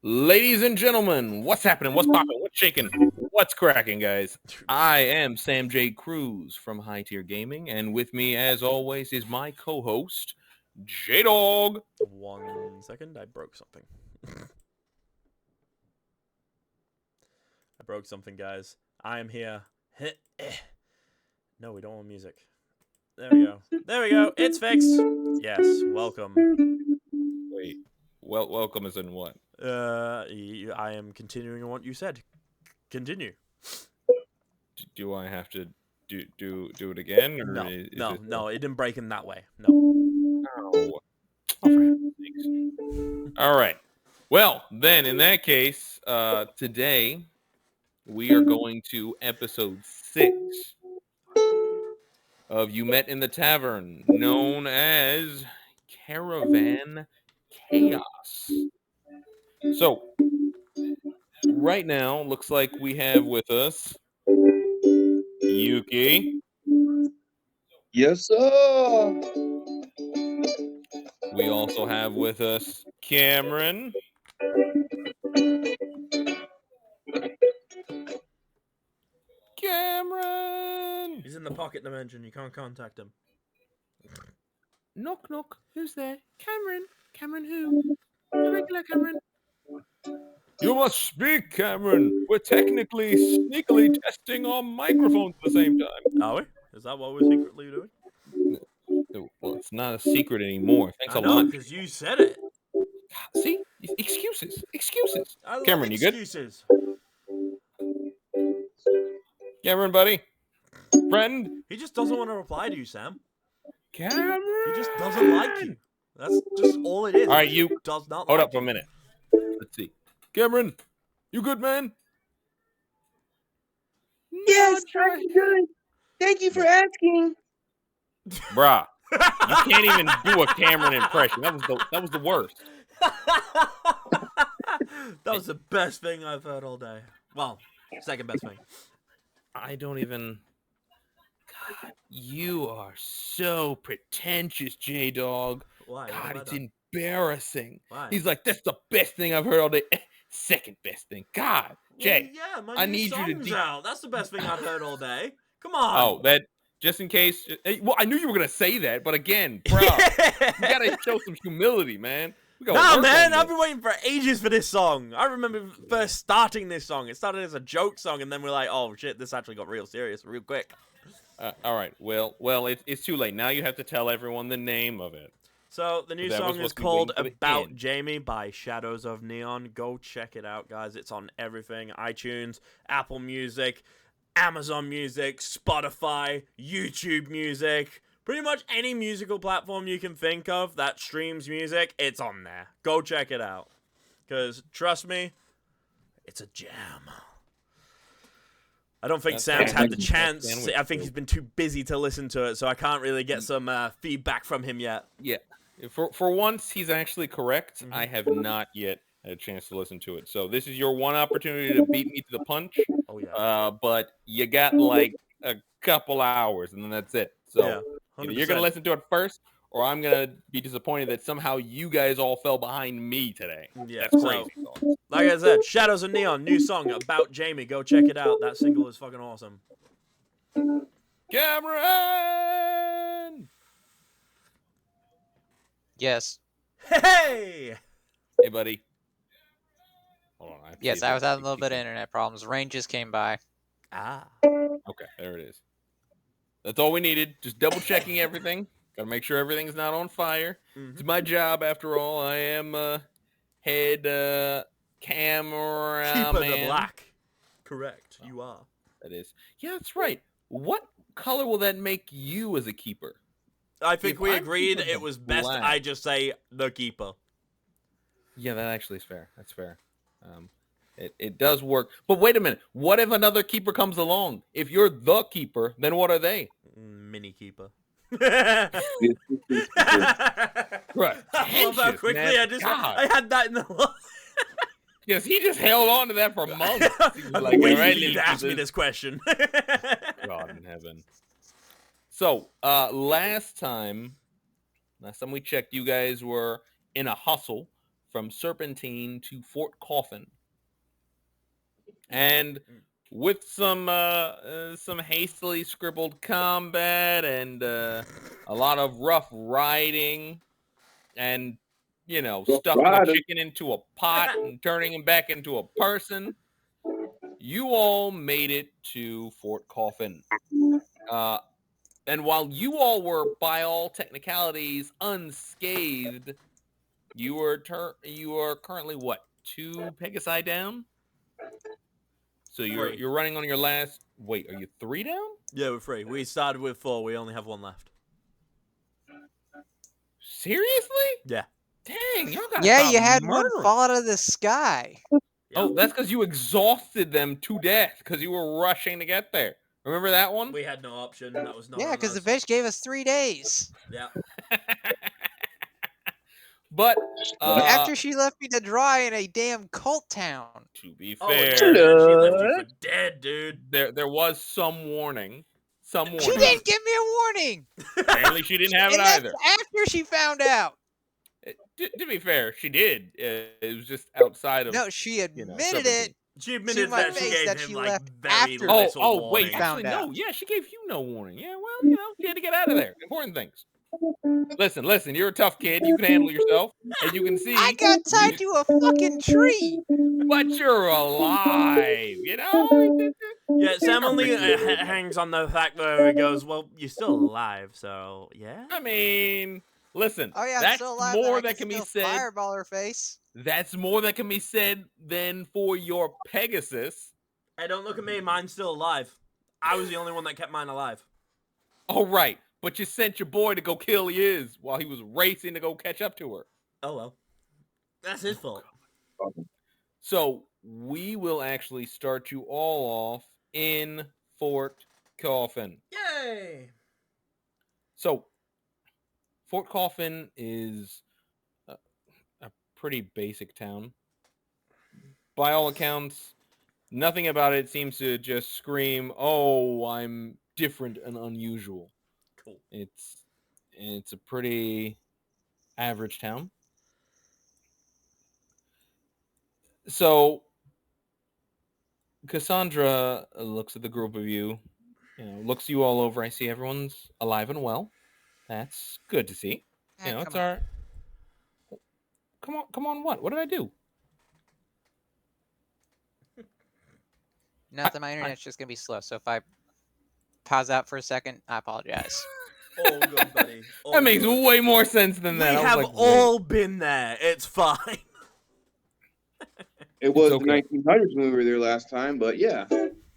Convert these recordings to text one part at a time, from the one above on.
Ladies and gentlemen, what's happening? What's popping? What's shaking? What's cracking, guys? I am Sam J. Cruz from High Tier Gaming, and with me, as always, is my co-host, J-Dog. 1 second, I broke something. I broke something, guys. I am here. No, we don't want music. There we go. There we go. It's fixed. Yes, welcome. Wait, welcome is in what? I am continuing on what you said. Continue. Do I have to do it again? Or No, it didn't break in that way. No. Oh, for heaven's sakes. All right. Well, then, in that case, today we are going to episode 6 of You Met in the Tavern, known as Caravan Chaos. So, right now, looks like we have with us Yuki. Yes, sir. We also have with us Cameron. Cameron! He's in the pocket dimension. You can't contact him. Knock, knock. Who's there? Cameron. Cameron who? The regular Cameron. You must speak, Cameron. We're technically sneakily testing our microphones at the same time. Are we? Is that what we're secretly doing? Well, it's not a secret anymore. Thanks I a know, lot. because you said it. See? Excuses. Excuses. I love Cameron, you good? excuses. Cameron, buddy? Friend? He just doesn't want to reply to you, Sam. Cameron? He just doesn't like you. That's just all it is. All right, you does not hold like up for a minute. Let's see. Cameron, you good, man? Yes, I'm good. Thank you for asking. Bruh, you can't even do a Cameron impression. That was the worst. That was the best thing I've heard all day. Well, second best thing. I don't even. God, you are so pretentious, J-Dog. Why? God, it's embarrassing. Why? He's like, that's the best thing I've heard all day. Second best thing. God, Jay. Well, yeah, my I new need you song's to. out. That's the best thing I've heard all day. Come on. Oh, that. Just in case. Well, I knew you were gonna say that, but again, bro, you gotta show some humility, man. Nah, man, I've been waiting for ages for this song. I remember first starting this song. It started as a joke song, and then we're like, oh shit, this actually got real serious real quick. All right. Well, it's too late. Now you have to tell everyone the name of it. So the new song is called About Jamie by Shadows of Neon. Go check it out, guys. It's on everything: iTunes, Apple Music, Amazon Music, Spotify, YouTube Music. Pretty much any musical platform you can think of that streams music, it's on there. Go check it out. Because, trust me, it's a jam. I don't think Sam's had the chance. I think he's been too busy to listen to it, so I can't really get some feedback from him yet. Yeah. For once, he's actually correct. Mm-hmm. I have not yet had a chance to listen to it. So this is your one opportunity to beat me to the punch. Oh, yeah. But you got like a couple hours, and then that's it. So yeah. you're going to listen to it first, or I'm going to be disappointed that somehow you guys all fell behind me today. Yeah, that's crazy. So, like I said, Shadows of Neon, new song About Jamie. Go check it out. That single is fucking awesome. Cameron! Yes. Hey! Hey, buddy. Hold on. Yes, I was having a little bit of internet problems. Rain just came by. Ah. Okay, there it is. That's all we needed. Just double checking everything. Gotta make sure everything's not on fire. Mm-hmm. It's my job, after all. I am head camera Keeper man. the Black. Correct. You are. That is. Yeah, that's right. What color will that make you as a keeper? I think we agreed it was best I just say the keeper. Yeah, that actually is fair. That's fair. It does work. But wait a minute. What if another keeper comes along? If you're the keeper, then what are they? Mini keeper. Right. I love how quickly I had that in the Yes, he just held on to that for months. I've been waiting for you to ask me this question. God in heaven. So, last time we checked, you guys were in a hustle from Serpentine to Fort Coffin. And with some hastily scribbled combat and a lot of rough riding and, stuffing a chicken into a pot and turning him back into a person, you all made it to Fort Coffin. And while you all were, by all technicalities, unscathed, you are currently what, 2 Pegasi down? So you're running on your last. Wait, are you 3 down? Yeah, we're 3. We started with 4. We only have 1 left. Seriously? Yeah. Dang, y'all got. Yeah, you had one fall out of the sky. Oh, that's because you exhausted them to death because you were rushing to get there. Remember that one? We had no option. That was not. Yeah, because the bitch gave us 3 days. Yeah. But after she left me to dry in a damn cult town. To be Oh, fair, yeah, she left you for dead, dude. There was some warning. She didn't give me a warning. Apparently, she didn't have it that's either. after she found out. To be fair, she did. It was just outside of. No, she admitted it. She admitted that she gave him like very after. little Oh, wait, warning. actually, no. Yeah, she gave you no warning. Yeah, well, she had to get out of there. Important things. Listen, you're a tough kid. You can handle yourself. As you can see. I got tied to a fucking tree. But you're alive, Yeah, Sam only hangs on the fact that he goes, well, you're still alive, so, yeah? I mean, listen. Oh, yeah, I'm that's still alive. more I that can be said. Fireball her face. That's more that can be said than for your Pegasus. Hey, don't look at me. Mine's still alive. I was the only one that kept mine alive. Oh, right. But you sent your boy to go kill Yiz while he was racing to go catch up to her. Oh, well. That's his fault. So, we will actually start you all off in Fort Coffin. Yay! So, Fort Coffin is a pretty basic town. By all accounts, nothing about it seems to just scream, "Oh, I'm different and unusual." Cool. It's a pretty average town. So, Casandra looks at the group of you, looks you all over. I see everyone's alive and well. That's good to see. It's our. Come on, what? What did I do? Nothing. My internet's just gonna be slow. So if I pause out for a second, I apologize. All good, buddy. That makes way more sense than that. We have all been there. It's fine. It was the 1900s when we were there last time, but yeah.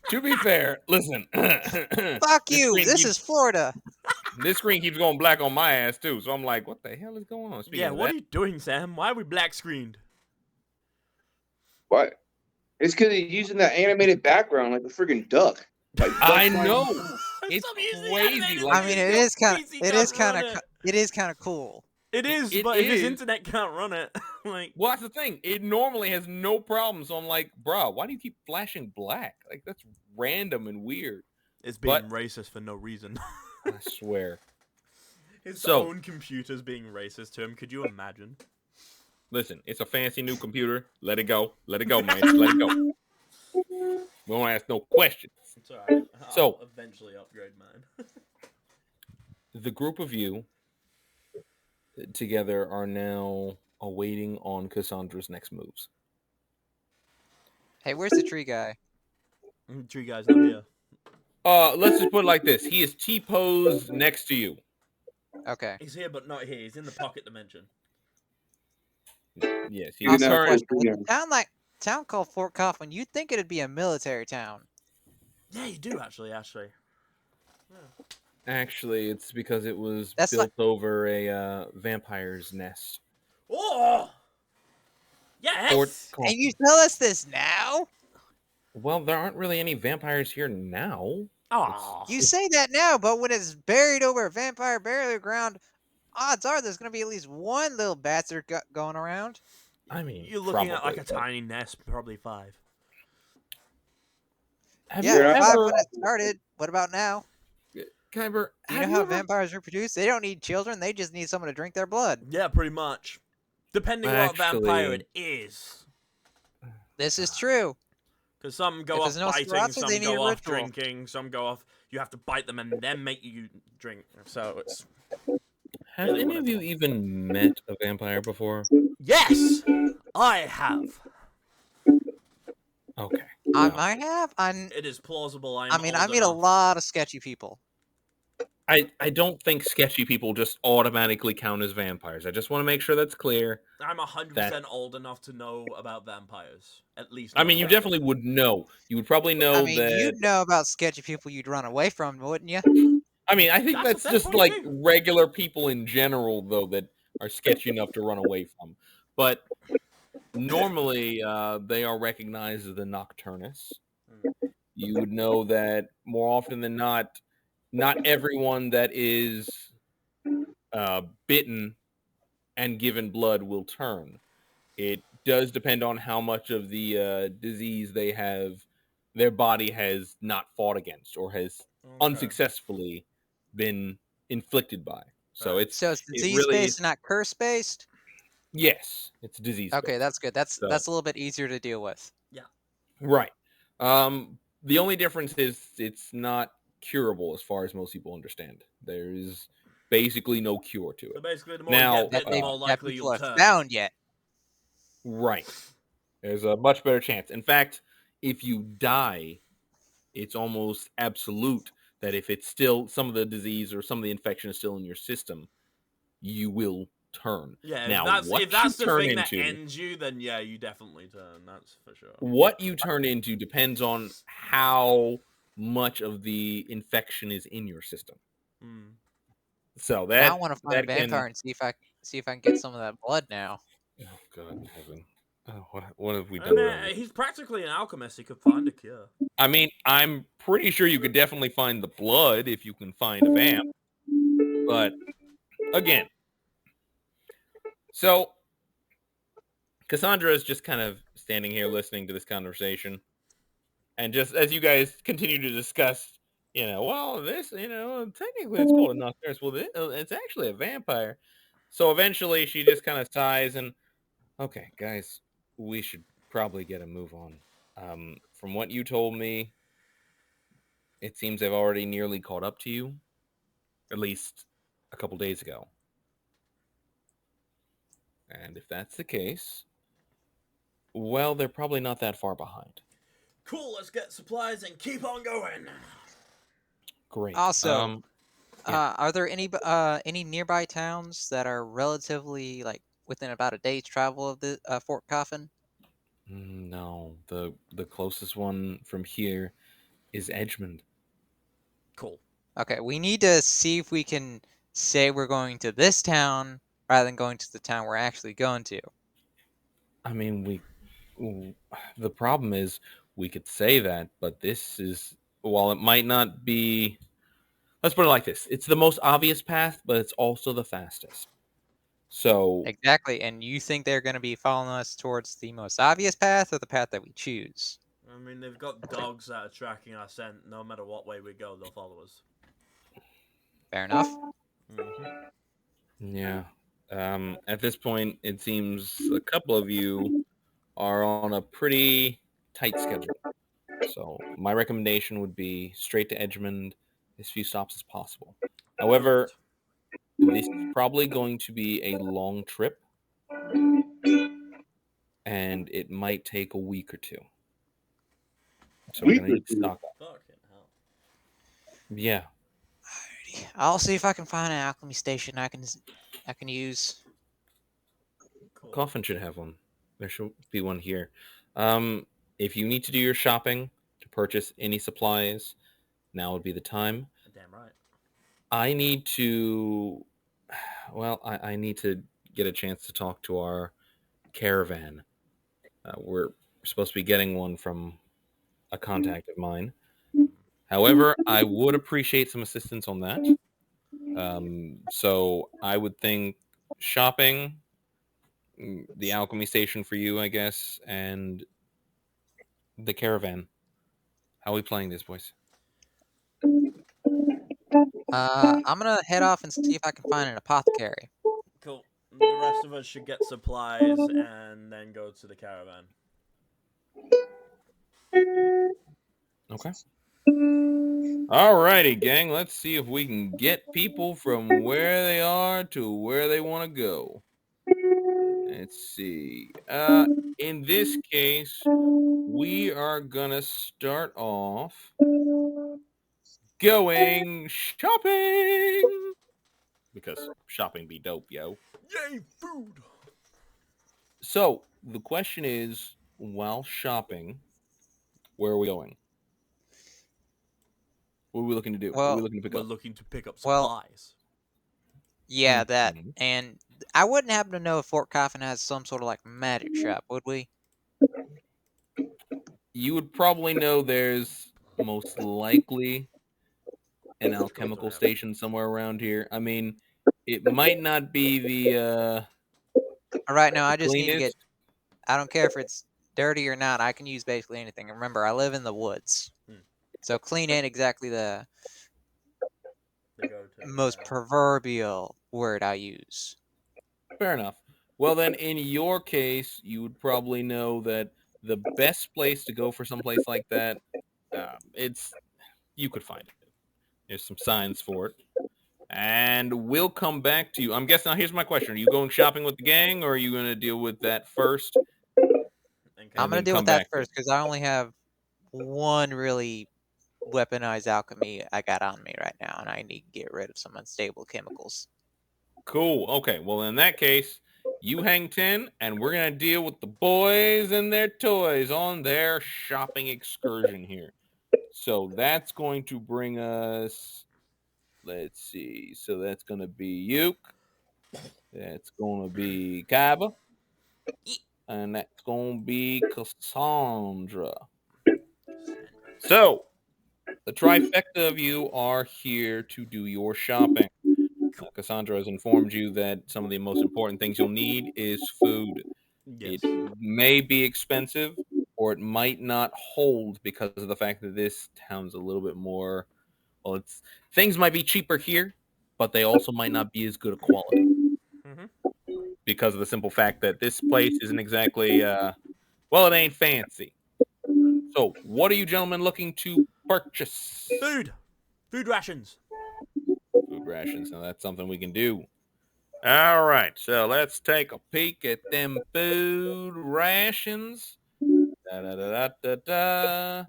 To be fair, listen. Fuck you. This is Florida. This screen keeps going black on my ass too, so I'm like, what the hell is going on? Yeah, what are you doing, Sam? Why are we black screened? What? It's because he's using that animated background like a friggin' duck. Like, I know. It's crazy. I mean, it is kind of cool. It is, but his internet can't run it. Like, well, that's the thing. It normally has no problem. So I'm like, bro, why do you keep flashing black? Like, that's random and weird. It's being racist for no reason. I swear. His own computer's being racist to him. Could you imagine? Listen, it's a fancy new computer. Let it go. Let it go, man. Just let it go. We won't ask no questions. It's all right. I'll eventually upgrade mine. The group of you together are now awaiting on Cassandra's next moves. Hey, where's the tree guy? Tree guy's not here. Let's just put it like this. He is T-posed next to you. Okay. He's here, but not here. He's in the pocket dimension. Yes. He's Town called Fort Coffin. You'd think it'd be a military town. Yeah, you do actually. Yeah. Actually, it's because it was built over a vampire's nest. Oh! Yes! And you tell us this now? Well, there aren't really any vampires here now. Oh. You say that now, but when it's buried over a vampire burial ground, odds are there's going to be at least one little bastard going around. I mean, you're looking at like a tiny nest, probably 5. Have 5 when it started. What about now? Kyber, you know how vampires reproduce? They don't need children. They just need someone to drink their blood. Yeah, pretty much. Depending what vampire it is. This is true. Because some go If off there's no biting, Sriracha, some they need go a off ritual. drinking, some go off. You have to bite them and then make you drink. So it's. Have any of you even met a vampire before? Yes, I have. Okay. I well, might have. It is plausible. I mean, I meet a lot of sketchy people. I don't think sketchy people just automatically count as vampires. I just want to make sure that's clear. I'm 100% old enough to know about vampires. At least. I mean, you definitely would know. You would probably know I mean, that. you'd know about sketchy people you'd run away from, wouldn't you? I mean, I think That's a that's fair just point of like view. regular people in general, though, that are sketchy enough to run away from. But normally, they are recognized as the Nocturnus. You would know that more often than not everyone that is bitten and given blood will turn. It does depend on how much of the disease they have, their body has not fought against or has unsuccessfully been inflicted by. So Right. So it's it disease really, based, not curse based. yes, it's disease. Okay, that's good. That's So- a little bit easier to deal with. right. The only difference is it's not curable as far as most people understand. There is basically no cure to So it. basically, the more Now, you get bitten, the more likely people you'll have turn. found yet. Right. There's a much better chance. In fact, if you die, it's almost absolute that if it's still some of the disease or some of the infection is still in your system, you will turn. Yeah, Now, if that's the thing that ends you, then yeah, you definitely turn. That's for sure. What you turn into depends on how much of the infection is in your system. So that Now I want to find a vampire and see if I can get some of that blood now. Oh God in heaven! Oh, what have we done? He's practically an alchemist. He could find a cure. I mean, I'm pretty sure you could definitely find the blood if you can find a vamp. But again, so Cassandra is just kind of standing here listening to this conversation, and just as you guys continue to discuss, well, this, technically it's called a nocturnus. Well, it's actually a vampire. So eventually, she just kind of sighs and, okay, guys, we should probably get a move on. From what you told me, it seems they've already nearly caught up to you, at least a couple days ago. And if that's the case, well, they're probably not that far behind. Cool, let's get supplies and keep on going. Great. Also, yeah. Are there any nearby towns that are relatively like within about a day's travel of the Fort Coffin? No, the closest one from here is Edgemond. Cool. Okay, we need to see if we can say we're going to this town rather than going to the town we're actually going to. I mean, the problem is we could say that, but this is, while it might not be, let's put it like this, it's the most obvious path, but it's also the fastest. So Exactly, and you think they're going to be following us towards the most obvious path or the path that we choose? I mean, they've got dogs that are tracking our scent. No matter what way we go, they'll follow us. Fair enough. Yeah. At this point, it seems a couple of you are on a pretty tight schedule. So my recommendation would be straight to Edgemond, as few stops as possible. However, this is probably going to be a long trip, and it might take a week or two. So we're gonna need to stock up. Fucking hell. Yeah. Alrighty. I'll see if I can find an alchemy station I can use. Cool. Coffin should have one. There should be one here. If you need to do your shopping to purchase any supplies, now would be the time. Damn right. I need to, well, I need to get a chance to talk to our Caravan. We're supposed to be getting one from a contact of mine. However, I would appreciate some assistance on that. So I would think shopping, the alchemy station for you, I guess, and the Caravan. How are we playing this, boys? I'm gonna head off and see if I can find an apothecary. Cool. The rest of us should get supplies and then go to the caravan. Okay. Alrighty, gang. Let's see if we can get people from where they are to where they want to go. Let's see. In this case, we are gonna start off going shopping because shopping be dope, yo. Yay, food! So the question is, while shopping, where are we going? What are we looking to do? What are we Well, looking to pick We're up? looking to pick up Well- supplies. Yeah, that. Mhm. And I wouldn't happen to know if Fort Coffin has some sort of like magic shop, would we? You would probably know there's most likely an Let's go to alchemical that. station somewhere around here. I mean, it might not be the All right, now I just need to get. cleanest. I don't care if it's dirty or not. I can use basically anything. Remember, I live in the woods, so clean ain't exactly the They go to most proverbial word I use. Fair enough. Well, then, in your case, you would probably know that the best place to go for someplace like that, you could find it. There's some signs for it, and we'll come back to you. I'm guessing. Now, here's my question: are you going shopping with the gang, or are you going to deal with that first? I'm gonna then deal come with that back to first because I only have one really weaponized alchemy I got on me right now, and I need to get rid of some unstable chemicals. Cool. Okay. Well, in that case, you hang 10, and we're going to deal with the boys and their toys on their shopping excursion here. So that's going to bring us, let's see. So that's going to be Yuke. That's going to be Kyber. And that's going to be Cassandra. So the trifecta of you are here to do your shopping. Cassandra has informed you that some of the most important things you'll need is food. Yes. It may be expensive, or it might not hold because of the fact that this town's a little bit more. Well, it's things might be cheaper here, but they also might not be as good a quality because of the simple fact that this place isn't exactly. Well, it ain't fancy. So, what are you gentlemen looking to purchase? Food rations. Food rations. Now that's something we can do. All right, so let's take a peek at them food rations. Da, da, da, da, da, da.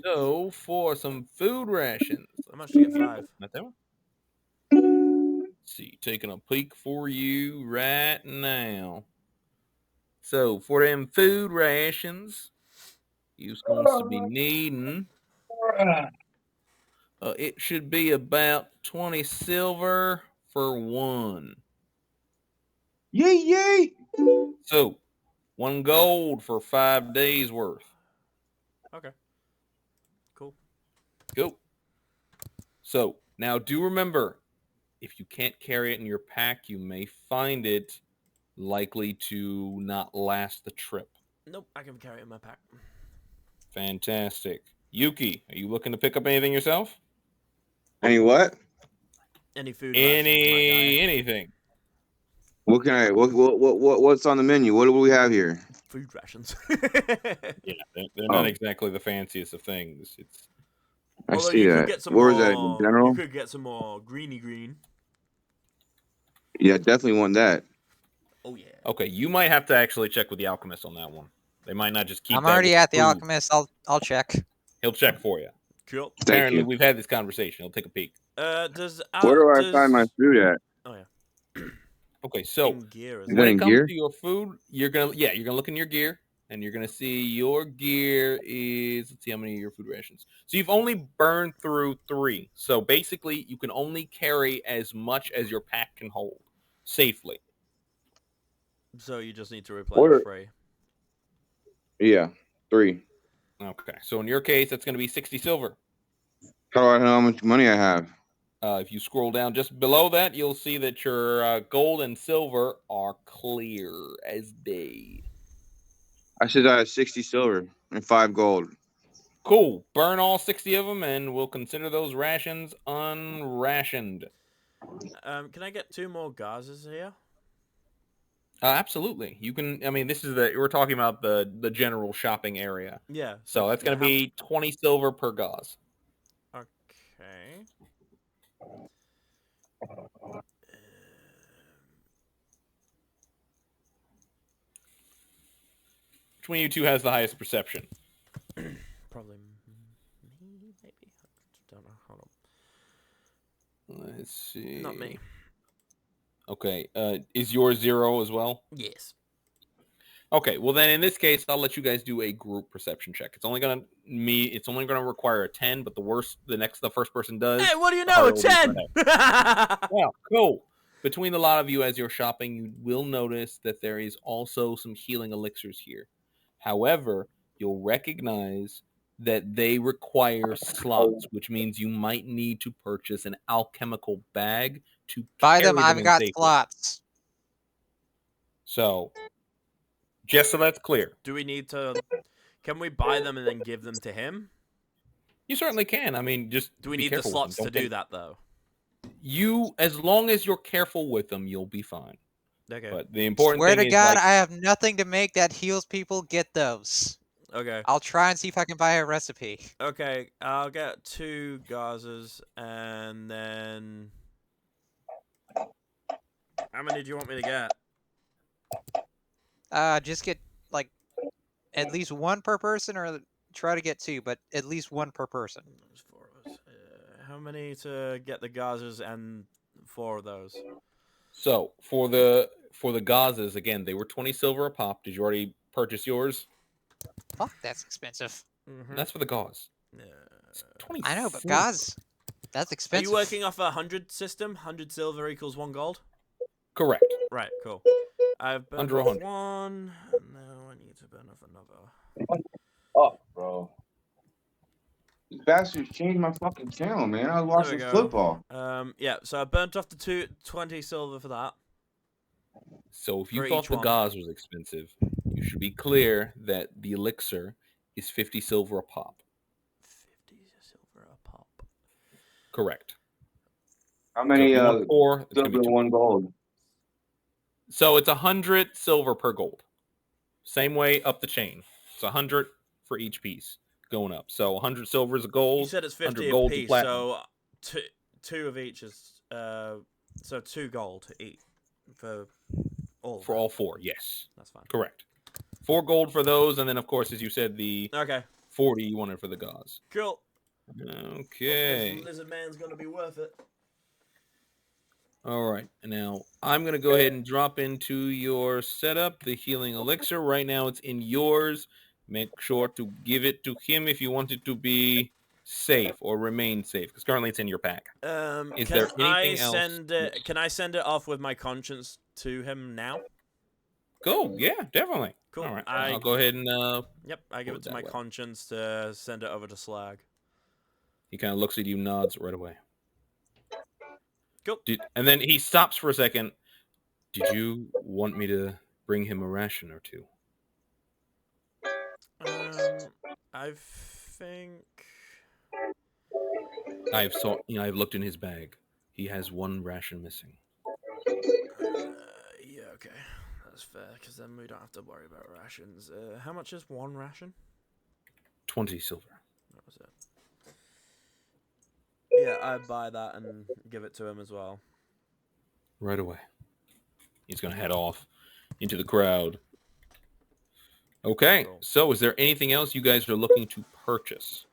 So for some food rations, How much to get 5? not that one. Let's see, taking a peek for you right now. So for them food rations, you're going to be needing. It should be about 20 silver for one. Yay, yay! So 1 gold for 5 days worth. Okay. Cool. Go. So now do remember, if you can't carry it in your pack, you may find it likely to not last the trip. Nope, I can carry it in my pack. Fantastic. Yuki, are you looking to pick up anything yourself? Any what? Any food rations, my guy. Anything. What can I? What's on the menu? What do we have here? Food rations. Yeah, they're not exactly the fanciest of things. It's I Although see you that. could get some Where more. is that? In general? You could get some more greeny green. Yeah, definitely want that. Oh yeah. okay. You might have to actually check with the alchemist on that one. They might not just keep. I'm that already with at the food. alchemist. I'll check. He'll check for you. Cool. Thank Apparently, you. we've had this conversation. He'll take a peek. Where do I find my food at? Oh yeah. Okay, so In gear as Is when that it in comes gear? to your food, you're gonna look in your gear, and you're gonna see your gear is, let's see how many of your food rations. So you've only burned through 3. So basically, you can only carry as much as your pack can hold safely. So you just need to replenish 3. Yeah, 3. Okay, so in your case, that's gonna be 60 silver. How do I know how much money I have? If you scroll down just below that, you'll see that your gold and silver are clear as day. I said I have 60 silver and 5 gold. Cool. Burn all 60 of them, and we'll consider those rations unrationed. Can I get 2 more gauzes here? Absolutely. You can. I mean, this is we're talking about the general shopping area. Yeah. So that's going to be 20 silver per gauze. Okay. Which one of you two has the highest perception? Probably me, maybe. Don't know. Hold Let's see. on. Not me. Okay. Is yours 0 as well? Yes. Okay. Well, then in this case, I'll let you guys do a group perception check. It's only gonna require a 10, but the first person does. Hey, what do you the know? harder A it will be for 10! them. Yeah, cool. Between the lot of you as you're shopping, you will notice that there is also some healing elixirs here. However, you'll recognize that they require slots, which means you might need to purchase an alchemical bag to Buy carry them. them I've in got safely. slots. So, just so that's clear. Do we need to... Can we buy them and then give them to him? You certainly can. I mean, just Do we be need the careful with slots them. to do that, though? As long as you're careful with them, you'll be fine. Okay. But the important Swear thing to is, God, like, I have nothing to make that heals people. Get those. Okay. I'll try and see if I can buy a recipe. Okay, I'll get 2 gauzes, and then... How many do you want me to get? Just get like at least one per person, or try to get 2, but at least one per person. There's 4 of us. How many to get the gauzes and 4 of those? so for the gauzes, again, they were 20 silver a pop. Did you already purchase yours? Fuck, that's expensive. Mm-hmm. That's for the gauze. It's 20 I know, but silver. gauze, that's Are expensive. you working off a 100 system? 100 silver equals 1 gold? Correct. Right, cool. I've burned Under off 100. 1, and now I need to burn off another. Oh, bro. These bastards changed my fucking channel, man. I was watching go. football. Yeah, so I burnt off the 20 silver for that. So if you For thought each the one. gauze was expensive, you should be clear that the elixir is 50 silver a pop. 50 silver a pop. Correct. How So many if you want 4, it's gonna silver be and 1 gold? So it's 100 silver per gold. Same way up the chain. It's 100 for each piece going up. So 100 silver is a gold. You said it's 50 a gold to piece, platinum. so two of each is so 2 gold each for all. For all 4, yes. That's fine. Correct. 4 gold for those, and then of course, as you said, the Okay. 40 you wanted for the gauze. Cool. Okay. This lizard man's gonna be worth it. All right. Now I'm gonna go ahead and drop into your setup the healing elixir. Right now it's in yours. Make sure to give it to him if you want it to be safe or remain safe, because currently it's in your pack. Is there anything else? Can I send it off with my conscience to him now? Go. Yeah, definitely. Cool. All right. I'll go ahead and Yep, I give it to my conscience to send it over to Slag. he kind of looks at you, nods right away. Cool. And then he stops for a second. Did you want me to bring him a ration or 2? I think I've looked in his bag. He has 1 ration missing. yeah, okay. That's fair, because then we don't have to worry about rations. How much is 1 ration? 20 silver. That was it. Yeah, I buy that and give it to him as well. Right away. He's going to head off into the crowd. Okay, so is there anything else you guys are looking to purchase?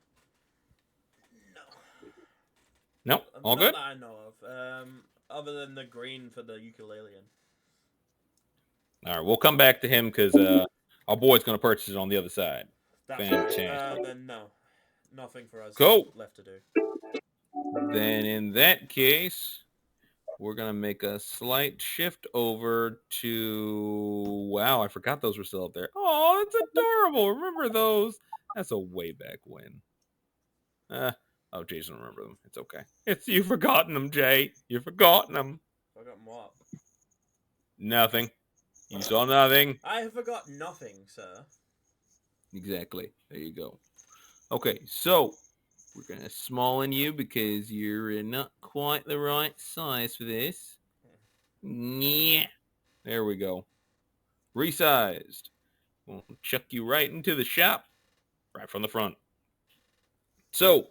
No? All good? Not that I know of. Other than the green for the ukulele. All right, we'll come back to him because our boy's going to purchase it on the other side. That's Fantastic. right. Then no. Nothing for us Cool. left to do. Then in that case, we're going to make a slight shift over to... Wow, I forgot those were still up there. Oh, it's adorable. Remember those? That's a way back when. Oh, Jason, remember them. It's okay. You've forgotten them, Jay. You've forgotten them. Forgotten what? Nothing. You saw nothing. I have forgot nothing, sir. Exactly. There you go. Okay, so we're going to smallen you because you're not quite the right size for this. Yeah. There we go. resized. We'll chuck you right into the shop, right from the front. So,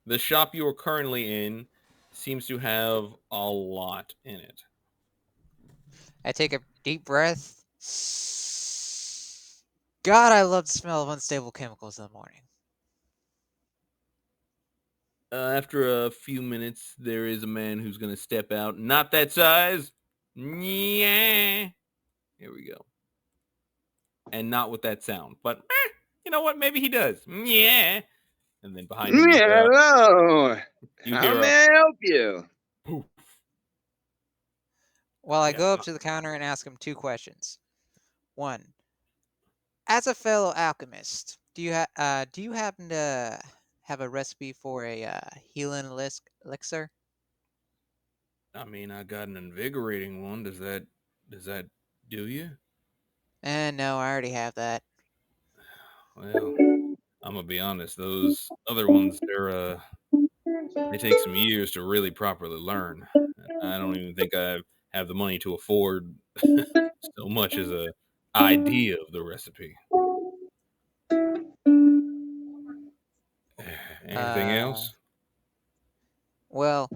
the shop you are currently in seems to have a lot in it. I take a deep breath. God, I love the smell of unstable chemicals in the morning. After a few minutes, there is a man who's going to step out. Not that size. Yeah. Here we go. And not with that sound. But you know what? Maybe he does. Yeah. And then behind him, Hello. you How hear may I help you? poof. Well, I Yeah. go up to the counter and ask him 2 questions. 1. As a fellow alchemist, do you happen to have a recipe for a healing elixir? I mean, I got an invigorating one. Does that do you? No, I already have that. Well, I'm gonna be honest. Those other ones, they take some years to really properly learn. I don't even think I have the money to afford so much as a idea of the recipe. Anything Uh, else? well,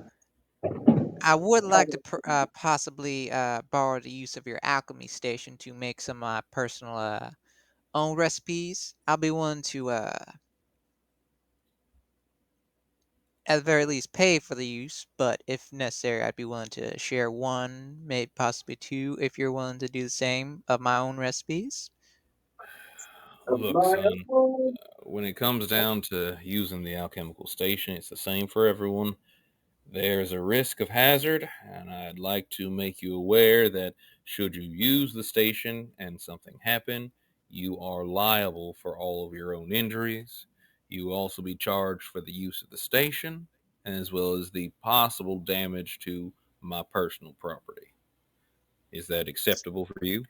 I would like to possibly borrow the use of your alchemy station to make some personal own recipes. I'll be willing to, at the very least, pay for the use, but if necessary, I'd be willing to share 1, maybe possibly 2, if you're willing to do the same of my own recipes. Look, son, when it comes down to using the alchemical station, it's the same for everyone. There's a risk of hazard, and I'd like to make you aware that should you use the station and something happen, you are liable for all of your own injuries. You will also be charged for the use of the station, as well as the possible damage to my personal property. Is that acceptable for you?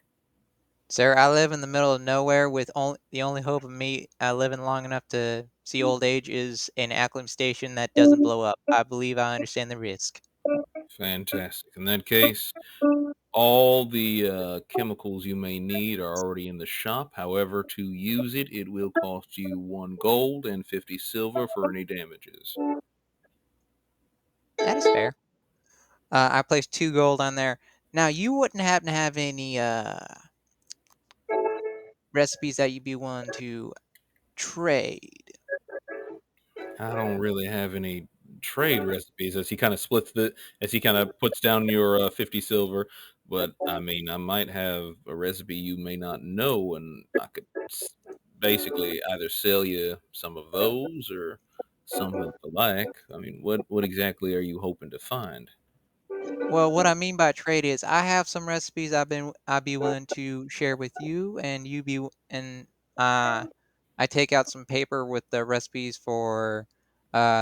Sir, I live in the middle of nowhere with the only hope of me living long enough to see old age is an alchemy station that doesn't blow up. I believe I understand the risk. Fantastic. In that case, all the chemicals you may need are already in the shop. However, to use it, it will cost you 1 gold and 50 silver for any damages. That is fair. I placed 2 gold on there. Now, you wouldn't happen to have any recipes that you'd be willing to trade? I don't really have any trade recipes as he kind of as he kind of puts down your 50 silver. But I mean, I might have a recipe you may not know, and I could basically either sell you some of those or something to like. I mean, what exactly are you hoping to find? Well, what I mean by trade is I have some recipes I'd be willing to share with you, and I take out some paper with the recipes for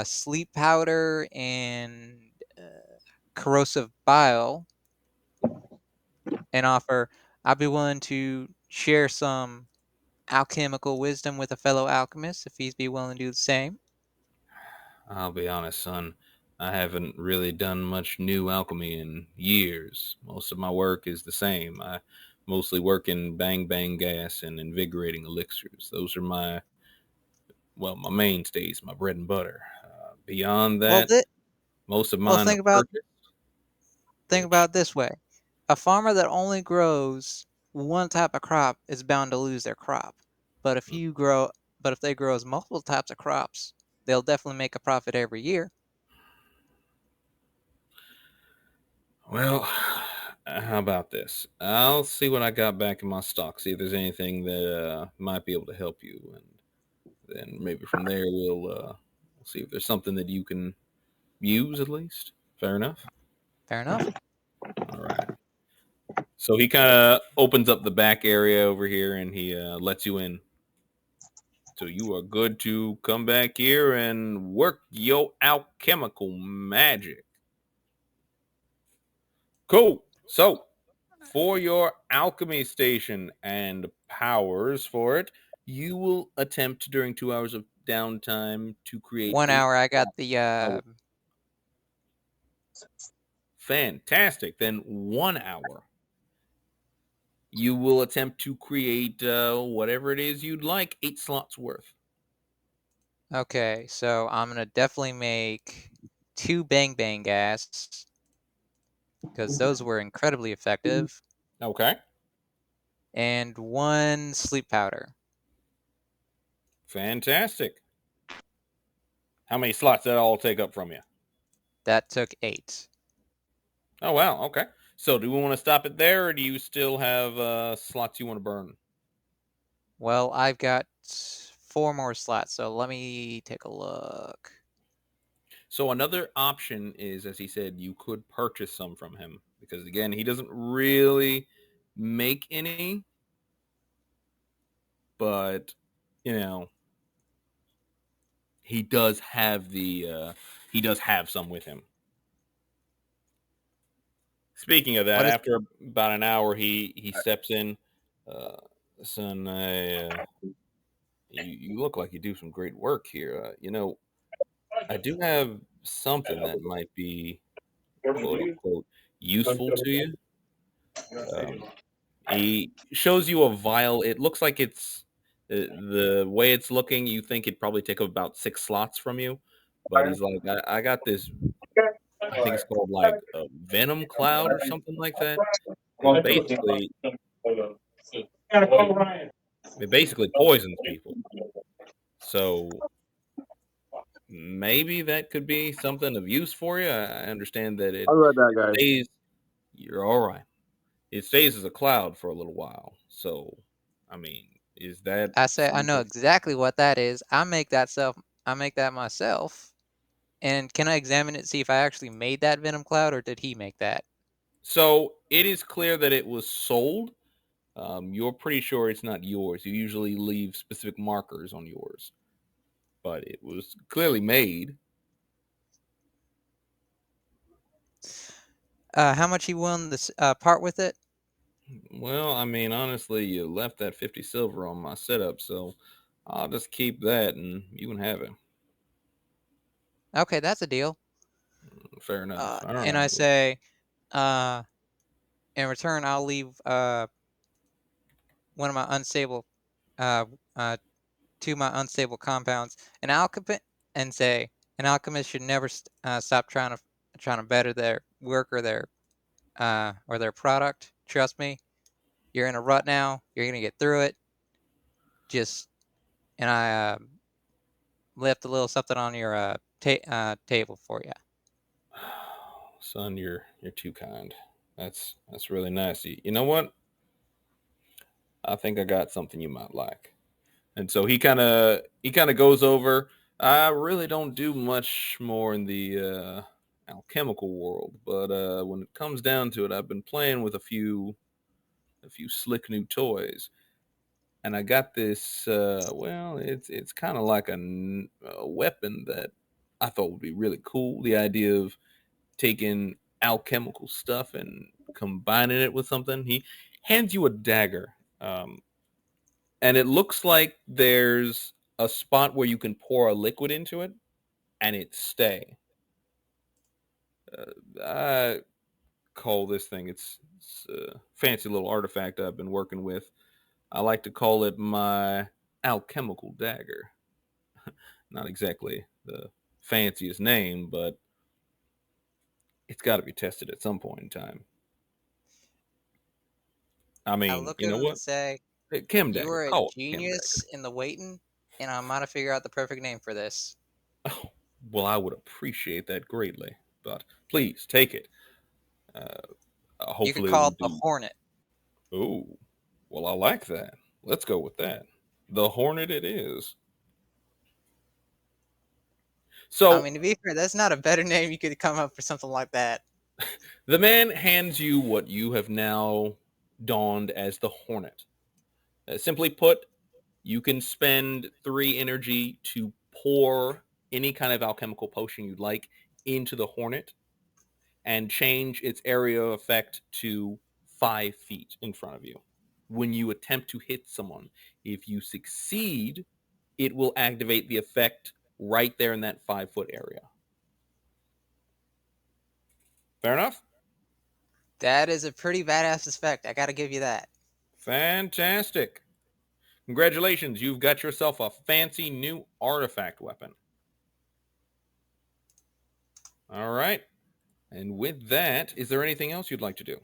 sleep powder and corrosive bile, and offer I'd be willing to share some alchemical wisdom with a fellow alchemist if he's be willing to do the same. I'll be honest, son. I haven't really done much new alchemy in years. Most of my work is the same. I mostly work in bang bang gas and invigorating elixirs. Those are my mainstays, my bread and butter. Beyond Well, that, most of well, mine are purchased, think which about it this way. A farmer that only grows one type of crop is bound to lose their crop. But if mm, you grow but if they grow multiple types of crops, they'll definitely make a profit every year. well, how about this? I'll see what I got back in my stock, see if there's anything that might be able to help you, and then maybe from there we'll see if there's something that you can use at least. Fair enough. Fair enough. All right. So he kind of opens up the back area over here and he lets you in. So you are good to come back here and work your alchemical magic. Cool. So for your alchemy station and powers for it, you will attempt during 2 hours of downtime to create 1 hour I got the oh, fantastic. Then 1 hour you will attempt to create whatever it is you'd like, 8 slots worth. Okay, so I'm gonna definitely make 2 Bang Bang gas because those were incredibly effective, Okay. and 1 sleep powder. Fantastic. How many slots did that all take up from you? That took 8. Oh, wow. Okay. So do we want to stop it there, or do you still have slots you want to burn? Well, I've got 4 more slots, so let me take a look. So another option is, as he said, you could purchase some from him because again, he doesn't really make any, but you know, he does have he does have some with him. Speaking of that, What is after about an hour, he steps in. Uh, Son, you look like you do some great work here. I do have something that might be quote unquote useful to you. Um, he shows you a vial. It looks like it's the way it's looking. You think it'd probably take up about 6 slots from you, but he's like, I got this. I think it's called like a venom cloud or something like that. It basically it basically poisons people. So maybe that could be something of use for you. I understand that I'll be right back, guys. stays. You're all right. It stays as a cloud for a little while. So, I mean, is that I say I know something? exactly what that is. I make that myself. And can I examine it, see if I actually made that venom cloud or did he make that? So it is clear that it was sold. You're pretty sure it's not yours. You usually leave specific markers on yours, but it was clearly made. How much he won this part with it? Well, I mean, honestly, you left that 50 silver on my setup, so I'll just keep that and you can have it. Okay, that's a deal. Fair enough. All And I right. Well, say, uh, in return, I'll leave one of my unstable, uh, uh, 2 of my unstable compounds. An alchemist, and say an alchemist should never stop trying to better their work or their product. Trust me, you're in a rut now. You're gonna get through it. Just and I left a little something on your table for you. son, you're too kind. That's really nice. You know what? I think I got something you might like. And so he kind of goes over. I really don't do much more in the alchemical world, but when it comes down to it, I've been playing with a few slick new toys, and I got this. Well, it's kind of like a weapon that I thought would be really cool. The idea of taking alchemical stuff and combining it with something. He hands you a dagger. And it looks like there's a spot where you can pour a liquid into it and it stay. I call this thing it's a fancy little artifact I've been working with. I like to call it my alchemical dagger. Not exactly the fanciest name, but it's got to be tested at some point in time. I I mean, look you at know him and what? say, Chem "You dagger. are a Call it chem dagger. genius in the waiting, and I'm gonna figure out the perfect name for this. Oh, well, I would appreciate that greatly, but please take it. Uh, You can hopefully, it call it will the do. Hornet. Oh, well, I like that. Let's go with that. The Hornet it is. I So mean, to be fair, that's not a better name you could come up for something like that. the man hands you what you have now donned as the Hornet. Simply put, you can spend 3 energy to pour any kind of alchemical potion you'd like into the Hornet and change its area of effect to 5 feet in front of you. When you attempt to hit someone, if you succeed, it will activate the effect right there in that 5 foot area. Fair enough? That is a pretty badass effect. I gotta give you that. Fantastic. Congratulations, you've got yourself a fancy new artifact weapon. All right. And with that, is there anything else you'd like to do?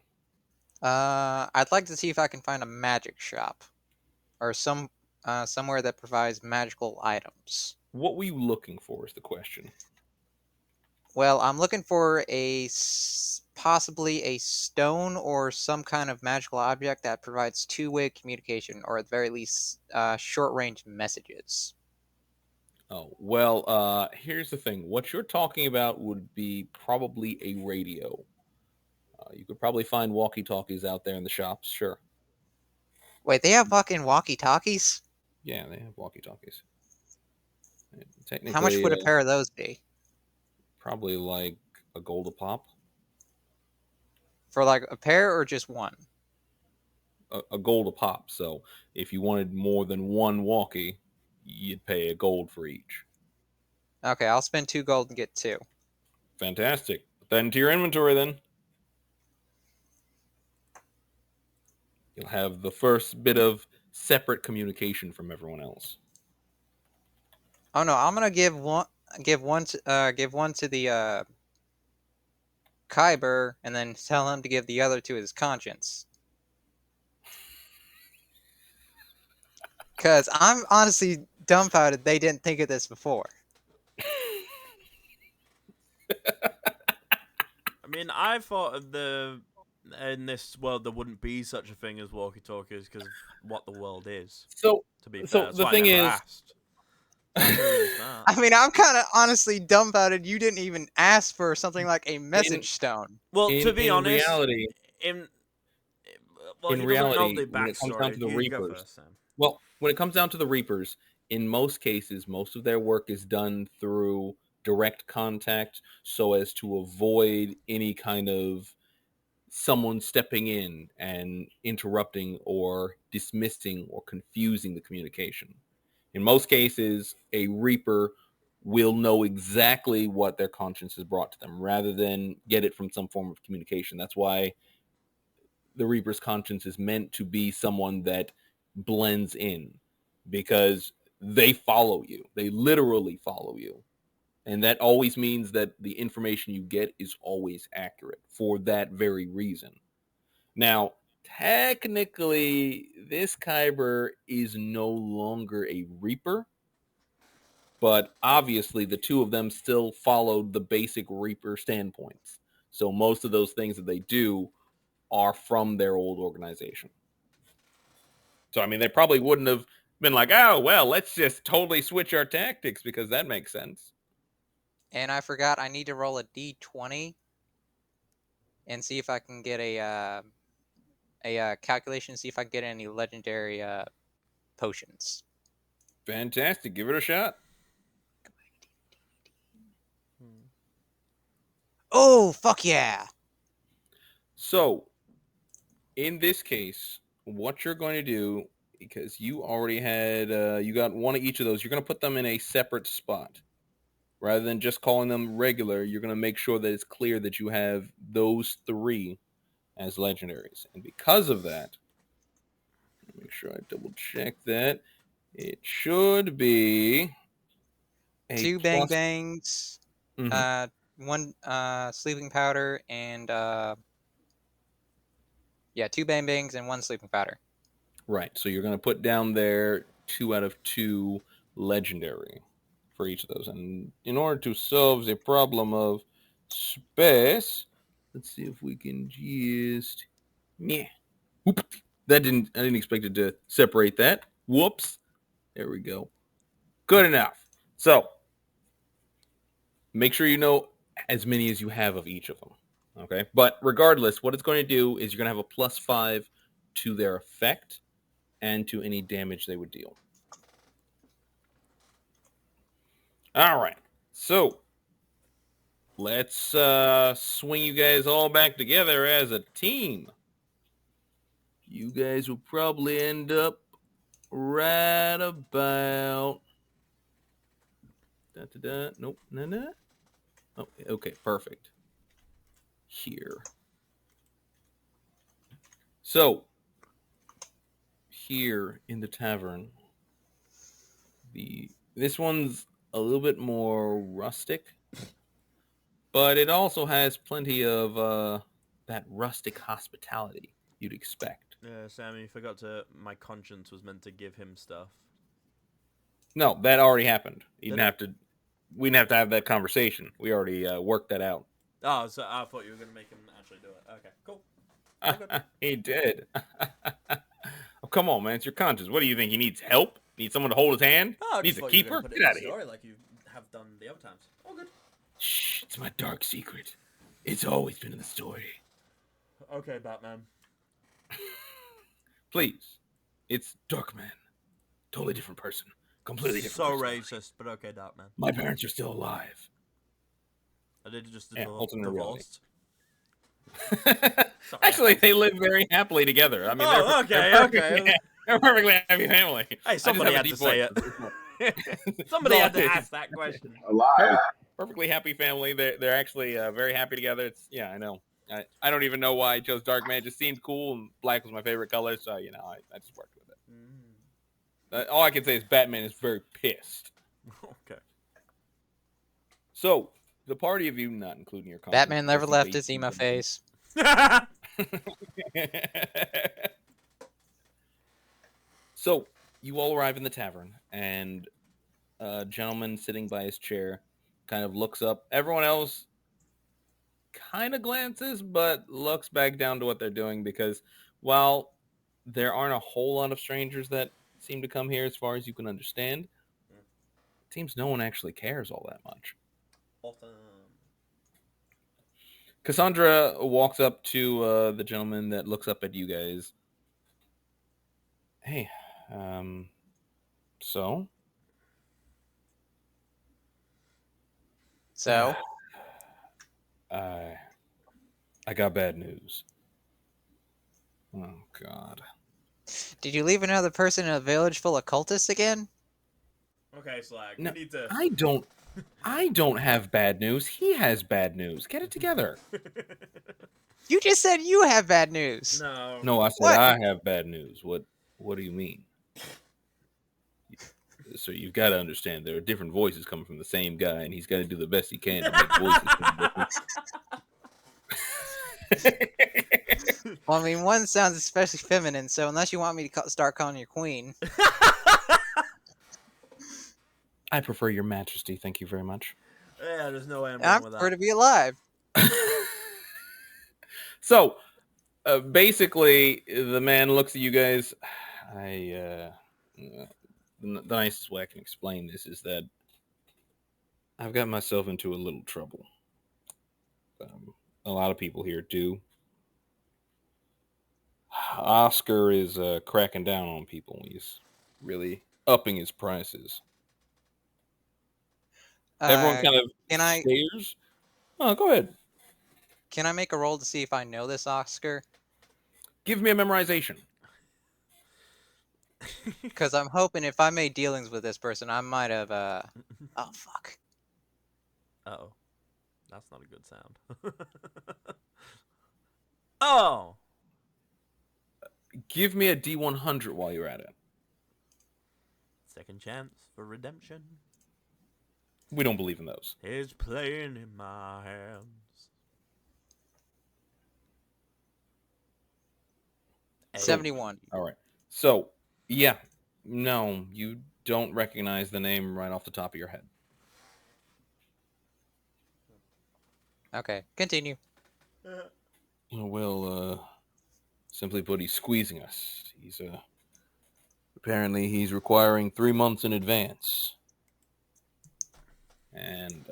I'd like to see if I can find a magic shop or somewhere that provides magical items. What were you looking for is the question. Well, I'm looking for possibly a stone or some kind of magical object that provides two-way communication, or at the very least, short-range messages. Oh, well, here's the thing. What you're talking about would be probably a radio. You could probably find walkie-talkies out there in the shops, sure. Wait, they have fucking walkie-talkies? Yeah, they have walkie-talkies. And How much technically, would a pair of those be? probably like a gold a pop. For like a pair or just one? A gold a pop. So if you wanted more than one walkie, you'd pay a gold for each. Okay, I'll spend 2 gold and get 2. Fantastic. Put that into your inventory then. You'll have the first bit of separate communication from everyone else. Oh no, I'm gonna give one to the Kyber, and then tell him to give the other to his conscience. Cause I'm honestly dumbfounded they didn't think of this before. I mean, I thought in this world there wouldn't be such a thing as walkie-talkies because of what the world is. So, To be fair, so that's the why thing I never is, asked. That. I mean, I'm kind of honestly dumbfounded you didn't even ask for something like a message stone. Well, to be honest, reality, in in he doesn't know reality, the when it comes down backstory. to the You go Reapers, first, Sam. well, when it comes down to the Reapers, in most cases, most of their work is done through direct contact so as to avoid any kind of someone stepping in and interrupting or dismissing or confusing the communication. In most cases, a Reaper will know exactly what their conscience has brought to them rather than get it from some form of communication. That's why the Reaper's conscience is meant to be someone that blends in because they follow you. They literally follow you. And that always means that the information you get is always accurate for that very reason. Now, technically, this Kyber is no longer a Reaper, but obviously the two of them still followed the basic Reaper standpoints. So most of those things that they do are from their old organization. So, I mean, they probably wouldn't have been like, oh, well, let's just totally switch our tactics because that makes sense. And I forgot I need to roll a d20 and see if I can get a calculation, see if I can get any legendary potions. Fantastic. Give it a shot. Oh, fuck yeah! So, in this case, what you're going to do, because you already had, you got one of each of those, you're going to put them in a separate spot. Rather than just calling them regular, you're going to make sure that it's clear that you have those 3 as legendaries. And because of that, make sure I double check that. It should be a 2 bang bangs, Mhm. 1 sleeping powder, and 2 bang bangs and 1 sleeping powder. Right. So you're going to put down there 2 out of 2 legendary for each of those. And in order to solve the problem of space, let's see if we can just Whoop. I didn't expect it to separate that. Whoops. There we go. Good enough. So make sure you know as many as you have of each of them. Okay. But regardless, what it's going to do is you're going to have a +5 to their effect and to any damage they would deal. All right. So let's swing you guys all back together as a team. You guys will probably end up right about Nope. No. Oh, okay, perfect. Here. So, here in the tavern, this one's a little bit more rustic, but it also has plenty of that rustic hospitality you'd expect. Yeah, Sammy, you forgot to. My conscience was meant to give him stuff. No, that already happened. We Did didn't have to have that conversation. We already worked that out. Oh, so I thought you were gonna make him actually do it. Okay, cool. All good. He did. Oh, come on, man. It's your conscience. What do you think? He needs help? Needs someone to hold his hand? Oh, I Needs just a thought you were keeper? gonna put it Get in out the of here. story like you have done the other times. All good. Shh, it's my dark secret. It's always been in the story. Okay, Batman. Please. It's Darkman. Totally different person. Completely different So personality. racist, but okay, Batman. My parents are still alive. I did just Yeah, alternate reality. divorced. Actually, they live very happily together. I mean, okay. They're a perfectly happy family. Hey, somebody had to say it. Somebody had to ask that question. Alive. Perfectly happy family. They're actually very happy together. I know. I don't even know why I chose Darkman. It just seemed cool, and black was my favorite color, so I just worked with it. All I can say is Batman is very pissed. Okay. So the party of you, not including your conscience, Batman never left his emo face. So you all arrive in the tavern, and a gentleman sitting by his chair kind of looks up. Everyone else kind of glances, but looks back down to what they're doing, because while there aren't a whole lot of strangers that seem to come here, as far as you can understand, it seems no one actually cares all that much. Awesome. Cassandra walks up to the gentleman that looks up at you guys. Hey, so? So, I got bad news. Oh, God. did you leave another person in a village full of cultists again? Okay, Slag. No, We need to. I don't have bad news. He has bad news. Get it together. You just said you have bad news. No. No, I said What? I have bad news. What do you mean? So you've got to understand there are different voices coming from the same guy, and he's got to do the best he can to make voices different. Well, I mean, one sounds especially feminine, so unless you want me to start calling you queen. I prefer your majesty. Thank you very much. Yeah, there's no way I'm I wrong with prefer that. to be alive. So, basically, the man looks at you guys. The nicest way I can explain this is that I've got myself into a little trouble. A lot of people here do. Oscar is cracking down on people. He's really upping his prices. Everyone kind of stares. Oh, go ahead. Can I make a roll to see if I know this Oscar? Give me a memorization. Because I'm hoping if I made dealings with this person, I might have, oh, fuck. Uh-oh. That's not a good sound. Oh! Give me a D100 while you're at it. Second chance for redemption. We don't believe in those. Is playing in my hands. 71. All right. So, yeah. No, you don't recognize the name right off the top of your head. Okay, continue. Well, simply put, he's squeezing us. Apparently he's requiring 3 months in advance. And,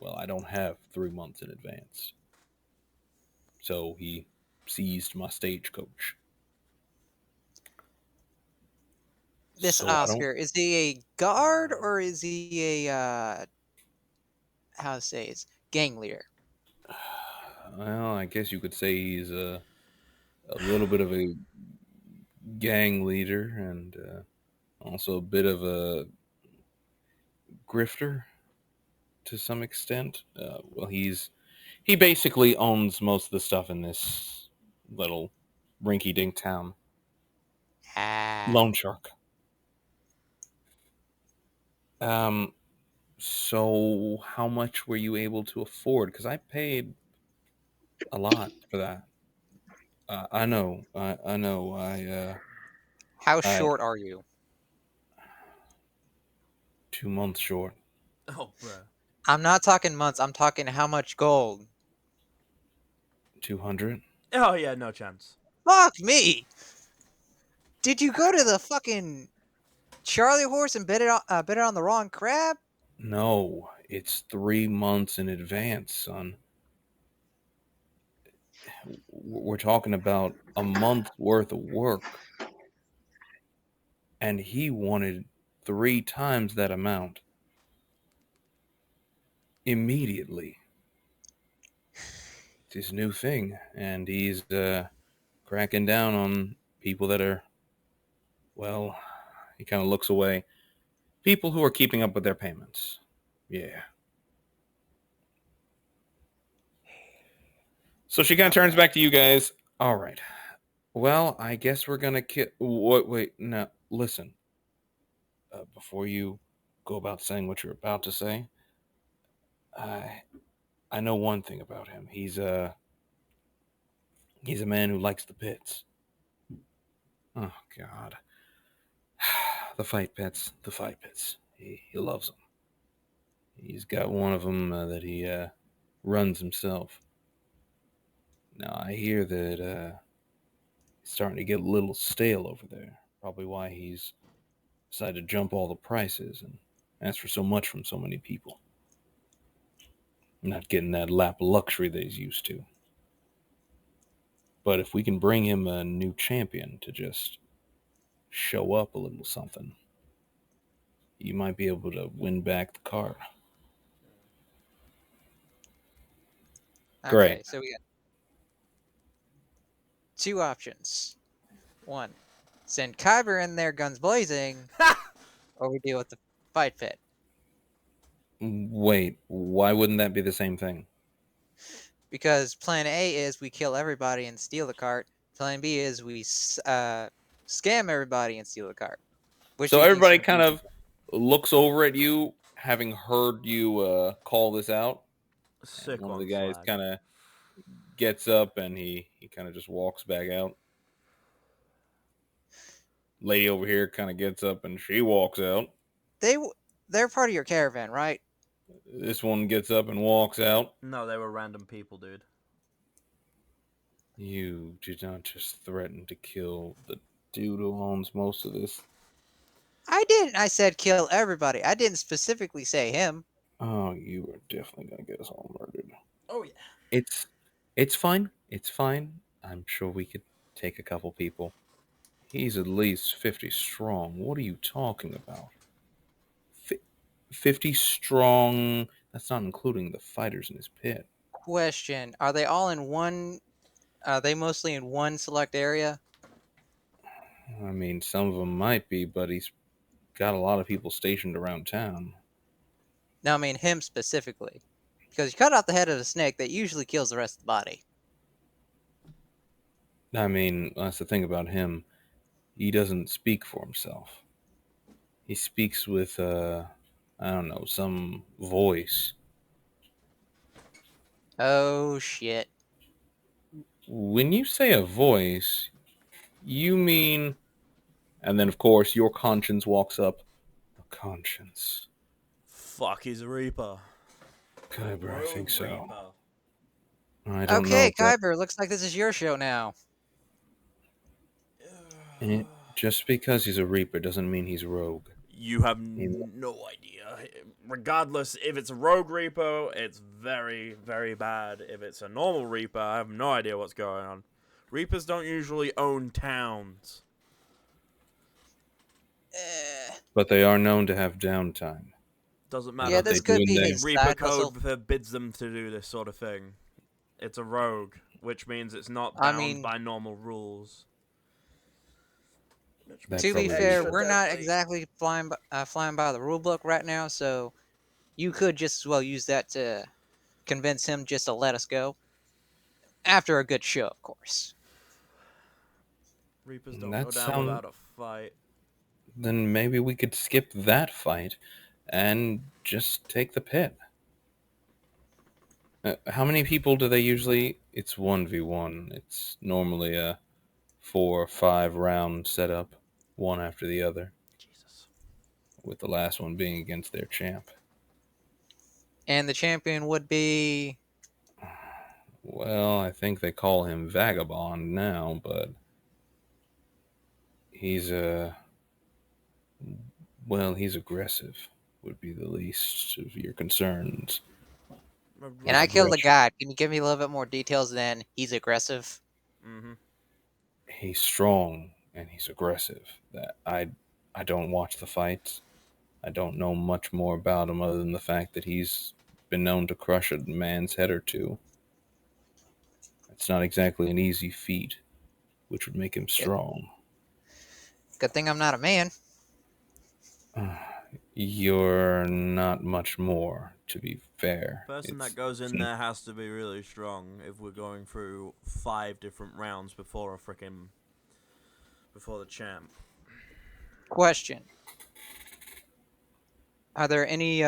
well, I don't have 3 months in advance. So he seized my stagecoach. This Oscar, is he a guard or is he a, how to say it, gang leader? Well, I guess you could say he's a little bit of a gang leader and also a bit of a grifter to some extent. Well, he basically owns most of the stuff in this little rinky-dink town. Loan shark. So how much were you able to afford? Because I paid a lot for that. I know. I know. How I short are you? 2 months short. Oh, bro. I'm not talking months. I'm talking how much gold. 200. Oh yeah, no chance. Fuck me! Did you go to the fucking Charlie horse and bet it on the wrong crab? No, it's 3 months in advance, son. We're talking about a month's worth of work, and he wanted 3 times that amount immediately. It's his new thing, and he's cracking down on people that are, well, he kind of looks away. People who are keeping up with their payments. Yeah. So she kind of turns back to you guys. All right. Well, I guess we're gonna wait, no, listen. Before you go about saying what you're about to say, I I know one thing about him. He's a man who likes the pits. Oh God, the fight pits, the fight pits. He loves them. He's got one of them that he runs himself. Now I hear that it's starting to get a little stale over there. Probably why he's decided to jump all the prices and ask for so much from so many people. Not getting that lap of luxury that he's used to. But if we can bring him a new champion to just show up a little something, you might be able to win back the card. Okay, Great. so we got two options. One, send Kyber in there guns blazing, or we deal with the fight pit. Wait, why wouldn't that be the same thing? Because plan A is we kill everybody and steal the cart. Plan B is we scam everybody and steal the cart. Which So do you think's everybody gonna kind be? of looks over at you, having heard you call this out. And Sick one of the one, guys Slag. kind of gets up and he kind of just walks back out. Lady over here kind of gets up and she walks out. They're part of your caravan, right? This one gets up and walks out. No, they were random people, dude. You did not just threaten to kill the dude who owns most of this. I didn't. I said kill everybody. I didn't specifically say him. Oh, you are definitely gonna get us all murdered. Oh yeah. It's fine. It's fine. I'm sure we could take a couple people. He's at least 50 strong. What are you talking about? 50 strong. That's not including the fighters in his pit. Question: are they all in one? Are they mostly in one select area? I mean, some of them might be, but he's got a lot of people stationed around town. No, I mean him specifically. Because you cut off the head of the snake, that usually kills the rest of the body. I mean, that's the thing about him. He doesn't speak for himself. He speaks with, I don't know, some voice. Oh shit. When you say a voice, you mean, and then of course your conscience walks up. A conscience. Fuck, he's a Reaper. Kyber, I think so. Reaper. I don't know Okay, if that. Kyber, looks like this is your show now. Just because he's a Reaper doesn't mean he's rogue. You have no idea. Regardless, if it's a rogue Reaper, it's very, very bad. If it's a normal Reaper, I have no idea what's going on. Reapers don't usually own towns. But they are known to have downtime. Doesn't matter. Yeah, this they do could be in his Reaper side code hustle. forbids them to do this sort of thing. It's a rogue, which means it's not I bound mean- by normal rules. That To be probably fair, is- we're not exactly flying by the rule book right now, so you could just as well use that to convince him just to let us go. After a good show, of course. Reapers don't That go down sound. without a fight. Then maybe we could skip that fight and just take the pit. How many people do they usually? It's 1v1. It's normally a 4 or 5 round setup, one after the other, Jesus. with the last one being against their champ. And the champion would be. Well, I think they call him Vagabond now, but he's he's aggressive. Would be the least of your concerns. And His I killed a aggression. guy. Can you give me a little bit more details than he's aggressive? Mm-hmm. He's strong and he's aggressive. That I don't watch the fights. I don't know much more about him other than the fact that he's been known to crush a man's head or two. It's not exactly an easy feat, which would make him strong. Good thing I'm not a man. You're not much more, to be fair. Person that goes in there has to be really strong if we're going through 5 different rounds before the champ. Question: Are there any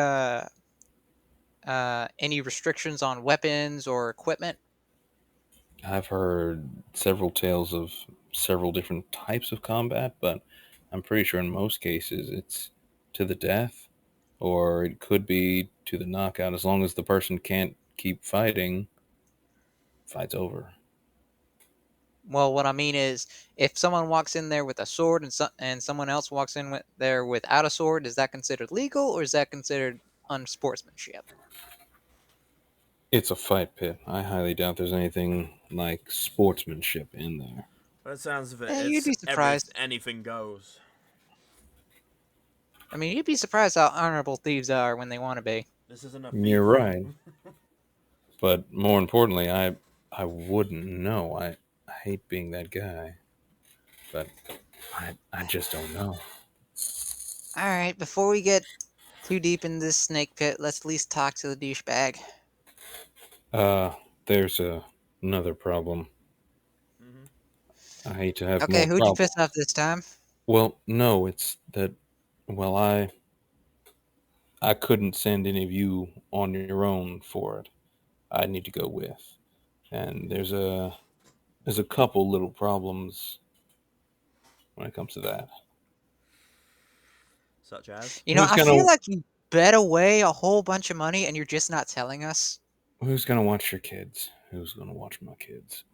restrictions on weapons or equipment? I've heard several tales of several different types of combat, but I'm pretty sure in most cases it's to the death, or it could be to the knockout. As long as the person can't keep fighting, fight's over. Well, what I mean is, if someone walks in there with a sword and someone else walks in there without a sword, is that considered legal or is that considered unsportsmanship? It's a fight pit. I highly doubt there's anything like sportsmanship in there. But it sounds of it, You'd it's be surprised. anything goes. I mean, you'd be surprised how honorable thieves are when they want to be. This isn't a You're thief right. room. But more importantly, I wouldn't know. I hate being that guy. But I just don't know. All right, before we get too deep in this snake pit, let's at least talk to the douchebag. There's another problem. Mm-hmm. I hate to have Okay, more who'd you problems. piss off this time? Well, no, it's that. Well, I couldn't send any of you on your own for it. I need to go with, and there's a couple little problems when it comes to that. Such as? Who's I gonna feel like you bet away a whole bunch of money and you're just not telling us. Who's gonna watch your kids? Who's gonna watch my kids?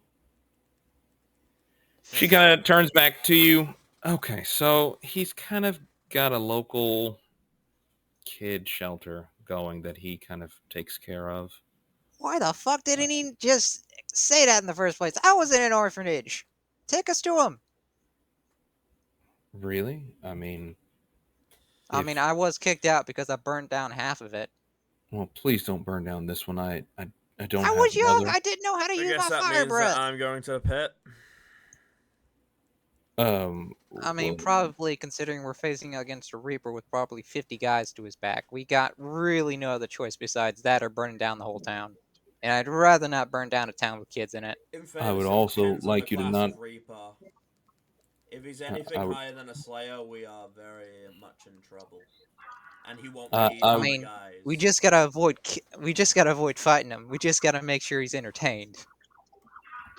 She That's kind of turns back to you. Okay, so he's kind of got a local kid shelter going that he kind of takes care of. Why the fuck didn't he just say that in the first place? I was in an orphanage. Take us to him. Really? I mean, I mean, if I was kicked out because I burned down half of it. well, please don't burn down this one. I don't I have was young. another. I didn't know how to I use guess my that fire means that breath. I'm going to the pit. I mean, Well, probably considering we're facing against a Reaper with probably 50 guys to his back, we got really no other choice besides that or burning down the whole town. And I'd rather not burn down a town with kids in it. In I would fairness, it also depends on the like you to class not. of Reaper. If he's I anything would. higher than a Slayer, we are very much in trouble. And he won't I, be I I our mean, guys. we just gotta avoid fighting him. We just gotta make sure he's entertained.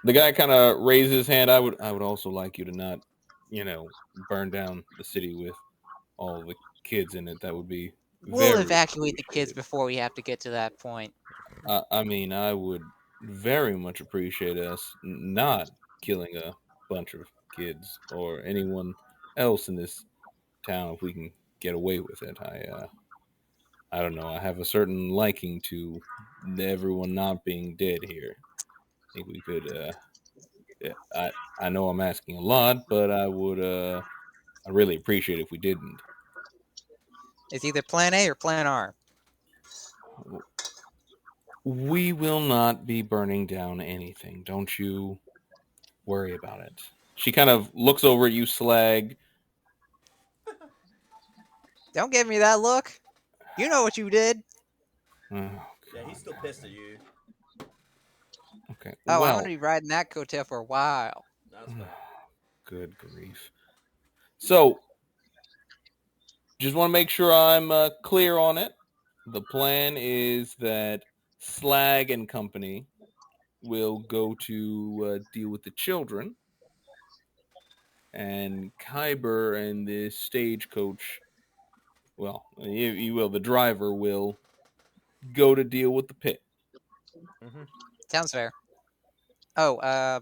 the guy kind of raises his hand. I would also like you to not, burn down the city with all the kids in it. That would be We'll very evacuate the kids appreciated. before we have to get to that point. I mean, I would very much appreciate us not killing a bunch of kids or anyone else in this town if we can get away with it. I don't know. I have a certain liking to everyone not being dead here. I think we could. Yeah, I know I'm asking a lot, but I really appreciate if we didn't. It's either Plan A or Plan R. We will not be burning down anything. Don't you worry about it. She kind of looks over at you, Slag. Don't give me that look. You know what you did. Oh, Yeah, he's still God. pissed at you. Okay. Oh, I'm Well, gonna be riding that coattail for a while. That's fair. Good grief. So, just want to make sure I'm clear on it. The plan is that Slag and company will go to deal with the children, and Kyber and the stagecoach, well, you will, the driver will go to deal with the pit. Mm-hmm. Sounds fair. Oh,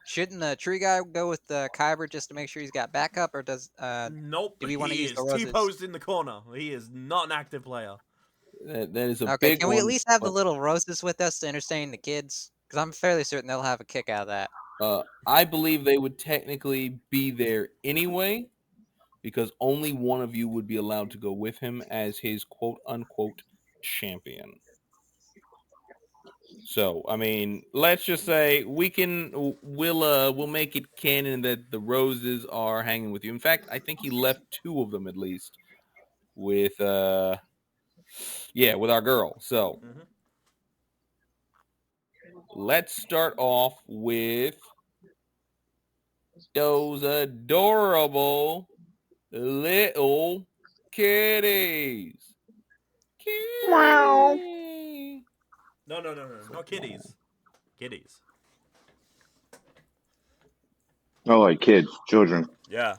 shouldn't the tree guy go with the Kyber just to make sure he's got backup, or does Nope, do we want to he use the is roses? T-posed in the corner. He is not an active player. That is a Okay, big can one. we at least have the but, little roses with us to entertain the kids? Because I'm fairly certain they'll have a kick out of that. I believe they would technically be there anyway, because only one of you would be allowed to go with him as his quote-unquote champion. So, I mean, let's just say we'll make it canon that the roses are hanging with you. In fact, I think he left 2 of them at least with with our girl. So, Mm-hmm. let's start off with those adorable little kitties. Wow. Kitty. No, not kitties. Kitties. Oh, like kids, children. Yeah,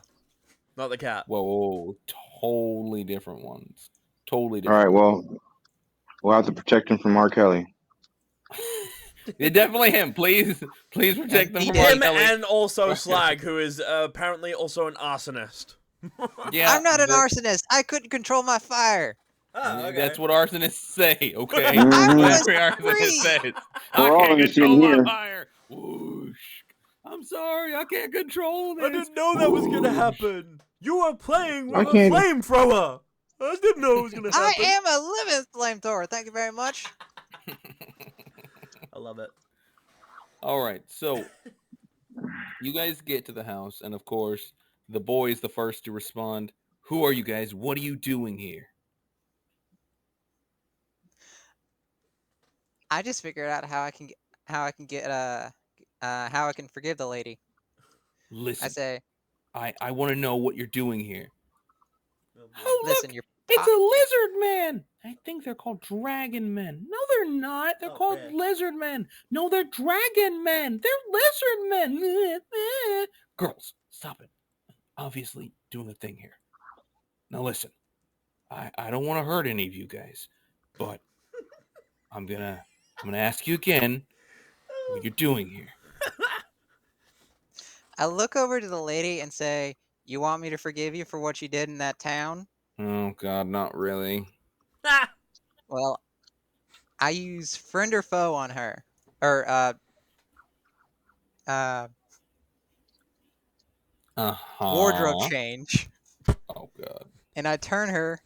not the cat. Whoa, totally different ones. Totally All right, different. well, we'll have to protect him from R. Kelly. Yeah, definitely him. Please protect them from Him R. Him Kelly. and also Slag, who is apparently also an arsonist. Yeah, I'm not an arsonist. I couldn't control my fire. Oh, okay. That's what arsonists say. Okay, I Mhm. was every arsonist free. says, We're "I all can't in the same control my here. fire." Whoosh. I'm sorry, I can't control this. I didn't know that was gonna Whoosh. happen. You were playing I with a can't- flamethrower. I didn't know it was gonna I happen. am a living flamethrower. Thank you very much. I love it. All right, so you guys get to the house, and of course, the boy is the first to respond. Who are you guys? What are you doing here? I just figured out how I can forgive the lady. Listen, I say, I want to know what you're doing here. Oh, boy. Oh, listen, look, you're it's a lizard man. I think they're called dragon men. No, they're not. They're Oh, called man. lizard men. No, they're dragon men. They're lizard men. Girls, stop it. Obviously doing a thing here. Now listen, I don't want to hurt any of you guys, but I'm gonna ask you again what you're doing here. I look over to the lady and say, "You want me to forgive you for what you did in that town?" Oh God, not really. Ah! Well, I use friend or foe on her, or wardrobe Uh-huh. change, Oh God. and I turn her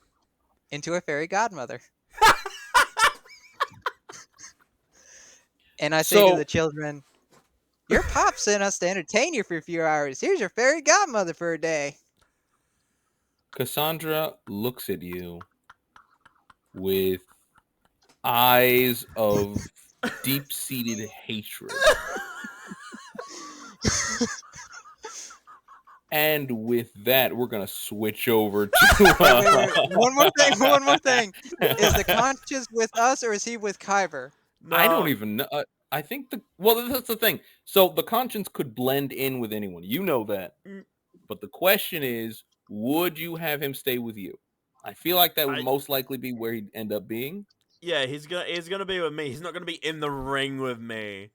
into a fairy godmother. And I say to So the children, "Your pop sent us to entertain you for a few hours. Here's your fairy godmother for a day." Cassandra looks at you with eyes of deep-seated hatred. And with that, we're gonna switch over to Wait. One more thing. Is the conscious with us or is he with Kyber? No. I don't even know. I think that's the thing. So the conscience could blend in with anyone. You know that. Mm. But the question is, would you have him stay with you? I feel like that would I- most likely be where he'd end up being. Yeah, he's gonna be with me. He's not gonna be in the ring with me.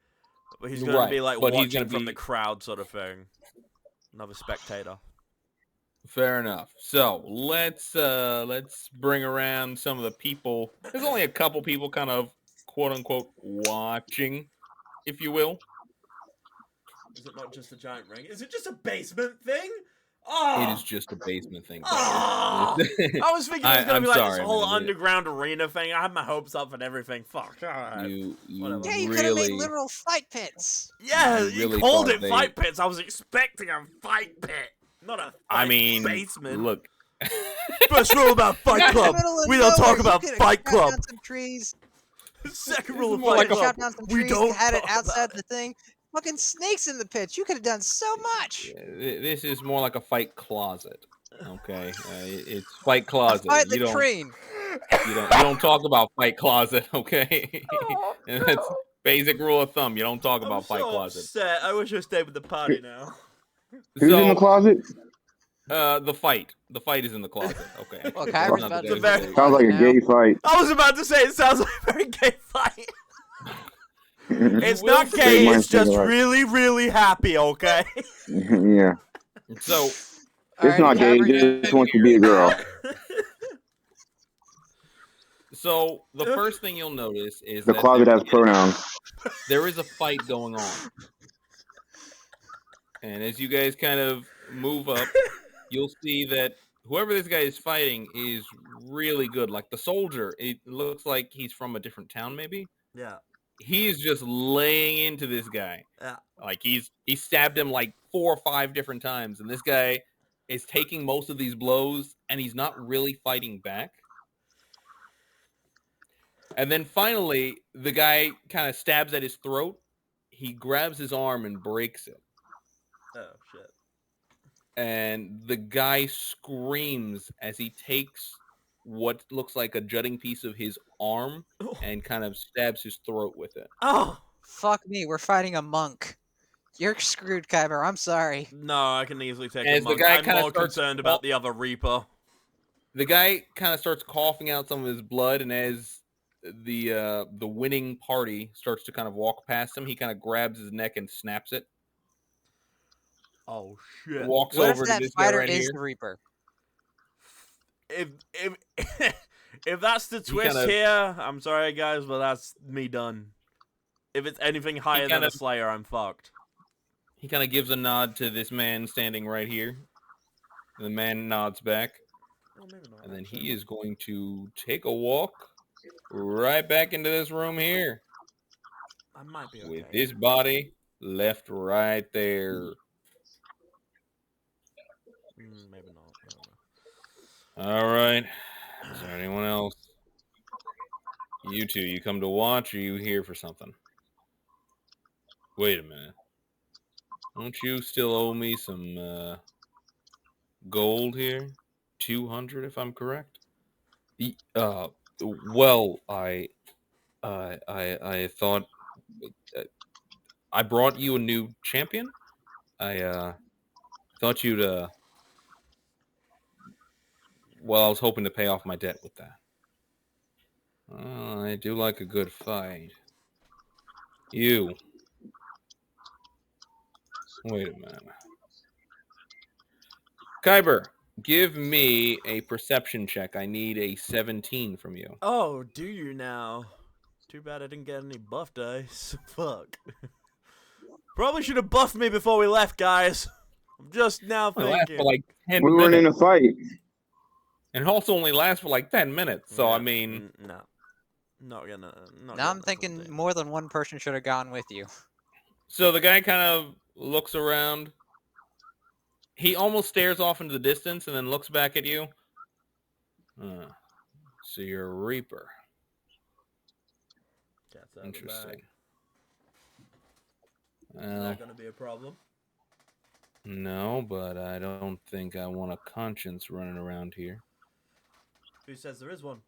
But he's gonna Right, be like but he's watching gonna from the be- crowd, sort of thing. Another spectator. Fair enough. So let's bring around some of the people. There's only a couple people kind of quote unquote watching, if you will. Is it not just a giant ring? Is it just a basement thing? Oh, It is just a basement thing. Oh! buddy. I was thinking it was gonna I'm be like sorry, this whole man. underground arena thing. I had my hopes up and everything. Fuck. Alright. You Whatever. Yeah, you could have made really literal fight pits. Yeah, You you really called thought it they- fight pits. I was expecting a fight pit, not a basement. Look. First rule about Fight Club: we don't talk about Fight Club. Down some trees. Second This rule is of more Fight like a- Club: Chop down some we trees. don't Had it talk outside about the thing. fucking snakes in the pits. You could have done so much. This is more like a fight closet. Okay, it's fight A closet. fight in the train. You don't talk about fight closet. Okay, Oh, and that's basic rule of thumb. You don't talk I'm about fight so closet. upset. I wish I stayed with the party now. Who's in the closet? The fight is in the closet. Okay. Well, It's Kyber's not about the to guy's very- place. Sounds like a now. gay fight. I was about to say it sounds like a very gay fight. It's will not say- gay. Mine It's just seems like- really, really happy. Okay. Yeah. So It's not gay. It just wants to be a girl. So the first thing you'll notice is The that closet has pronouns. there is a fight going on. And as you guys kind of move up, you'll see that whoever this guy is fighting is really good. Like the soldier, it looks like he's from a different town, maybe. Yeah. He is just laying into this guy. Yeah. Like he stabbed him like 4 or 5 different times, and this guy is taking most of these blows, and he's not really fighting back. And then finally, the guy kind of stabs at his throat. He grabs his arm and breaks it. Oh shit. And the guy screams as he takes what looks like a jutting piece of his arm and kind of stabs his throat with it. Oh. Fuck me, we're fighting a monk. You're screwed, Kyber. I'm sorry. No, I can easily take As a the monk. guy I'm kinda more starts concerned about the other Reaper. The guy kind of starts coughing out some of his blood, and as the winning party starts to kind of walk past him, he kind of grabs his neck and snaps it. Oh shit. Walks What over if to that this guy fighter right is here. the Reaper? If if that's the twist kinda- here, I'm sorry guys, but that's me done. If it's anything higher than a Slayer, I'm fucked. He kind of gives a nod to this man standing right here. And the man nods back. Well, maybe not, And then actually. he is going to take a walk right back into this room here. I might be okay. With his body left right there. Maybe not. I don't know. All right. Is there anyone else? You two, you come to watch or you here for something? Wait a minute. Don't you still owe me some gold here? 200 if I'm correct? Well, I thought I brought you a new champion. I thought you'd well, I was hoping to pay off my debt with that. I do like a good fight. You. Wait a minute. Kyber, give me a perception check. I need a 17 from you. Oh, do you now? Too bad I didn't get any buff dice. Fuck. Probably should have buffed me before we left, guys. I'm just now It lasts thinking. for like 10 We weren't in minutes. a fight. And it also only lasts for like 10 minutes. So, I mean... No. Not gonna... Now I'm thinking more than one person should have gone with you. So the guy kind of looks around. He almost stares off into the distance and then looks back at you. So you're a Reaper. Cat's out Interesting. Is that gonna be a problem? No, but I don't think I want a conscience running around here. Who says there is one?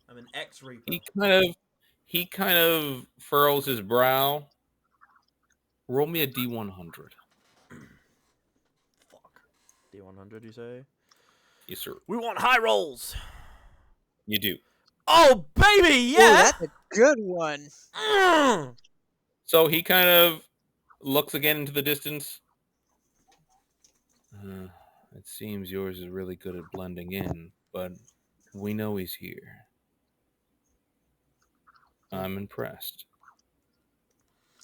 I'm an ex-Reaper. He kind of furrows his brow. Roll me a D100. Fuck. D100, you say? Yes, sir. We want high rolls! You do. Oh, baby, Ooh, yeah! that's a good one. So he kind of looks again into the distance. It seems yours is really good at blending in, but we know he's here. I'm impressed.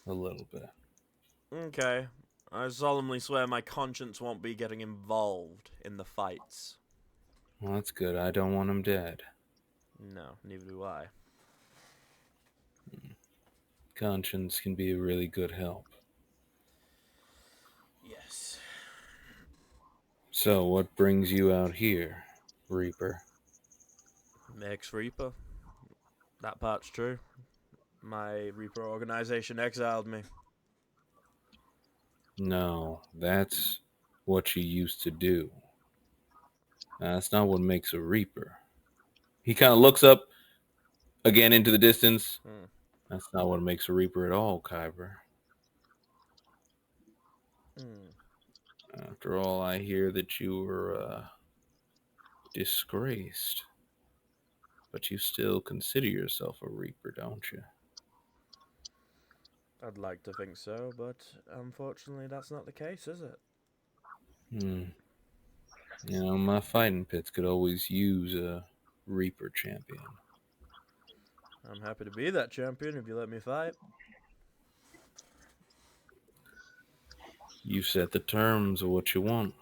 A little bit. Okay. I solemnly swear my conscience won't be getting involved in the fights. Well, that's good. I don't want him dead. No, neither do I. Conscience can be a really good help. Yes. So, what brings you out here, Reaper? Ex-Reaper. That part's true. My Reaper organization exiled me. No, that's what you used to do. That's not what makes a reaper. He kind of looks up again into the distance. That's not what makes a reaper at all, Kyber. After all, I hear that you were disgraced. But you still consider yourself a reaper, don't you? I'd like to think so, but unfortunately that's not the case, is it? You know, my fighting pits could always use a reaper champion. I'm happy to be that champion if you let me fight. You set the terms of what you want.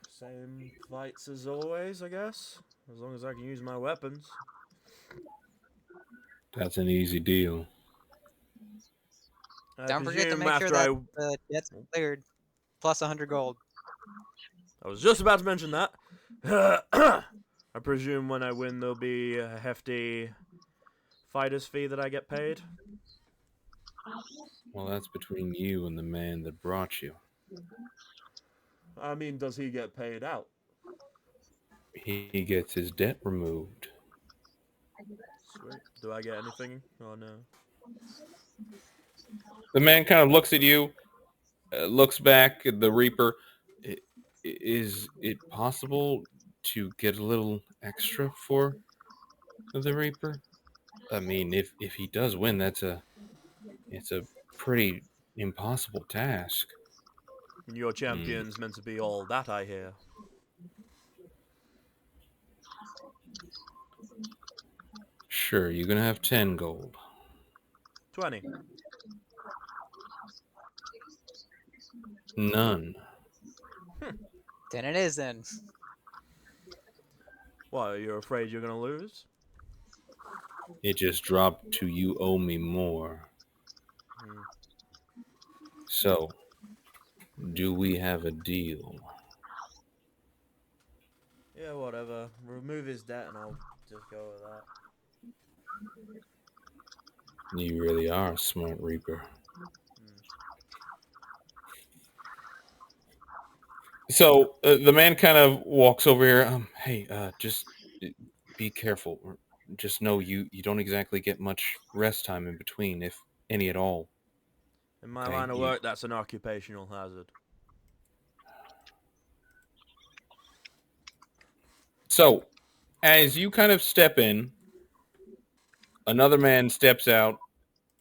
Same fights as always, I guess. As long as I can use my weapons. That's an easy deal. Don't forget to make sure that the debt's cleared. Plus 100 gold. I was just about to mention that. I presume when I win there'll be a hefty fighter's fee that I get paid. Well, that's between you and the man that brought you. I mean, does he get paid out? He gets his debt removed. Sweet. Do I get anything? Oh no. The man kind of looks at you, looks back at the Reaper. Is it possible to get a little extra for the Reaper? I mean, if he does win, it's a pretty impossible task. Your champion's meant to be all that, I hear. Sure, you're gonna have 10 gold. 20. None. Then it is then. What, you're afraid you're gonna lose? It just dropped to you owe me more. So, do we have a deal? Yeah, whatever. Remove his debt and I'll just go with that. You really are a smart Reaper. So, the man kind of walks over here. Hey, just be careful. Just know you don't exactly get much rest time in between, if any at all. In my line of work, that's an occupational hazard. So, as you kind of step in, another man steps out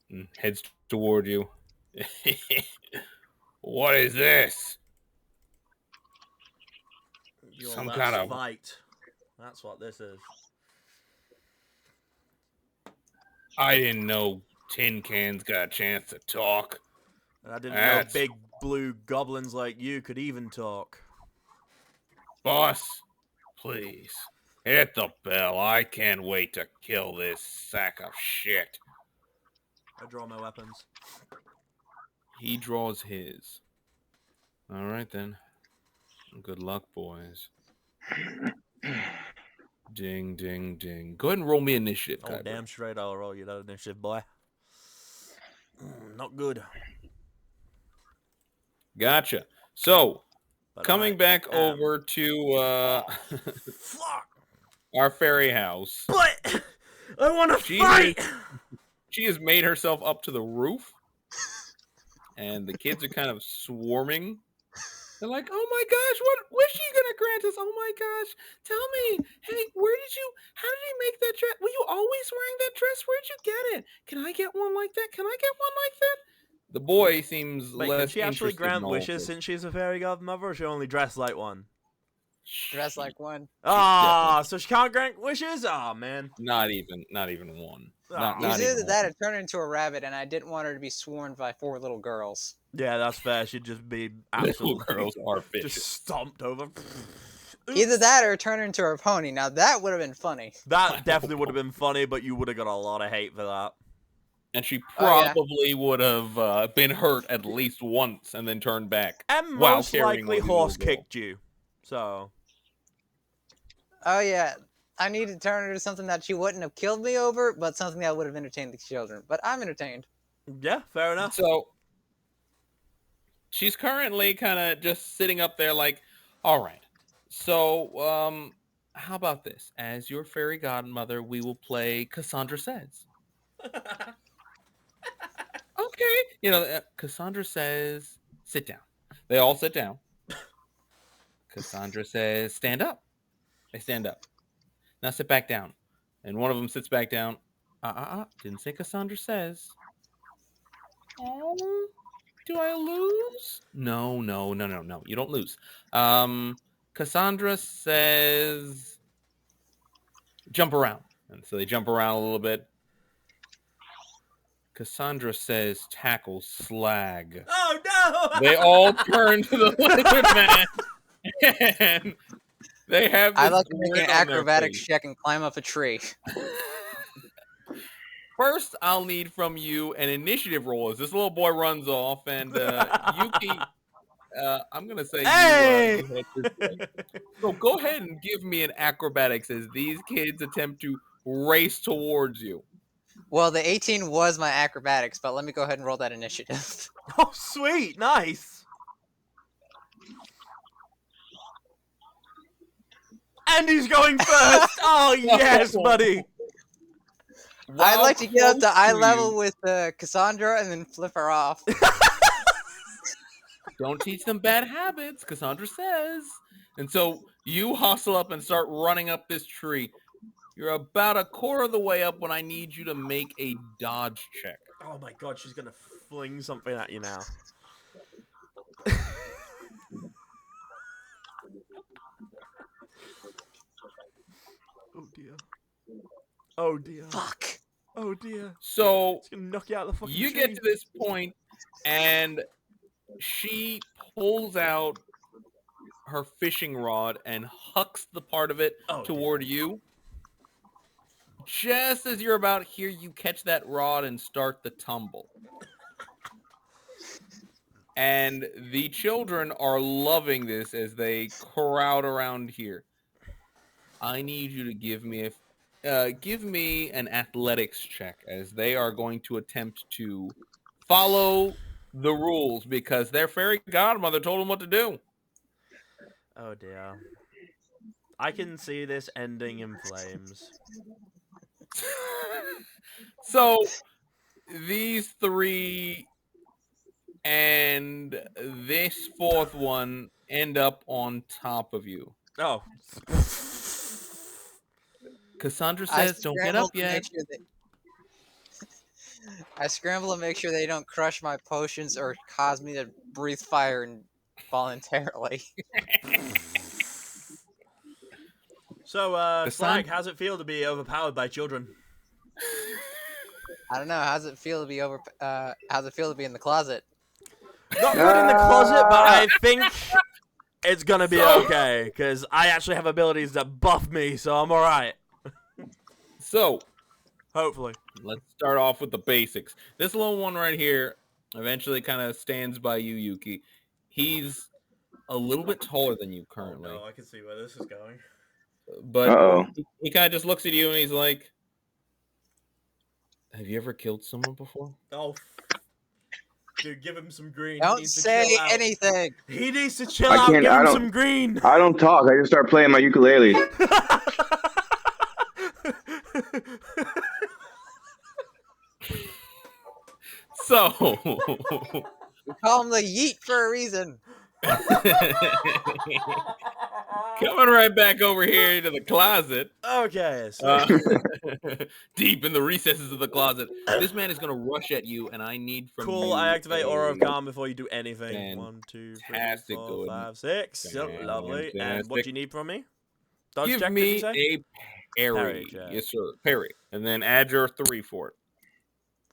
and heads toward you. What is this? Some kind of fight. That's what this is. I didn't know tin cans got a chance to talk. And I didn't know big blue goblins like you could even talk. Boss, please, hit the bell. I can't wait to kill this sack of shit. I draw my weapons. He draws his. All right, then. Good luck, boys. Ding, ding, ding. Go ahead and roll me initiative, Kyber. Oh, damn straight I'll roll you that initiative, boy. Not good. Gotcha. So, But coming back over to fuck. Our fairy house. But I want to fight! She has made herself up to the roof. And the kids are kind of swarming. They're like, oh my gosh, what was she gonna grant us? Oh my gosh, tell me, hey, how did he make that dress? Were you always wearing that dress? Where'd you get it? Can I get one like that? Can I get one like that? The boy seems less Can she actually interested grant in wishes since she's a fairy godmother, or she only dressed like one? Dressed like one. Ah, so she can't grant wishes? Oh man. Not even one. Not either that or turn into a rabbit, and I didn't want her to be swarmed by 4 little girls. Yeah, that's fair. She'd just be absolutely little girls are vicious. Just stomped over. Either that or turn her into a pony. Now that would have been funny. That definitely would have been funny, but you would have got a lot of hate for that. And she probably would have been hurt at least once and then turned back. And most likely horse kicked you. So. Oh yeah. I need to turn her to something that she wouldn't have killed me over, but something that would have entertained the children. But I'm entertained. Yeah, fair enough. So, She's currently kind of just sitting up there like, all right, so, how about this? As your fairy godmother, we will play Casandra Says. Okay. Cassandra says, sit down. They all sit down. Cassandra says, stand up. They stand up. Now sit back down. And one of them sits back down. Didn't say Cassandra says. Oh, do I lose? No. You don't lose. Cassandra says, jump around. And so they jump around a little bit. Cassandra says, tackle slag. Oh, no! They all turn to the lizard man. And they have this I'd like to make grin an on their acrobatics face. check and climb up a tree. First, I'll need from you an initiative roll as this little boy runs off. And Yuki, I'm going to say Hey! you head this way. So go ahead and give me an acrobatics as these kids attempt to race towards you. Well, the 18 was my acrobatics, but let me go ahead and roll that initiative. Oh, sweet. Nice. And he's going first. Oh, yes, buddy. I'd like to get up to eye close to level you- with Cassandra and then flip her off. Don't teach them bad habits, Cassandra says. And so you hustle up and start running up this tree. You're about a quarter of the way up when I need you to make a dodge check. Oh, my God. She's going to fling something at you now. Oh, dear. Oh, dear. Fuck. Oh, dear. So It's going to knock you out of the fucking you tree. get to this point, and she pulls out her fishing rod and hucks the part of it toward you. Just as you're about here, you catch that rod and start the tumble. And the children are loving this as they crowd around here. I need you to give me an athletics check as they are going to attempt to follow the rules because their fairy godmother told them what to do. Oh, dear. I can see this ending in flames. So these three and this fourth one end up on top of you. Oh. Cassandra I says, don't get up scramble to yet. make sure I scramble to make sure they don't crush my potions or cause me to breathe fire involuntarily. So, The Slag, sun- how's it feel to be overpowered by children? I don't know. How's it feel to be in the closet? Not good in the closet, but I think it's gonna be okay, because I actually have abilities that buff me, so I'm alright. So Hopefully. let's start off with the basics. This little one right here eventually kind of stands by you, Yuki. He's a little bit taller than you currently. I can see where this is going. But he kind of just looks at you and he's like, have you ever killed someone before? Oh, dude, give him some green. He Don't needs to say chill out. anything. He needs to chill I out. can't- Give I him don't- some green. I don't talk. I just start playing my ukulele. So, We call him the Yeet for a reason. coming right back over here to the closet, Okay, so deep in the recesses of the closet, this man is going to rush at you, and I need from you. cool. I activate Aura of a Calm before you do anything. 1, 2, 3, fantastic 4, good. 5, 6. Yep, lovely. And what do you need from me? Dodge Give check, did me you say? a parry. Parry check. Yes, sir. Parry. And then add your 3 for it.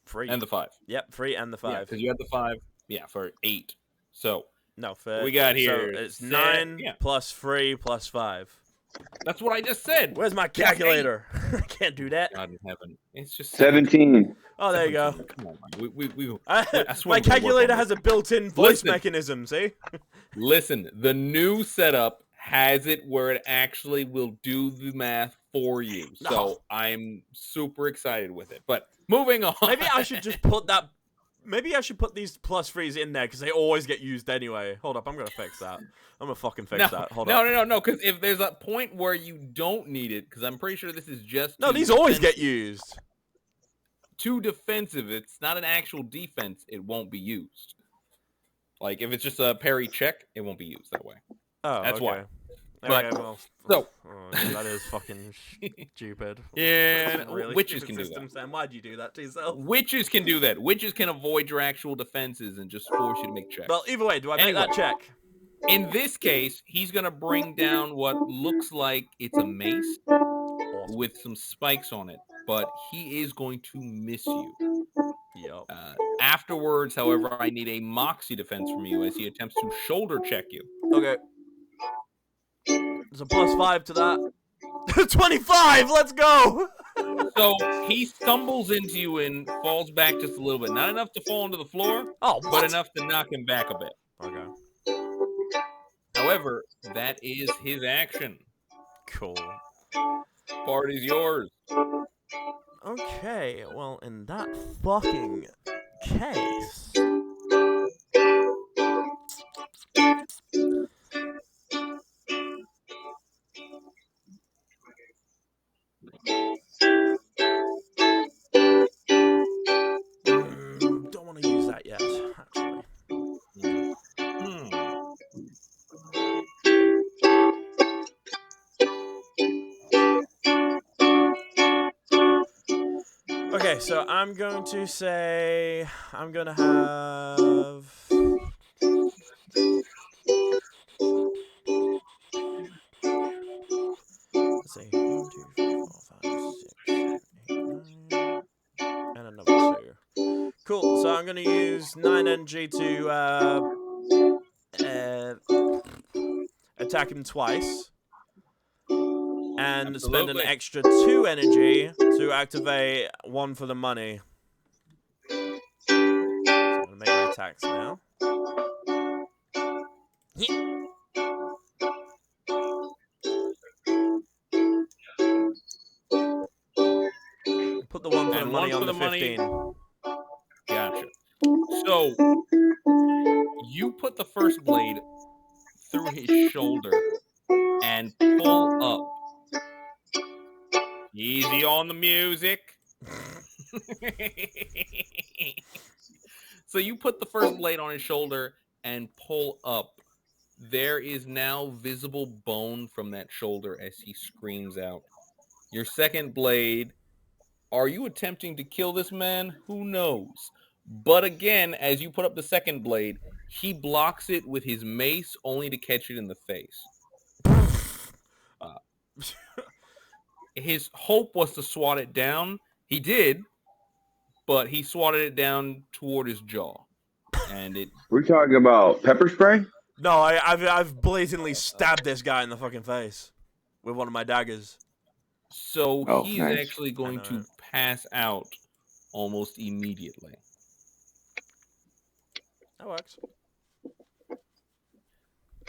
3. And the 5. Yep, 3 and the 5. Because you had the 5. Yeah, for 8. So, No, what we got here So it's is 9 yeah. plus 3 plus 5. that's what I just said. Where's my That's 8. calculator? I can't do that. God in heaven. It's just 17. Oh, there you go. 17. Come on, man. We I swear My we can work calculator on has a built-in voice Listen. mechanism, see? Listen, the new setup has it where it actually will do the math for you. So I'm super excited with it. But moving on. Maybe I should just put that Maybe I should put these +3s in there because they always get used anyway. Hold up, I'm gonna fix that. I'm gonna fucking fix that. Hold up. No. Because if there's a point where you don't need it, because I'm pretty sure this is just No, these always get used. Too defensive. It's not an actual defense. It won't be used. Like if it's just a parry check, it won't be used that way. Oh, that's why. Okay, But, well, so that is fucking stupid. Yeah, really witches stupid can system, do that. Sam. Why'd you do that to yourself? Witches can do that. Witches can avoid your actual defenses and just force you to make checks. Well, either way, do I make that check? In this case, he's gonna bring down what looks like it's a mace with some spikes on it, but he is going to miss you. Yep. Afterwards, however, I need a moxie defense from you as he attempts to shoulder check you. Okay. There's a +5 to that. 25. Let's go. So he stumbles into you and falls back just a little bit. Not enough to fall onto the floor, but enough to knock him back a bit. Okay. However, that is his action. Cool. Party's yours. Okay, well, in that fucking case... don't want to use that yet, actually. Okay, so I'm going to say I'm going to have... Let's see. 1, 2, 3, 4, 5, 6, 7, 8, 9. And another 2. Cool, so I'm going to use 9 energy to attack him twice. And spend an extra 2 energy to activate 1 for the money. So I'm going to make my attacks now. Put the 1 for the money on the 15. Gotcha. So, you put the first blade through his shoulder and pull up. Easy on the music. So you put the first blade on his shoulder and pull up. There is now visible bone from that shoulder as he screams out. Your second blade. Are you attempting to kill this man? Who knows? But again, as you put up the second blade, he blocks it with his mace only to catch it in the face. His hope was to swat it down. He did, but he swatted it down toward his jaw. And it... We're talking about pepper spray? No, I've blatantly stabbed this guy in the fucking face with one of my daggers. So he's actually going to pass out almost immediately. That works.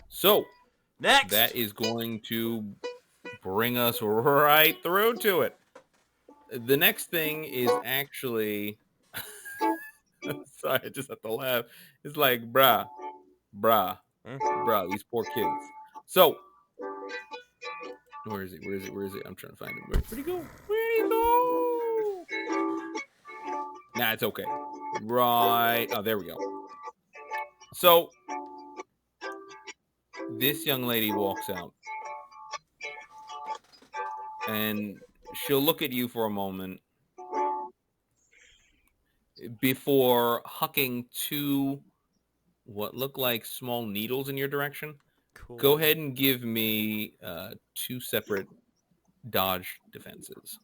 So, next, that is going to bring us right through to it. The next thing is actually... Sorry, I just have to laugh. It's like, bruh, these poor kids. So, where is it? I'm trying to find him. Where'd he go? Nah, it's okay. Right. Oh, there we go. So, this young lady walks out. And she'll look at you for a moment before hucking 2 what look like small needles in your direction. Cool. Go ahead and give me 2 separate dodge defenses.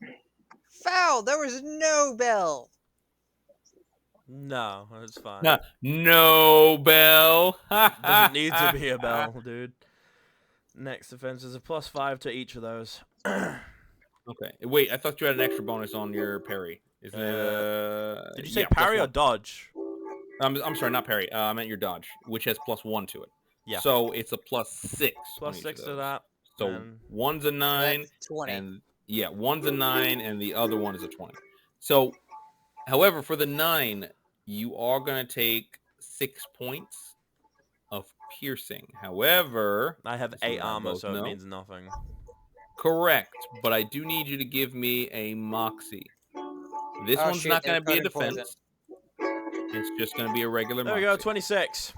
Foul! There was no bell. No, it's fine. No bell. Doesn't need to be a bell, dude. Next defense is a +5 to each of those. Okay. Wait, I thought you had an extra bonus on your parry. Is that, did you say parry or dodge? I'm sorry, not parry. I meant your dodge, which has +1 to it. Yeah. So it's a +6. +6 to that. So one's a 9. That's 20. And one's a 9, and the other one is a 20. So, however, for the 9, you are going to take 6 points of piercing. However, I have as you 8 and I armor, both so it know- means nothing. Correct, but I do need you to give me a moxie. This Oh, one's shit, not they're going to be a cutting poison. defense. It's just going to be a regular There we moxie. go, 26.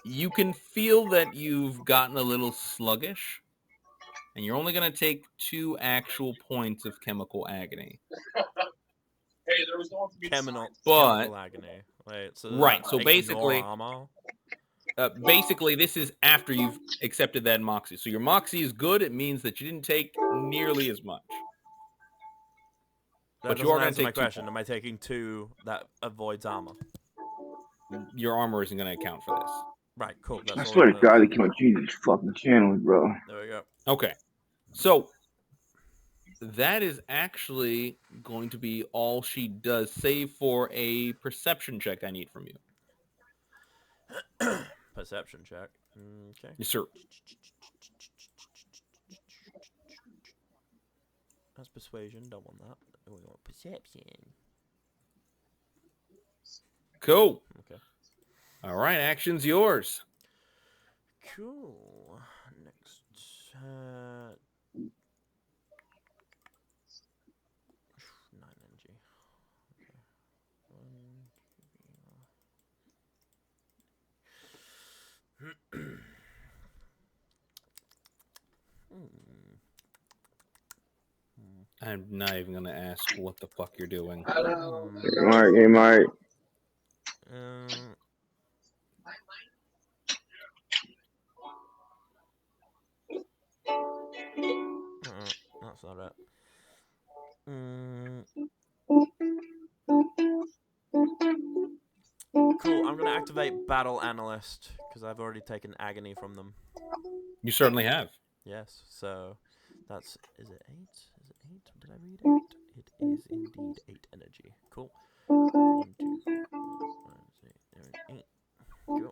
You can feel that you've gotten a little sluggish, and you're only going to take 2 actual points of chemical agony. Hey, there was going to be Chemical agony. Wait, so Right, so ignore basically- armor? Basically, this is after you've accepted that moxie. So your moxie is good. It means that you didn't take nearly as much. That But you doesn't are gonna answer my take 2 question. Am I taking 2 that avoids armor? Your armor isn't going to account for this. Right, cool. That's I all swear I'm to gonna- God, they came on Jesus fucking channel, bro. There we go. Okay. So that is actually going to be all she does, save for a perception check I need from you. Perception check. Okay. Yes, sir. That's persuasion. Don't want that. We want perception. Cool. Okay. All right, action's yours. Cool. Next. 9 energy. Okay. 1, I'm not even going to ask what the fuck you're doing. Alright, game, alright. That's not it. Cool. I'm gonna activate Battle Analyst because I've already taken agony from them. You certainly have. Yes. So that's is it 8? Is it 8? Did I read 8? It is indeed 8 energy. Cool. 1, 2, 3, 4, 5, 6, 7, 8. Cool.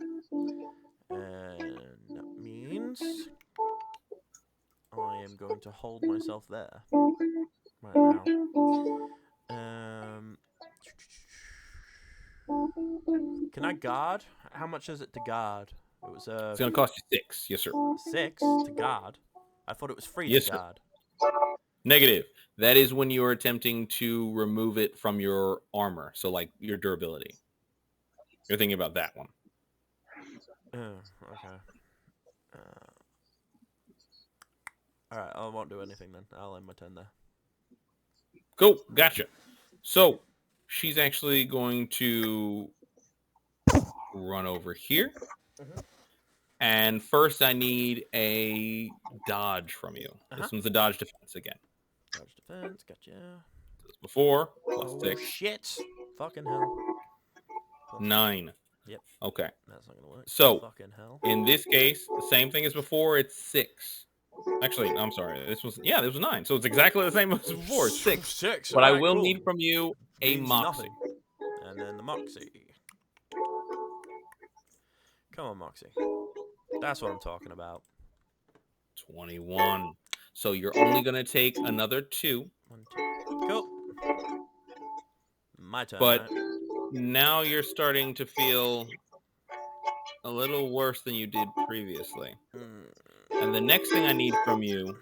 And that means I am going to hold myself there right now. Can I guard? How much is it to guard? It was It's going to cost you 6. Yes, sir. 6 to guard. I thought it was free Yes, to sir. guard. Negative. That is when you are attempting to remove it from your armor. So, like, your durability. You're thinking about that one. Okay. Alright, I won't do anything then. I'll end my turn there. Cool. Gotcha. So, she's actually going to run over here. And first, I need a dodge from you. This one's a dodge defense again. Dodge defense, gotcha. As before, plus Oh, 6. shit. Fucking hell. Plus 9. Yep. Okay. That's not gonna work. So, Fucking hell. in this case, the same thing as before, it's 6. Actually, I'm sorry. This was 9. So it's exactly the same as before. 6. 6. But I Alright, will cool. need from you a Means moxie. nothing. And then the Moxie. Come on, Moxie. That's what I'm talking about. 21. So you're only going to take another 2. 1, 2. Cool. My turn, But right? now you're starting to feel a little worse than you did previously. And the next thing I need from you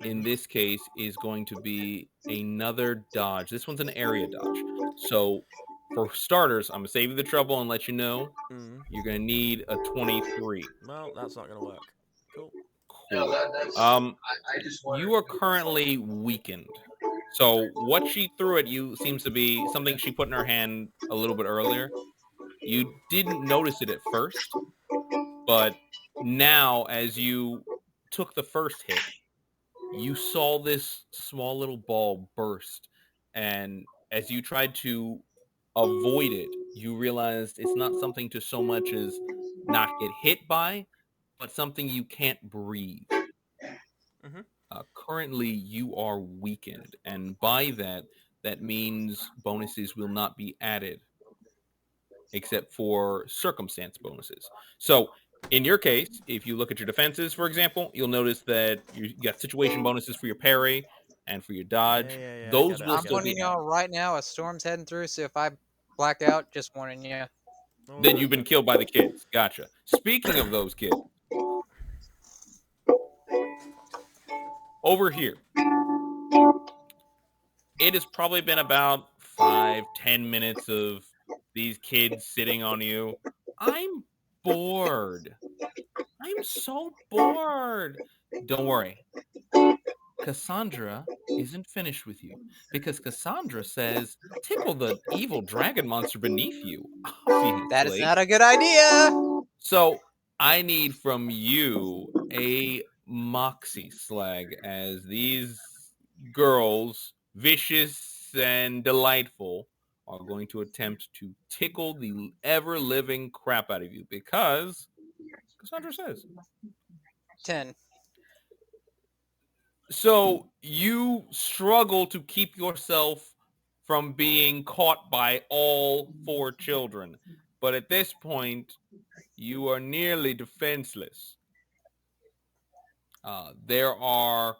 in this case is going to be another dodge. This one's an area dodge. So for starters, I'm going to save you the trouble and let you know you're going to need a 23. Well, that's not going to work. Cool. Cool. You are currently weakened. So what she threw at you seems to be something she put in her hand a little bit earlier. You didn't notice it at first, but now as you took the first hit, you saw this small little ball burst, and as you tried to avoid it, you realized it's not something to so much as not get hit by, but something you can't breathe. Currently, you are weakened, and by that means bonuses will not be added, except for circumstance bonuses. So, in your case, if you look at your defenses, for example, you'll notice that you got situation bonuses for your parry, and for your dodge. Yeah, I Those get it, will I I'm get still it. be warning y'all right now, a storm's heading through, so if I black out, just warning you. Then you've been killed by the kids. Gotcha. Speaking of those kids, over here, it has probably been about 5-10 minutes of these kids sitting on you. I'm bored. I'm so bored. Don't worry. Cassandra isn't finished with you because Cassandra says tickle the evil dragon monster beneath you, That is obviously. not a good idea. So I need from you a moxie slag as these girls, vicious and delightful, are going to attempt to tickle the ever living crap out of you because Cassandra says. 10. So you struggle to keep yourself from being caught by all 4 children. But at this point, you are nearly defenseless. There are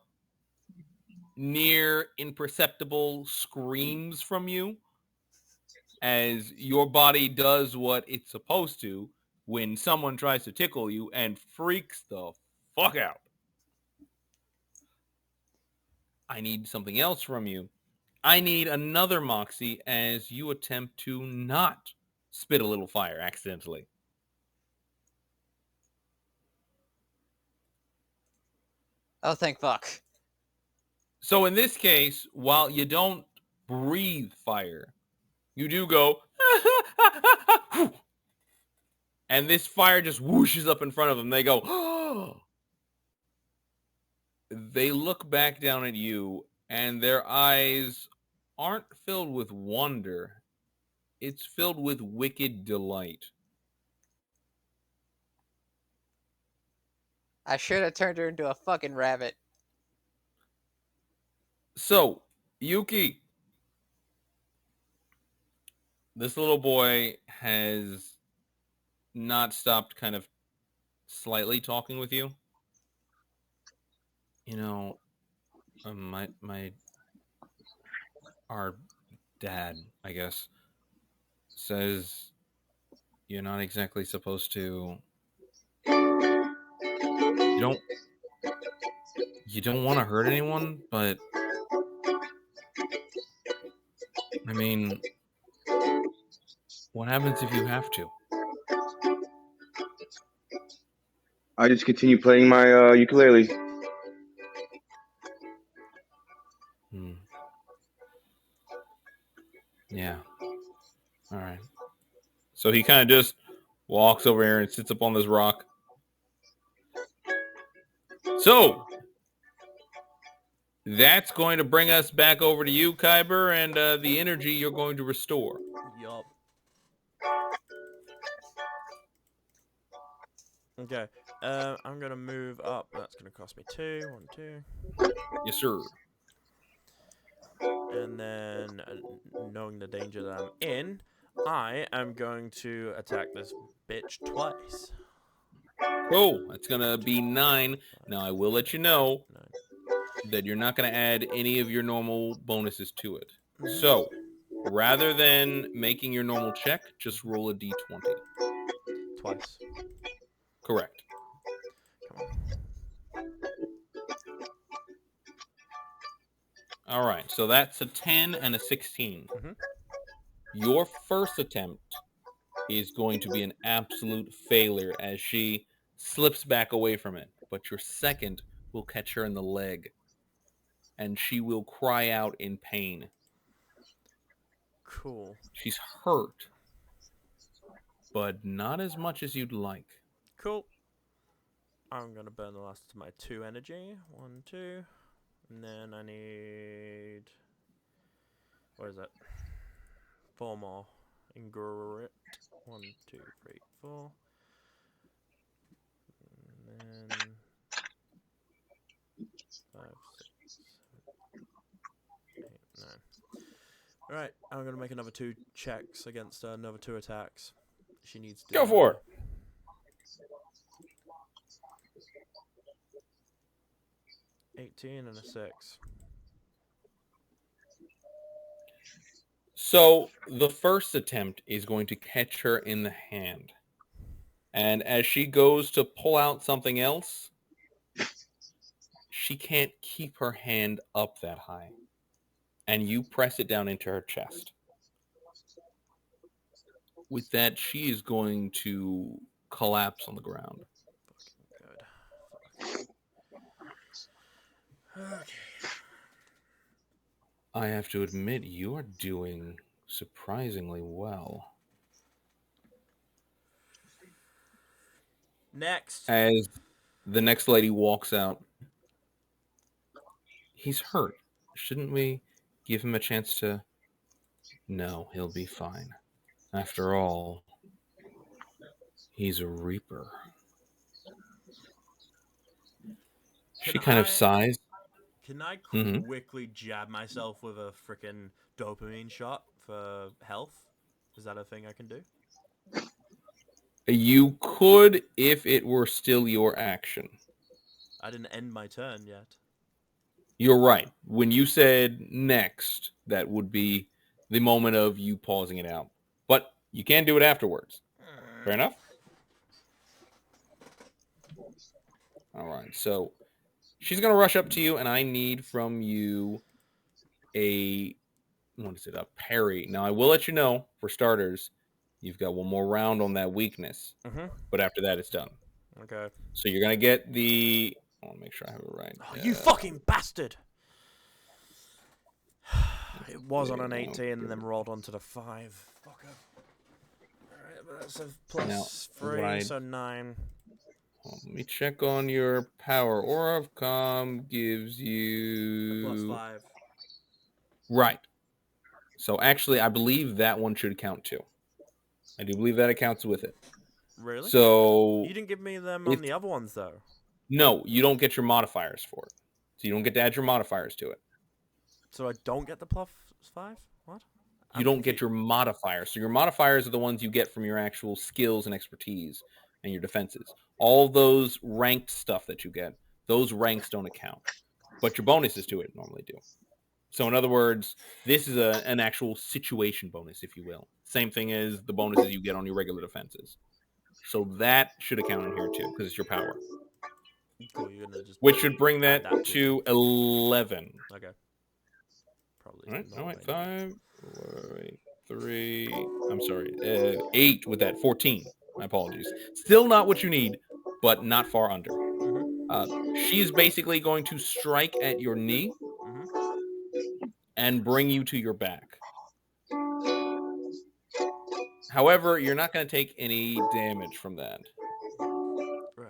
near imperceptible screams from you as your body does what it's supposed to when someone tries to tickle you and freaks the fuck out. I need something else from you. I need another moxie as you attempt to not spit a little fire accidentally. Oh, thank fuck. So in this case, while you don't breathe fire, you do go, and this fire just whooshes up in front of them. They go, oh. They look back down at you, and their eyes aren't filled with wonder. It's filled with wicked delight. I should have turned her into a fucking rabbit. So, Yuki, this little boy has not stopped kind of slightly talking with you. You know, our dad, I guess, says you're not exactly supposed to. You don't want to hurt anyone, but I mean, what happens if you have to? I just continue playing my ukulele. Yeah. All right. So he kind of just walks over here and sits up on this rock. So that's going to bring us back over to you, Kyber, and the energy you're going to restore. Yup. Okay. I'm gonna move up. That's gonna cost me 2. 1, 2. Yes, sir. And then, knowing the danger that I'm in, I am going to attack this bitch twice. Cool. That's going to be 9. Now, I will let you know 9. that you're not going to add any of your normal bonuses to it. So, rather than making your normal check, just roll a d20. Twice. Correct. Come on. All right. So that's a 10 and a 16. Mhm. Your first attempt is going to be an absolute failure as she slips back away from it. But your second will catch her in the leg, and she will cry out in pain. Cool. She's hurt, but not as much as you'd like. Cool. I'm gonna burn the last of my 2 energy. 1, 2. And then I need... What is it? 4 more. In grit. 1, 2, 3, 4. And then... 5, 6, 7, 8, 9. Alright, I'm gonna make another 2 checks against another 2 attacks. She needs to... Go for it. $18 and a 6. So the first attempt is going to catch her in the hand. And as she goes to pull out something else, she can't keep her hand up that high. And you press it down into her chest. With that, she is going to collapse on the ground. Fucking good. Okay. I have to admit, you are doing surprisingly well. Next. As the next lady walks out, he's hurt. Shouldn't we give him a chance to... No, he'll be fine. After all, he's a reaper. She kind of sighs. Can I quickly jab myself with a freaking dopamine shot for health? Is that a thing I can do? You could if it were still your action. I didn't end my turn yet. You're right. When you said next, that would be the moment of you pausing it out. But you can do it afterwards. Fair enough? All right. So she's going to rush up to you, and I need from you a parry. Now, I will let you know, for starters, you've got one more round on that weakness. But after that, it's done. Okay. So you're going to get the... I want to make sure I have it right. Oh, you fucking bastard! It was on an 18 and then rolled onto the 5. Fucker. Alright, but that's a plus 3, so 9. Let me check on your power. Aura of Calm gives you... Plus 5. Right. So actually, I believe that one should count too. I do believe that it counts with it. Really? So... You didn't give me them on the other ones, though. No, you don't get your modifiers for it. So you don't get to add your modifiers to it. So I don't get the plus 5? What? You don't get your modifiers. So your modifiers are the ones you get from your actual skills and expertise and your defenses. All those ranked stuff that you get, those ranks don't account. But your bonuses to it normally do. So in other words, this is an actual situation bonus, if you will. Same thing as the bonuses you get on your regular defenses. So that should account in here too, because it's your power. Cool, you're gonna just... Which should bring that to 11. Okay. Probably. All right, no, wait, 5, 3, I'm sorry, 8 with that, 14. My apologies. Still not what you need, but not far under. She's basically going to strike at your knee and bring you to your back. However, you're not going to take any damage from that. Right.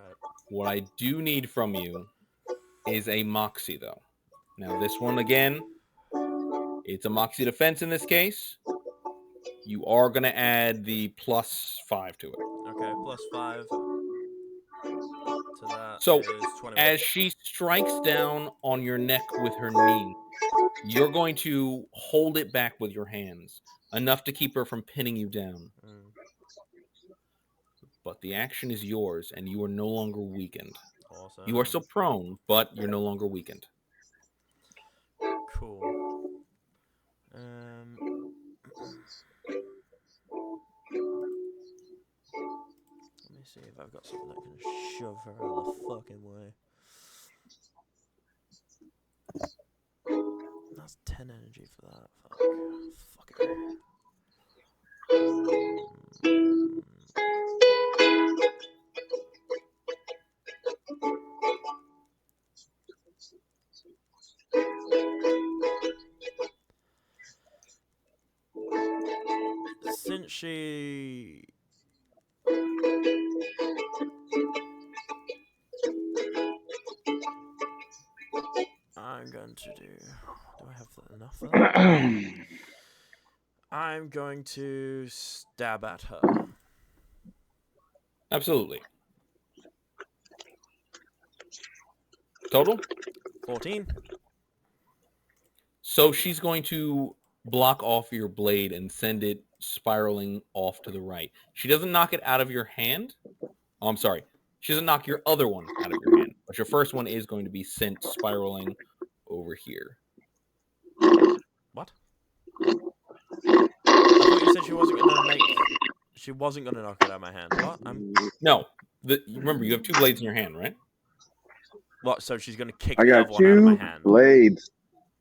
What I do need from you is a Moxie, though. Now, this one, again, it's a Moxie defense in this case. You are going to add the plus 5 to it. Okay, plus 5 to that So, is 21. as she strikes down on your neck with her knee, you're going to hold it back with your hands, enough to keep her from pinning you down. But the action is yours, and you are no longer weakened. Awesome. You are still prone, but you're no longer weakened. Cool. Let me see if I've got something that can shove her out of the fucking way. That's 10 energy for that. Fuck it. Since she... I'm going to do... Do I have enough for that? I'm going to stab at her. Absolutely. Total? 14. So she's going to block off your blade and send it spiraling off to the right. She doesn't knock it out of your hand. Oh, I'm sorry. She doesn't knock your other one out of your hand. But your first one is going to be sent spiraling over here. What? said she wasn't gonna knock it out of my hand. What? No. Remember, you have 2 blades in your hand, right? What? So she's gonna kick I the other got one out of my 2 hand. blades.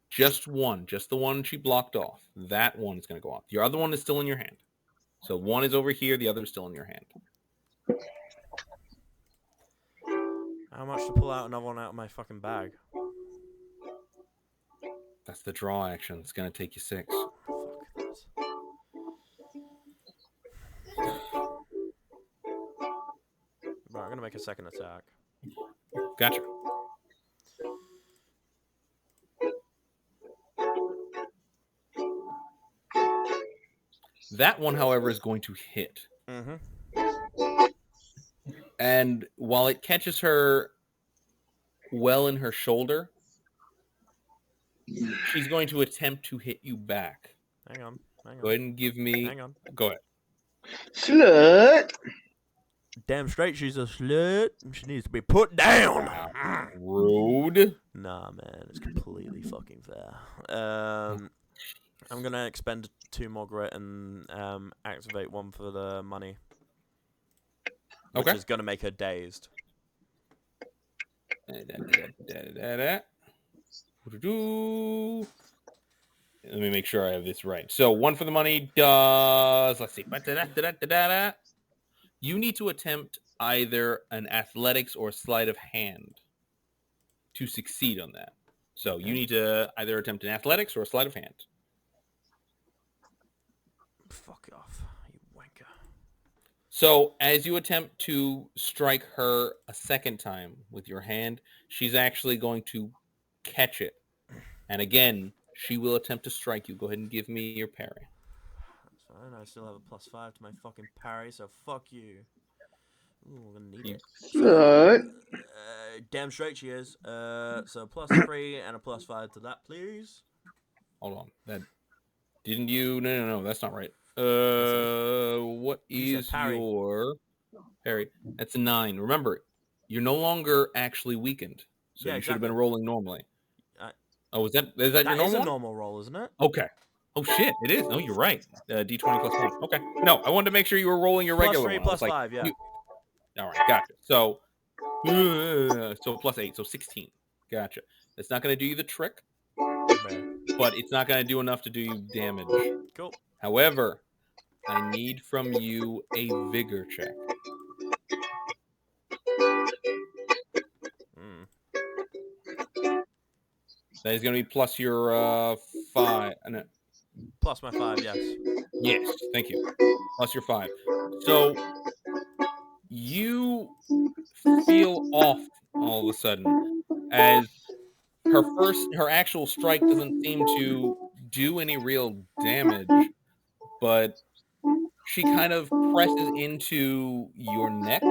Just one. Just the one she blocked off. That one is going to go off. Your other one is still in your hand. So one is over here. The other is still in your hand. How much to pull out another one out of my fucking bag? That's the draw action. It's going to take you 6. Fuck this. Right, I'm gonna make a second attack. Gotcha. That one, however, is going to hit. Mm-hmm. And while it catches her well in her shoulder, she's going to attempt to hit you back. Hang on. Go ahead and give me... Hang on. Go ahead. Slut. Damn straight she's a slut. She needs to be put down. Rude. Nah, man. It's completely fucking fair. I'm gonna expend 2 more grit and activate 1 for the money. Which is gonna make her dazed. Let me make sure I have this right. So 1 for the money does, let's see. You need to attempt either an athletics or sleight of hand to succeed on that. So you need to either attempt an athletics or a sleight of hand. Fuck off, you wanker. So as you attempt to strike her a second time with your hand, she's actually going to catch it. And again, she will attempt to strike you. Go ahead and give me your parry. That's fine. I still have a +5 to my fucking parry, so fuck you. Ooh, I'm gonna need it. Slut. Damn straight she is. So +3 and a +5 to that, please. Hold on. That didn't you? No. That's not right. What is your parry? That's a 9. Remember, you're no longer actually weakened, so Yeah, you should have been exactly. rolling normally. Is that your That normal is a one? normal roll, isn't it? Okay. Oh shit, it is. No, you're right. D20 +1. Okay. No, I wanted to make sure you were rolling your regular +3, one. I was like, +5, yeah. All right, gotcha. So +8, so 16. Gotcha. That's not going to do you the trick, but it's not going to do enough to do you damage. Cool. However, I need from you a vigor check. That is going to be plus your 5. No. Plus my 5, yes. Yes, thank you. Plus your 5. So you feel off all of a sudden as her actual strike doesn't seem to do any real damage, but she kind of presses into your neck,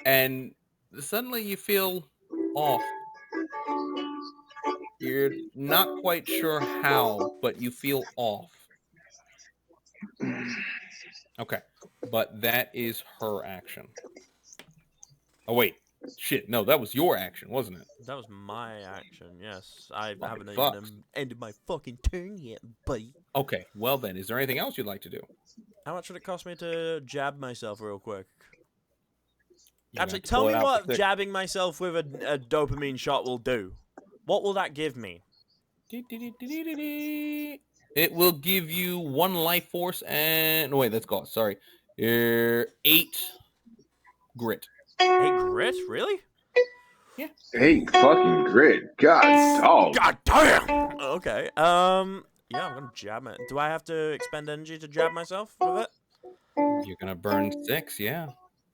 and suddenly you feel off. You're not quite sure how, but you feel off. Okay, but that is her action. Oh, wait. Shit, no, that was your action, wasn't it? That was my action, yes. I haven't fucks. even ended my fucking turn yet, buddy. Okay, well then, is there anything else you'd like to do? How much would it cost me to jab myself real quick? You're Actually, gonna have to tell pull me it out what for 6. jabbing myself with a dopamine shot will do. What will that give me? It will give you 1 life force and... No, wait, that's cost. Sorry. 8 grit. 8 grit? Really? Yeah. 8 fucking grit. God dog. God damn! Okay. Yeah, I'm gonna jab it. Do I have to expend energy to jab myself with it? You're gonna burn 6, yeah.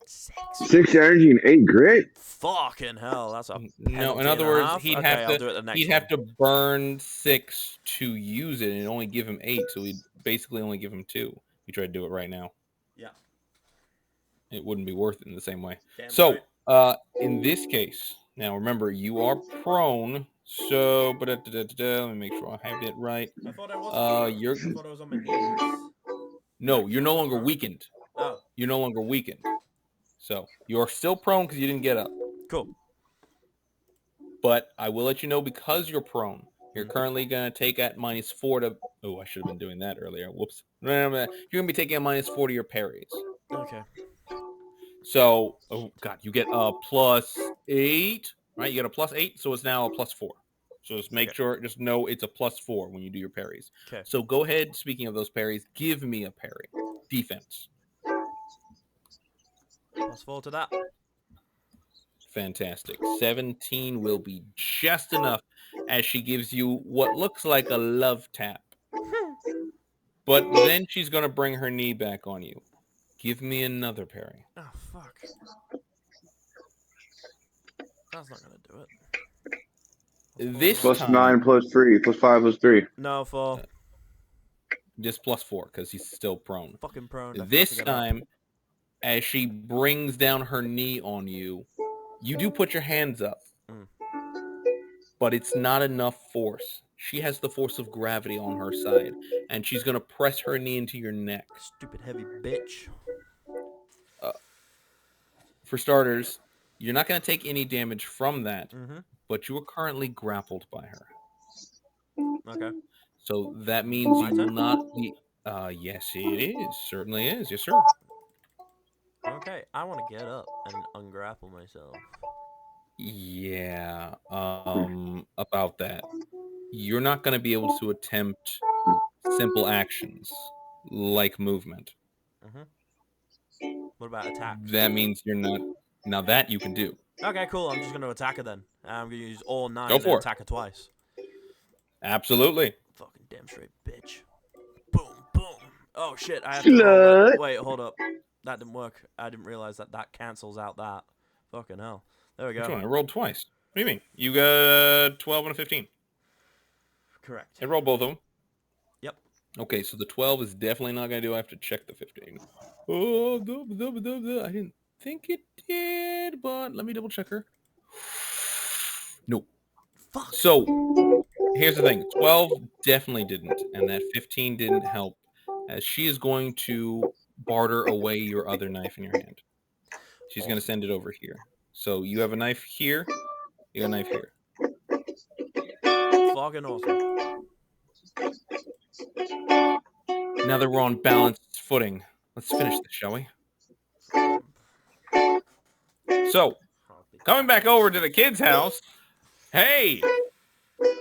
6 energy and 8 grit? Fucking hell, that's a No, in other words, he'd have to burn 6 to use it and only give him 8, so we'd basically only give him 2. You try to do it right now. Yeah. It wouldn't be worth it in the same way. Damn so, right. In this case, now remember, you are prone, so, let me make sure I have it right. I thought I was I thought I was on my knees. No, you're no longer weakened. Oh. You're no longer weakened. So, you're still prone because you didn't get up. Cool. But I will let you know, because you're prone, you're currently going to take at -4 to... Oh, I should have been doing that earlier. Whoops. You're going to be taking a -4 to your parries. Okay. So, oh god, you get a +8, right? You get a +8, so it's now a +4. So just make sure, just know it's a +4 when you do your parries. Okay. So go ahead, speaking of those parries, give me a parry. Defense. +4 to that. Fantastic. 17 will be just enough as she gives you what looks like a love tap. But then she's going to bring her knee back on you. Give me another parry. Oh, fuck. That's not going to do it. This Plus time, 9 plus 3 plus 5 plus 3. No, 4. Just +4 because he's still prone. Fucking prone. This time, as she brings down her knee on you, you do put your hands up. But it's not enough force. She has the force of gravity on her side, and she's going to press her knee into your neck. Stupid heavy bitch. For starters, you're not going to take any damage from that, Mm-hmm. but you are currently grappled by her. Okay. So that means you will not be... yes, it is. Certainly is. Yes, sir. Okay, I want to get up and ungrapple myself. Yeah, about that. You're not going to be able to attempt simple actions like movement. Mm-hmm. What about attacks? That means you're not... Now that you can do. Okay, cool. I'm just going to attack her then. I'm going to use all 9 Go and then for it. attack her twice. Absolutely. Fucking damn straight bitch. Boom, boom. Oh, shit. I have to roll that. Wait, hold up. That didn't work. I didn't realize that cancels out that. Fucking hell. There we go. Which one? I rolled twice. What do you mean? You got 12 and a 15. Correct. I rolled both of them. Yep. Okay, so the 12 is definitely not going to do. I have to check the 15. Oh, I didn't think it did, but let me double check her. Nope. Fuck. So, here's the thing. 12 definitely didn't, and that 15 didn't help, as she is going to barter away your other knife in your hand. She's going to send it over here. So, you have a knife here. You got a knife here. Fucking awesome. Now that we're on balanced footing, let's finish this, shall we? So, coming back over to the kids' house. Hey,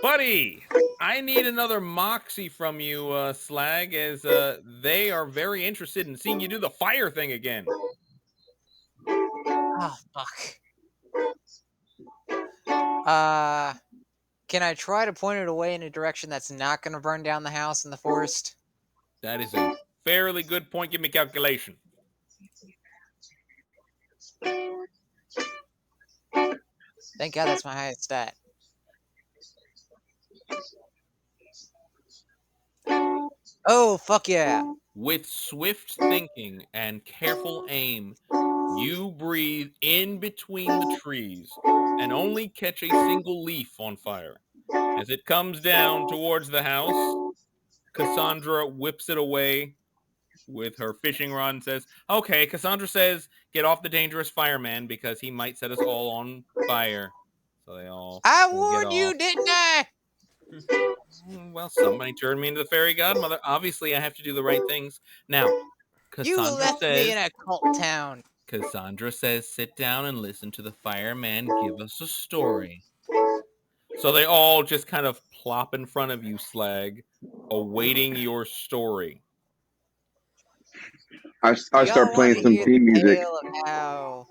buddy, I need another moxie from you, Slag, as they are very interested in seeing you do the fire thing again. Oh, fuck. Can I try to point it away in a direction that's not going to burn down the house in the forest? That is a fairly good point. Give me calculation. Thank God that's my highest stat. Oh, fuck yeah. With swift thinking and careful aim, you breathe in between the trees and only catch a single leaf on fire. As it comes down towards the house, Casandra whips it away with her fishing rod and says, okay, Casandra says, get off the dangerous fireman because he might set us all on fire. So they all I get warned you, off. didn't I? Well, somebody turned me into the fairy godmother. Obviously, I have to do the right things. Now, You Cassandra left me says, in a cult town. Cassandra says, sit down and listen to the fireman give us a story. So they all just kind of plop in front of you, Slag, awaiting your story. I start playing some theme music. Tale of how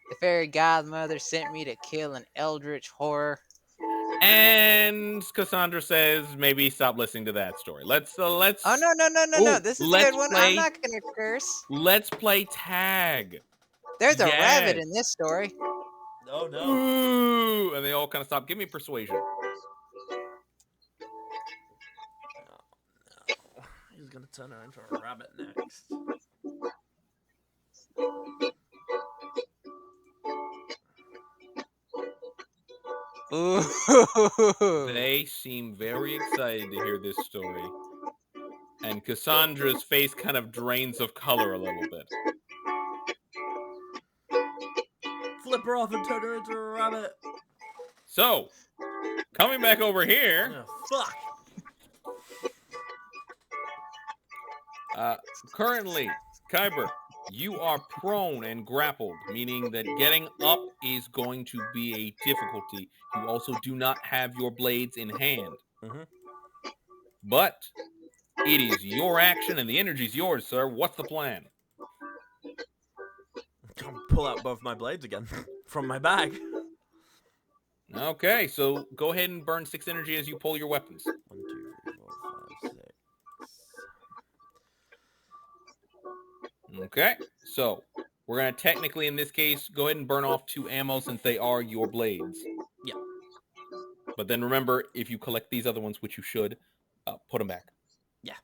the fairy godmother sent me to kill an eldritch horror. And Cassandra says, maybe stop listening to that story. Let's. Oh no! This is a good one. I'm not gonna curse. Let's play tag. There's a rabbit in this story. Oh no! Ooh, and they all kind of stop. Give me persuasion. Oh, no. He's gonna turn her into a rabbit next. Ooh. They seem very excited to hear this story. And Cassandra's face kind of drains of color a little bit. Flip her off and turn her into a rabbit. So, coming back over here. Oh, fuck. Currently, Kyber, you are prone and grappled, meaning that getting up is going to be a difficulty. You also do not have your blades in hand. Mm-hmm. But it is your action and the energy's yours, sir. What's the plan? I'll pull out both my blades again from my bag. Okay, so go ahead and burn 6 energy as you pull your weapons. 1, 2, 3, 4, 5, 6. Okay, so we're going to technically, in this case, go ahead and burn off 2 ammo since they are your blades. Yeah. But then remember, if you collect these other ones, which you should, put them back. Yeah.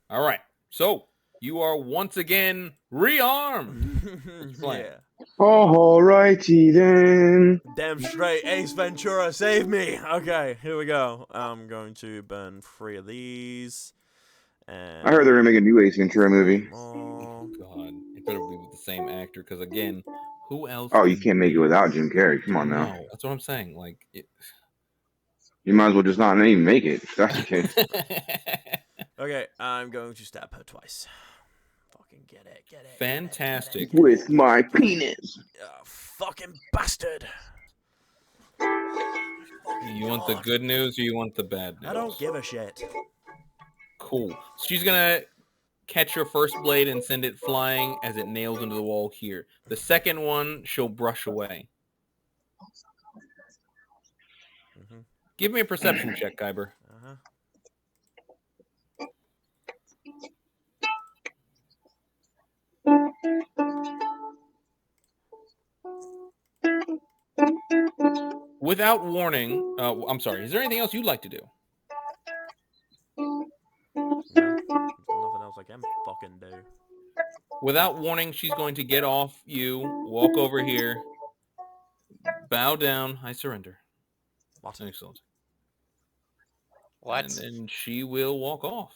All right, so you are once again rearmed. Yeah. Alrighty then. Damn straight, Ace Ventura, save me! Okay, here we go. I'm going to burn 3 of these. And I heard they're gonna make a new Ace Ventura movie. more. God, it better be with the same actor, because again, who else? Oh, you can't make it without Jim Carrey. Come on now. No, that's what I'm saying. Like, You might as well just not even make it. If that's the case. Okay, I'm going to stab her twice. Fucking get it. Fantastic. With my penis. Fucking bastard. You want the good news or you want the bad news? I don't give a shit. Cool. So she's gonna catch her first blade and send it flying as it nails into the wall here. The second one she'll brush away. Mm-hmm. Give me a perception check, Kyber. Uh-huh. Without warning, I'm sorry, is there anything else you'd like to do? No, there's nothing else I can fucking do. Without warning, she's going to get off you, walk over here, bow down, I surrender. What? Excellent. What? And then she will walk off.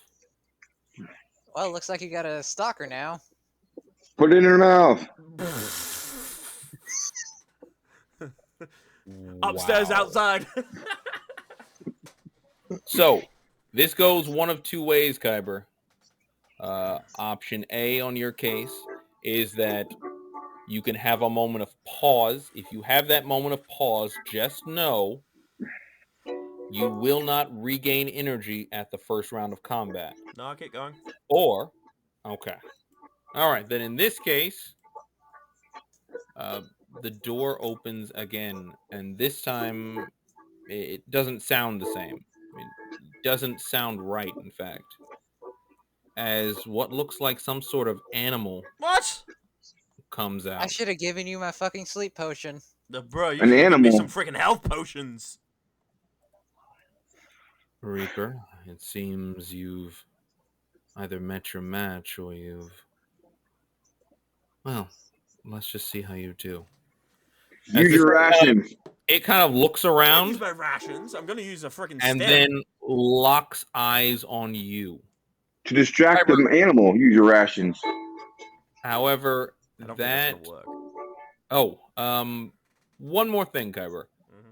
Well, looks like you got a stalker now. Put it in her mouth. Upstairs, Wow. outside. So, this goes one of 2 ways, Kyber. Option A on your case is that you can have a moment of pause. If you have that moment of pause, just know you will not regain energy at the first round of combat. No, I'll keep going. Or, okay. All right, then in this case, the door opens again, and this time it doesn't sound the same. It doesn't sound right, in fact. As what looks like some sort of animal What? comes out. I should have given you my fucking sleep potion. Bro, you An should give me animal. some freaking health potions. Reaper, it seems you've either met your match or you've... Well, let's just see how you do. Use your rations. It kind of looks I use around my rations. I'm gonna use a freaking and stem. then locks eyes on you. To distract the animal, use your rations. However, I don't think that's gonna work. One more thing, Kyber. Mm-hmm.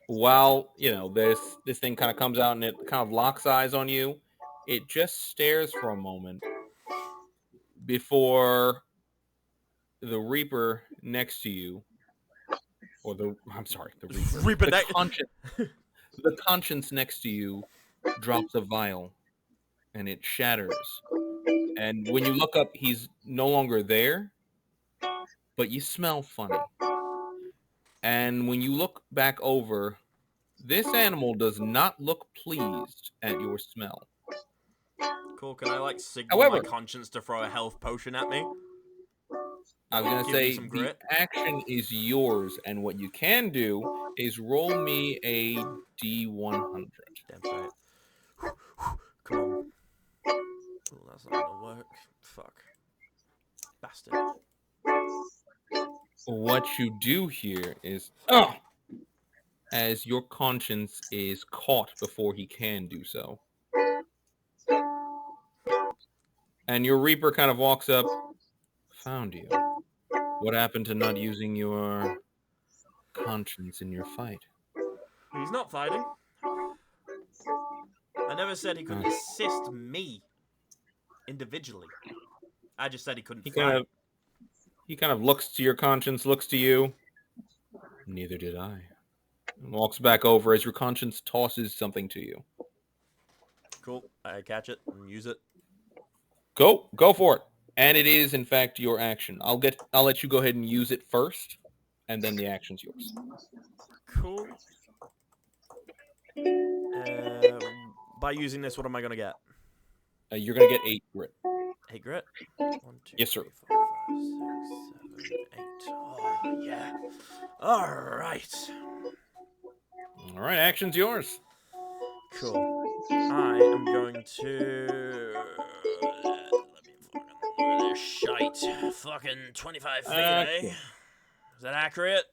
While, this thing kind of comes out and it kind of locks eyes on you, it just stares for a moment before the Reaper next to you, or the Reaper, the conscience next to you drops a vial and it shatters. And when you look up, he's no longer there, but you smell funny. And when you look back over, this animal does not look pleased at your smell. Cool. Can I signal However, my conscience to throw a health potion at me? I was gonna Give me say some the grit. action is yours, and what you can do is roll me a D100. Damn straight. Come on. Oh, that's not gonna work. Fuck. Bastard. What you do here is, as your conscience is caught before he can do so. And your Reaper kind of walks up, found you. What happened to not using your conscience in your fight? He's not fighting. I never said he could assist me. individually. I just said he couldn't He fight. kind of looks to your conscience, looks to you. Neither did I. And walks back over as your conscience tosses something to you. Cool. I catch it and use it. Go for it. And it is, in fact, your action. I'll let you go ahead and use it first, and then the action's yours. Cool. By using this, what am I gonna get? You're gonna get 8 grit. 8 grit. 1, 2, Yes, sir. 3, 4, 5, 6, 7, 8. Oh yeah. All right. All right, action's yours. Cool. I am going to. Let me fucking look at this shite. Fucking 25 feet, eh? Is that accurate?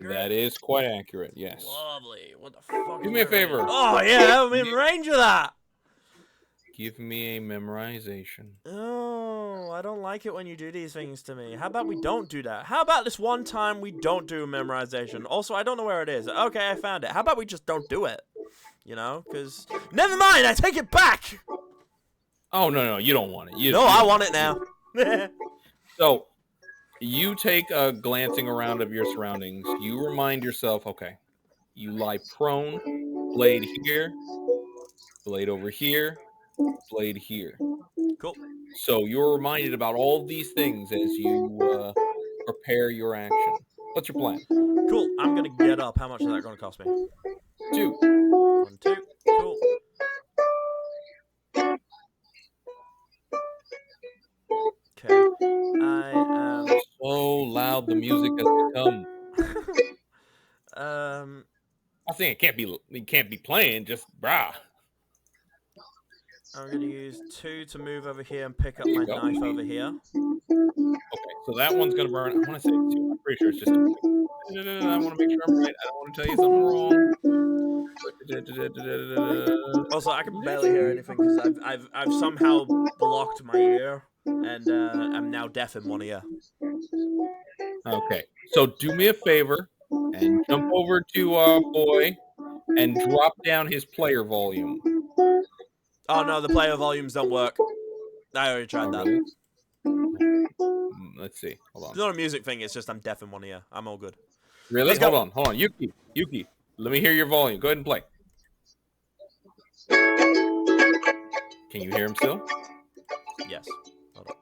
That is quite accurate, yes. Lovely. What the fuck? Do me a favor. Oh yeah, I'm in range of that. Give me a memorization. Oh, I don't like it when you do these things to me. How about we don't do that? How about this one time we don't do memorization? Also, I don't know where it is. Okay, I found it. How about we just don't do it? You know, because... Never mind, I take it back! Oh, no, you don't want it. I want it now. So, you take a glancing around of your surroundings. You remind yourself, okay, you lie prone, blade here, blade over here, blade here. Cool. So you're reminded about all these things as you prepare your action. What's your plan? Cool. I'm going to get up. How much is that going to cost me? 2. 1, 2. Cool. Okay. I am... So loud the music has become. I think it can't be playing, just brah. I'm going to use 2 to move over here and pick up my knife over here. Okay, so that one's going to burn. I want to say 2. I'm pretty sure it's just 2. I want to make sure I'm right. I don't want to tell you something wrong. Also, I can barely hear anything because I've somehow blocked my ear and I'm now deaf in one ear. Okay, so do me a favor and jump over to our boy and drop down his player volume. Oh no, the player volumes don't work. I already tried that. Really? Let's see. Hold on. It's not a music thing. It's just I'm deaf in one ear. I'm all good. Really? Hold on. Yuki. Let me hear your volume. Go ahead and play. Can you hear him still? Yes. Hold on.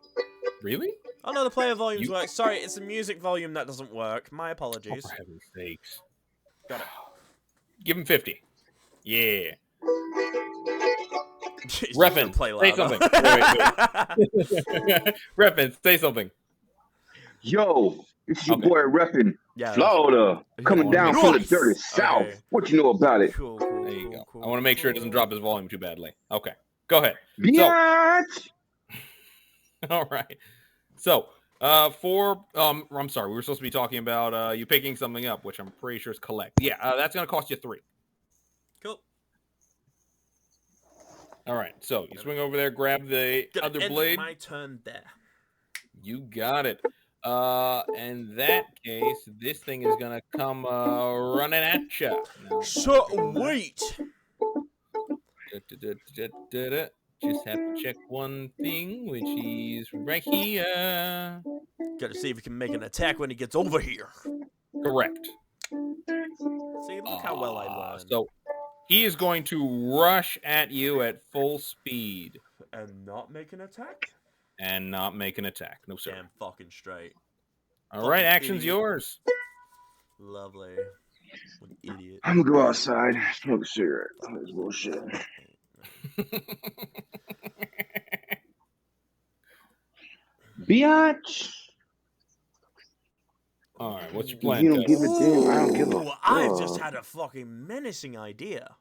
Really? Oh no, the player volumes work. Sorry, it's the music volume that doesn't work. My apologies. Oh, for heaven's sakes. Got it. Give him 50. Yeah. Reppin, say something. Wait. Reppin, say something. Yo, this is your boy Reppin, Florida, coming down from the dirty South. Okay. What you know about it? Cool, there you go. I want to make sure it doesn't drop his volume too badly. Okay, go ahead. Bitch! All right. So, I'm sorry, we were supposed to be talking about you picking something up, which I'm pretty sure is collect. Yeah, that's going to cost you 3. Cool. All right, so you swing over there, grab the other blade. My turn there. You got it. In that case, this thing is going to come running at you. Sweet. Just have to check one thing, which is right here. Gotta see if he can make an attack when he gets over here. Correct. See, look how well I learned. So he is going to rush at you at full speed. And not make an attack? No, sir. Damn fucking straight. All right, action's yours. Lovely. What an idiot. I'm gonna go outside, smoke a cigarette. Oh, this bullshit. Biatch. All right, what's your plan? You don't give a damn. I don't give a fuck. I just had a fucking menacing idea.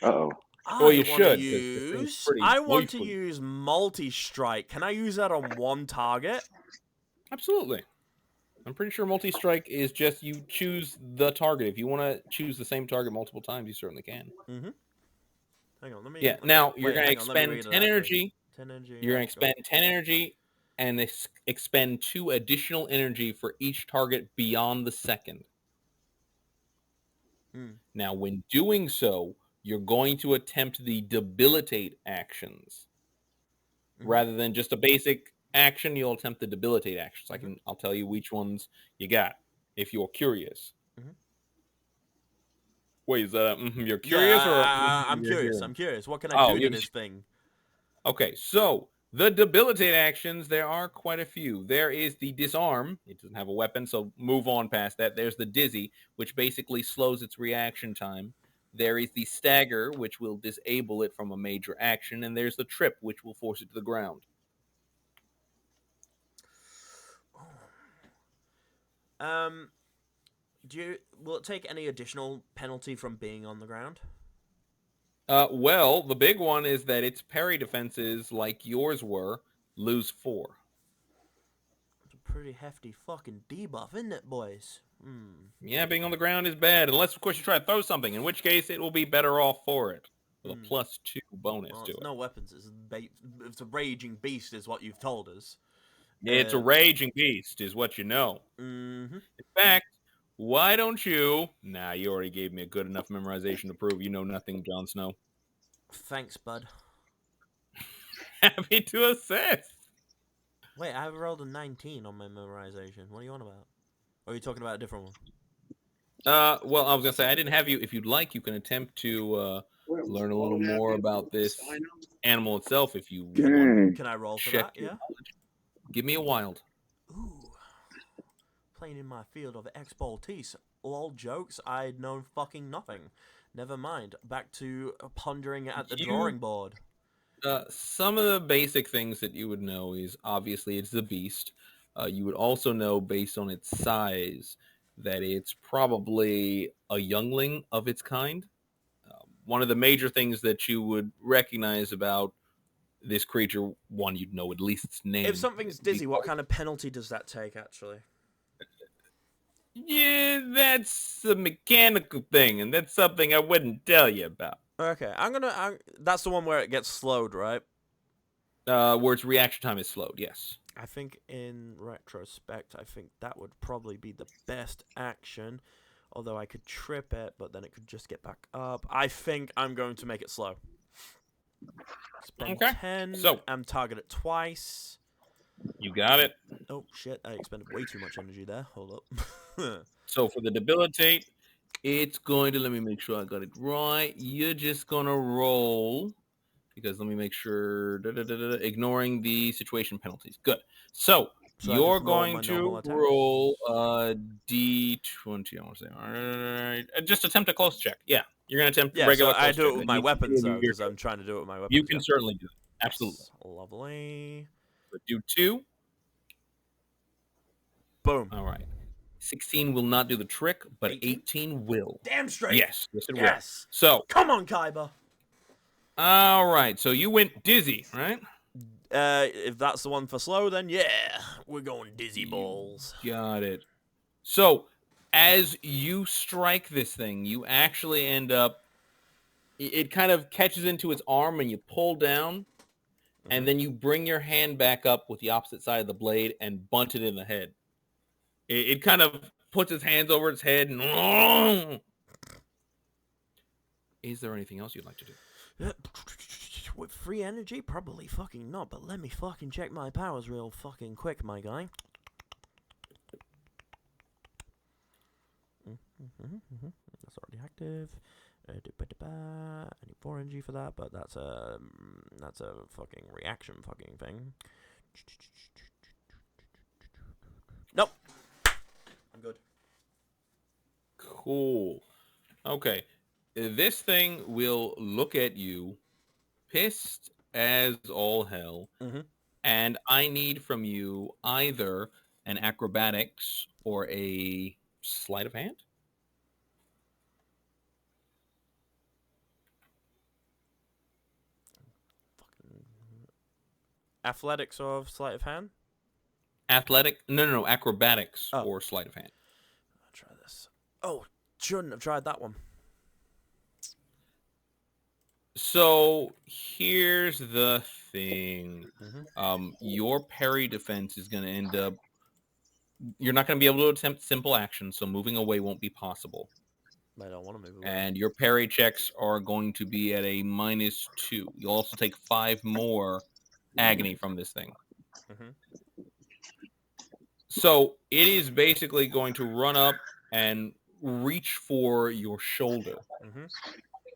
Uh-oh. Well, you should. I want to use multi-strike. Can I use that on one target? Absolutely. I'm pretty sure multi-strike is just you choose the target. If you want to choose the same target multiple times, you certainly can. Mm-hmm. Hang on, let me... Yeah, now you're going to expend 10 energy. You're going to expend 10 energy and expend 2 additional energy for each target beyond the second. Now, when doing so, you're going to attempt the debilitate actions. Rather than just a basic action, you'll attempt the debilitate actions. I'll tell you which ones you got if you're curious. Wait, is that you're curious or I'm curious? I'm curious. What can I do to this thing? Okay, so the debilitate actions, there are quite a few. There is the disarm. It doesn't have a weapon, so move on past that. There's the dizzy, which basically slows its reaction time. There is the stagger, which will disable it from a major action. And there's the trip, which will force it to the ground. Will it take any additional penalty from being on the ground? Well, the big one is that its parry defenses, like yours were, lose 4. It's a pretty hefty fucking debuff, isn't it, boys? Yeah, being on the ground is bad, unless, of course, you try to throw something, in which case it will be better off for it, with a +2 bonus to it. No weapons. It's a raging beast, is what you've told us. It's a raging beast, is what you know. In fact, why don't you... Nah, you already gave me a good enough memorization to prove you know nothing, Jon Snow. Thanks, bud. Happy to assist. Wait, I rolled a 19 on my memorization. What are you on about? Or are you talking about a different one? Well, I was going to say, I didn't have you... If you'd like, you can attempt to learn a little more about this animal itself if you want. Can I roll for that? Yeah. Give me a wild. Ooh. Playing in my field of expertise. All jokes, I'd known fucking nothing. Never mind. Back to pondering at the drawing board. Some of the basic things that you would know is, obviously, it's the beast. You would also know, based on its size, that it's probably a youngling of its kind. One of the major things that you would recognize about this creature, one, you'd know at least its name. If something's dizzy, what kind of penalty does that take, actually? Yeah, that's a mechanical thing, and that's something I wouldn't tell you about. Okay, that's the one where it gets slowed, right? Where its reaction time is slowed, yes. I think in retrospect, I think that would probably be the best action. Although I could trip it, but then it could just get back up. I think I'm going to make it slow. Spend 10. So I'm target it twice. You got it. Oh, shit. I expended way too much energy there. Hold up. So for the debilitate, it's going to... Let me make sure I got it right. You're just going to roll... Because let me make sure... ignoring the situation penalties. Good. So you're going to roll a D20. I want to say... All right. Just attempt a close check. Yeah. You're going to attempt regular close check. I do it with my weapons, though, because I'm trying to do it with my weapons. You can certainly do it. Absolutely. That's lovely. So do 2. Boom. All right. 16 will not do the trick, but 18 will. Damn straight. Yes. Yes, it will. So come on, Kyber. All right. So you went dizzy, right? If that's the one for slow, then yeah, we're going dizzy balls. Got it. So as you strike this thing, you actually end up... It kind of catches into its arm, and you pull down, and then you bring your hand back up with the opposite side of the blade and bunt it in the head. It kind of puts its hands over its head and... Is there anything else you'd like to do? With free energy? Probably fucking not, but let me fucking check my powers real fucking quick, my guy. That's already active. I need 4 energy for that, but that's a fucking reaction fucking thing. Nope. I'm good. Cool. Okay. This thing will look at you, pissed as all hell, and I need from you either an acrobatics or a sleight of hand. Athletics or sleight of hand? No, acrobatics or sleight of hand. I'll try this. Oh, shouldn't have tried that one. So here's the thing. Your parry defense is going to end up... You're not going to be able to attempt simple action, so moving away won't be possible. I don't want to move away. And your parry checks are going to be at a -2. You'll also take 5 more agony from this thing. So it is basically going to run up and reach for your shoulder.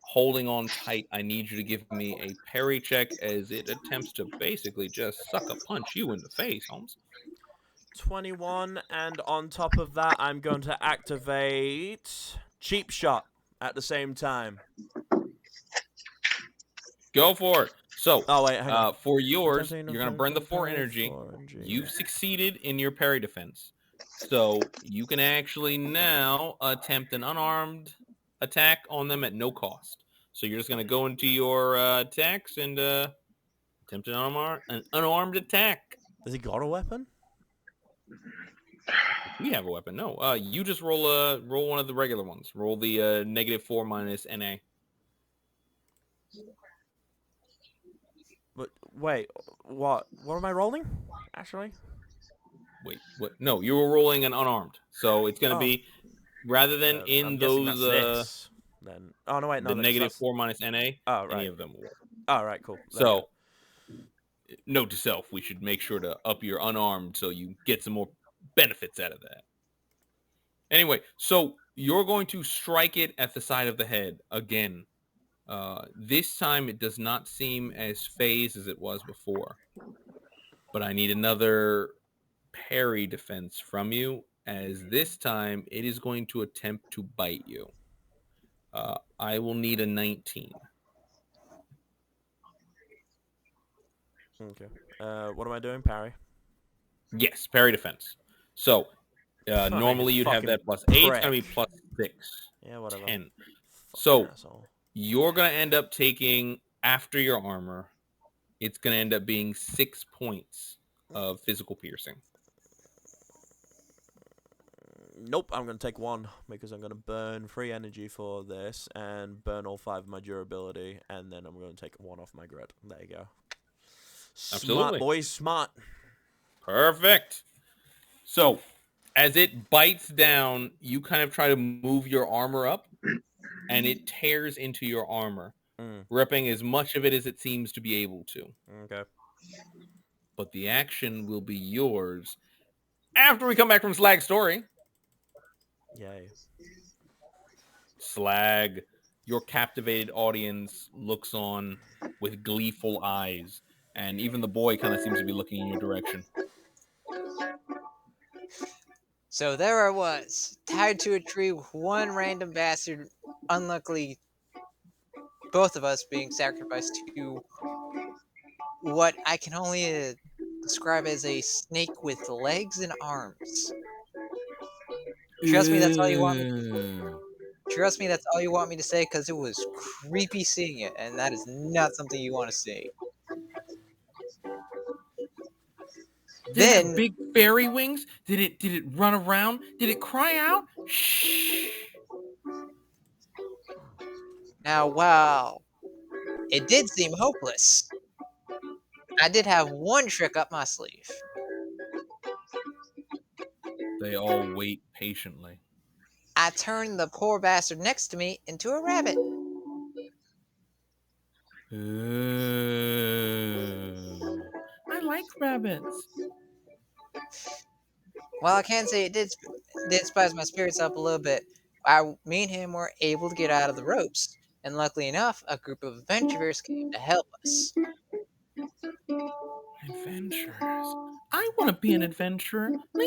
Holding on tight, I need you to give me a parry check as it attempts to basically just sucker punch you in the face, Holmes. 21, and on top of that, I'm going to activate Cheap Shot at the same time. Go for it. So, oh, wait, hang on. For yours, you're going to burn the 4 energy. You've succeeded in your parry defense. So, you can actually now attempt an unarmed attack on them at no cost. So, you're just going to go into your attacks and attempt an unarmed attack. Has he got a weapon? We have a weapon. No. You just roll one of the regular ones. Roll the -4 minus NA. But wait, what am I rolling? Actually? Wait, what? No, you were rolling an unarmed. So it's going to be, rather than in I'm those... this, then. Oh, no, wait, no. The -4 minus NA, oh, right. any of them will work. Oh, right, cool. So, note to self, we should make sure to up your unarmed so you get some more benefits out of that. Anyway, so you're going to strike it at the side of the head again. This time it does not seem as phased as it was before. But I need another parry defense from you, as this time it is going to attempt to bite you. I will need a 19. Okay. What am I doing? Parry? Yes, parry defense. So, normally you'd have that +8. It's going to be +6. Yeah, whatever. 10. So, you're going to end up taking, after your armor, it's going to end up being 6 points of physical piercing. Nope, I'm going to take 1 because I'm going to burn 3 energy for this and burn all 5 of my durability, and then I'm going to take 1 off my grit. There you go. Absolutely. Smart, boys, smart. Perfect. So, as it bites down, you kind of try to move your armor up, and it tears into your armor, ripping as much of it as it seems to be able to. Okay. But the action will be yours after we come back from Slag's story. Yay. Slag, your captivated audience looks on with gleeful eyes, and even the boy kind of seems to be looking in your direction. So there I was, tied to a tree with one random bastard, unluckily both of us being sacrificed to what I can only describe as a snake with legs and arms. Trust me, that's all you want me. Trust me, that's all you want me to say, because it was creepy seeing it, and that is not something you want to see. Then big fairy wings? Did it run around? Did it cry out? Shh. Now, wow, it did seem hopeless. I did have one trick up my sleeve. They all wait patiently. I turned the poor bastard next to me into a rabbit. I like rabbits. Well, I can say it did spice my spirits up a little bit. Me and him were able to get out of the ropes, and luckily enough, a group of adventurers came to help us. Adventurers? I want to be an adventurer. No,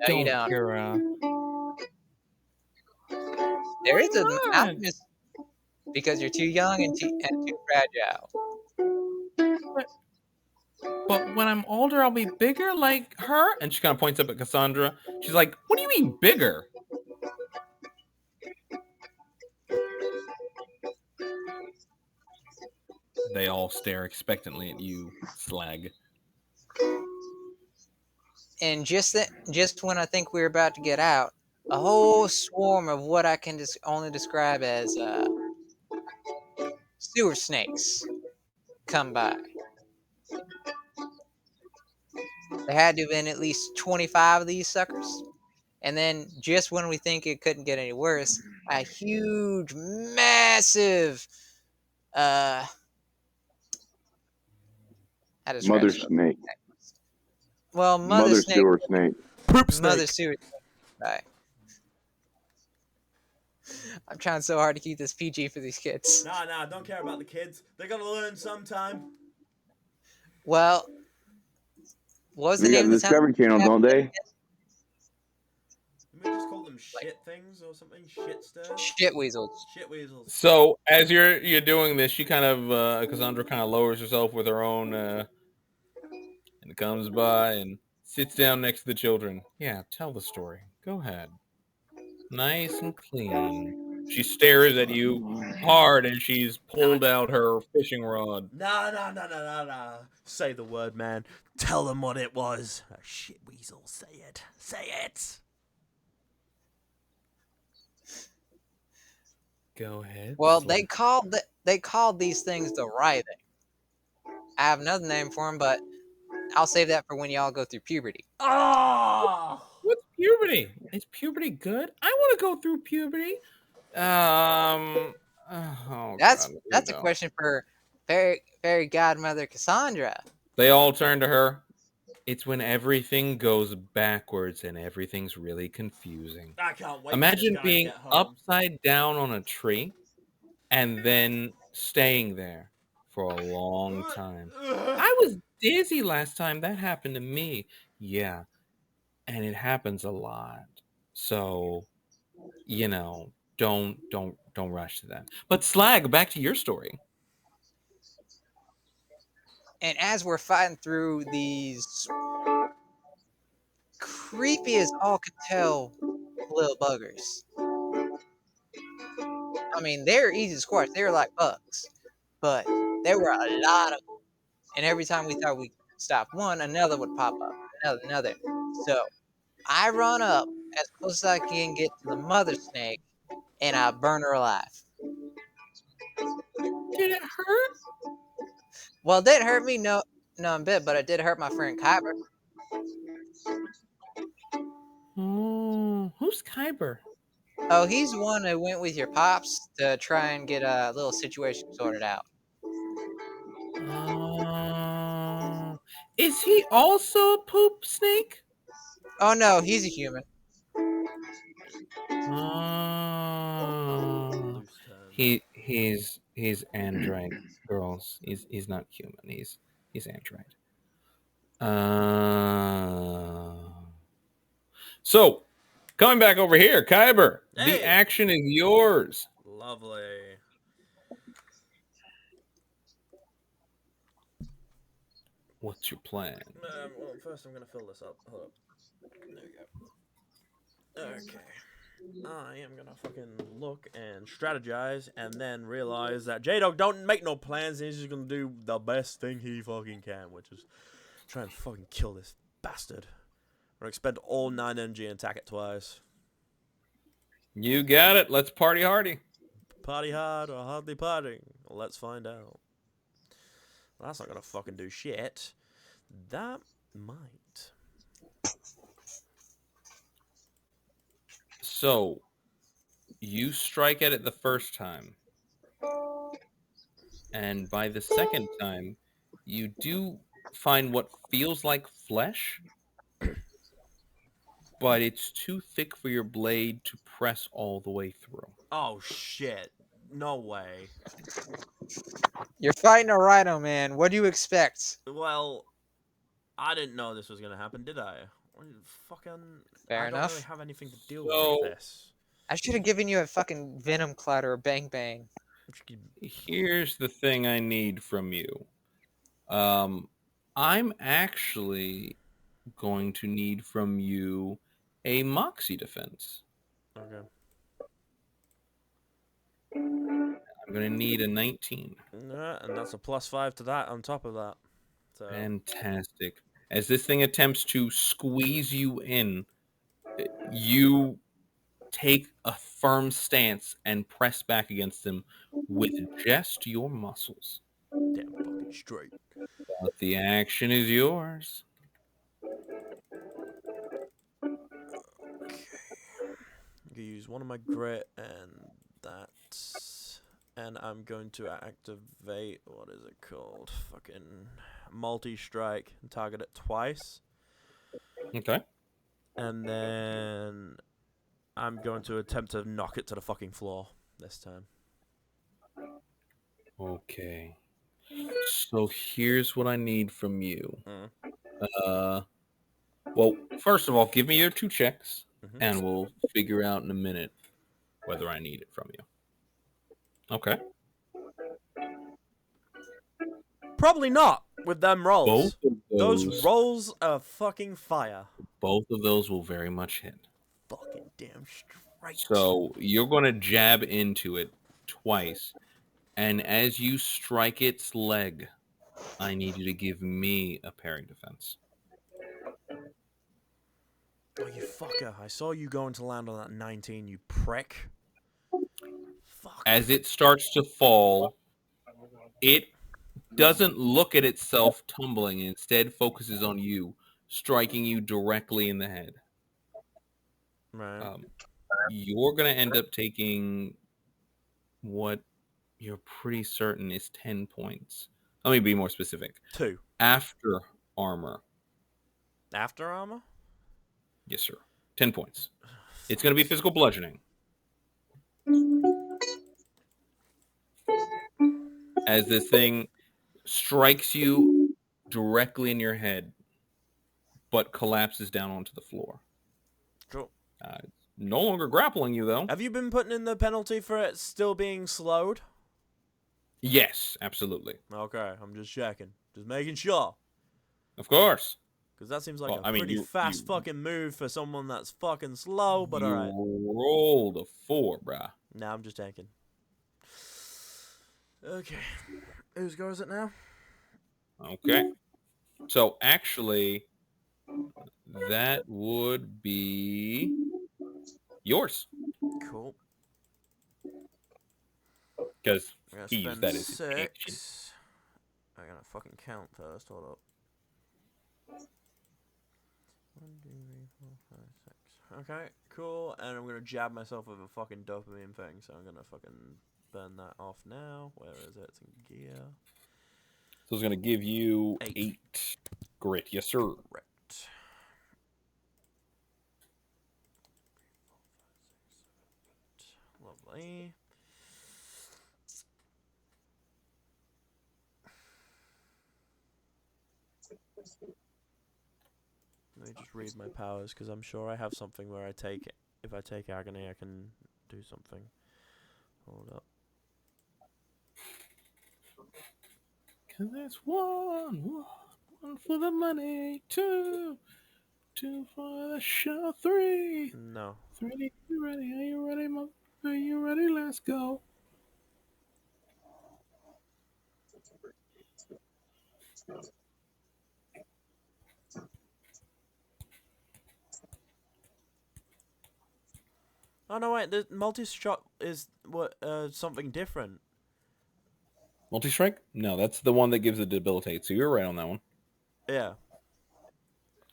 you don't, Kara. There is an optimist, because you're too young and too fragile. But when I'm older, I'll be bigger like her? And she kind of points up at Casandra. She's like, what do you mean bigger? They all stare expectantly at you, Slag. And just when I think we're about to get out, a whole swarm of what I can only describe as sewer snakes come by. There had to have been at least 25 of these suckers. And then, just when we think it couldn't get any worse, a huge, massive, how How to Mother describe snake. Well, Mother sewer snake. Poop snake. Mother sewer snake. I'm trying so hard to keep this PG for these kids. Nah, don't care about the kids. They're gonna learn sometime. Well, what was the They got name the of the town? Discovery Channel, don't they? We just call them shit things or something. Shit stir. Shit weasels. Shit weasels. So as you're doing this, she kind of Casandra kind of lowers herself with her own and comes by and sits down next to the children. Yeah, tell the story. Go ahead. Nice and clean. She stares at you hard and she's pulled out her fishing rod. Nah. Say the word, man. Tell them what it was. A shit weasel. Say it. Say it. Go ahead. Well, they called these things the writhing. I have another name for them, but I'll save that for when y'all go through puberty. Oh! What's puberty? Is puberty good? I want to go through puberty. Oh, That's God, a question for fairy godmother Casandra. They all turn to her. It's when everything goes backwards and everything's really confusing. I can't wait. Imagine for this guy being to get home. upside down on a tree and then staying there for a long time. I was dizzy last time that happened to me. Yeah, and it happens a lot. So, don't rush to that. But Slag, back to your story. And as we're fighting through these creepy as all could tell little buggers. I mean, they're easy to squash. They were like bugs. But there were a lot of them. And every time we thought we stopped one, another would pop up. Another. So I run up as close as I can get to the mother snake, and I burn her alive. Did it hurt? Well, it didn't hurt me no bit, but it did hurt my friend Kyber. Oh, who's Kyber? Oh, he's the one who went with your pops to try and get a little situation sorted out. Is he also a poop snake? Oh no, he's a human. He's android, girls. He's not human. He's android. So coming back over here, Kyber, the action is yours. Lovely. What's your plan? Well, first I'm gonna fill this up. Hold up. There we go. Okay. I am gonna fucking look and strategize, and then realize that J-Dog don't make no plans, and he's just gonna do the best thing he fucking can, which is try and fucking kill this bastard. I'm gonna expend all 9 energy and attack it twice. You got it. Let's party hardy. Party hard or hardly partying? Let's find out. Well, that's not gonna fucking do shit. That might. So, you strike at it the first time. And by the second time, you do find what feels like flesh, but it's too thick for your blade to press all the way through. Oh, shit. No way. You're fighting a rhino, man. What do you expect? Well, I didn't know this was gonna happen, did I? Fucking. Fair I enough. don't really have anything to deal with this. I should have given you a fucking venom cloud or a bang bang. Here's the thing I need from you. I'm actually going to need from you a Moxie defense. Okay. I'm going to need a 19. Yeah, and that's a +5 to that on top of that. So. Fantastic. As this thing attempts to squeeze you in, you take a firm stance and press back against him with just your muscles. Damn fucking straight. But the action is yours. Okay. You use one of my grit, and that's And I'm going to activate, what is it called? Fucking multi-strike and target it twice. Okay. And then I'm going to attempt to knock it to the fucking floor this time. Okay. So here's what I need from you. Well, first of all, give me your 2 checks, and we'll figure out in a minute whether I need it from you. Okay. Probably not with them rolls. Both of those rolls are fucking fire. Both of those will very much hit. Fucking damn straight. So you're going to jab into it twice, and as you strike its leg, I need you to give me a parry defense. Oh, you fucker. I saw you going to land on that 19, you prick. Fuck. As it starts to fall, it doesn't look at itself tumbling, and instead focuses on you, striking you directly in the head. Right. You're going to end up taking what you're pretty certain is 10 points. Let me be more specific. 2. After armor. After armor? Yes, sir. 10 points. It's going to be physical bludgeoning. As this thing strikes you directly in your head, but collapses down onto the floor. Cool. It's no longer grappling you, though. Have you been putting in the penalty for it still being slowed? Yes, absolutely. Okay, I'm just checking. Just making sure. Of course. Because that seems like a pretty fast fucking move for someone that's fucking slow, but alright. You rolled a 4, brah. Nah, I'm just tanking. Okay. Whose go is it now? Okay. So, actually, that would be yours. Cool. Because he used that as his action. I gotta fucking count first. Hold up. 1, 2, 3, 4, 5, 6. Okay, cool. And I'm gonna jab myself with a fucking dopamine thing, so I'm gonna fucking burn that off now. Where is it? It's in gear. So it's gonna give you 8 grit. Yes, sir. Correct. Lovely. Let me just read my powers, because I'm sure I have something where if I take agony, I can do something. Hold up. Cause it's one for the money, two for the show, 3. No. 3, you ready? Are you ready, mother? Are you ready? Let's go. Oh no, wait. The multi-shot is something different. Multi-strike? No, that's the one that gives a debilitate. So you're right on that one. Yeah.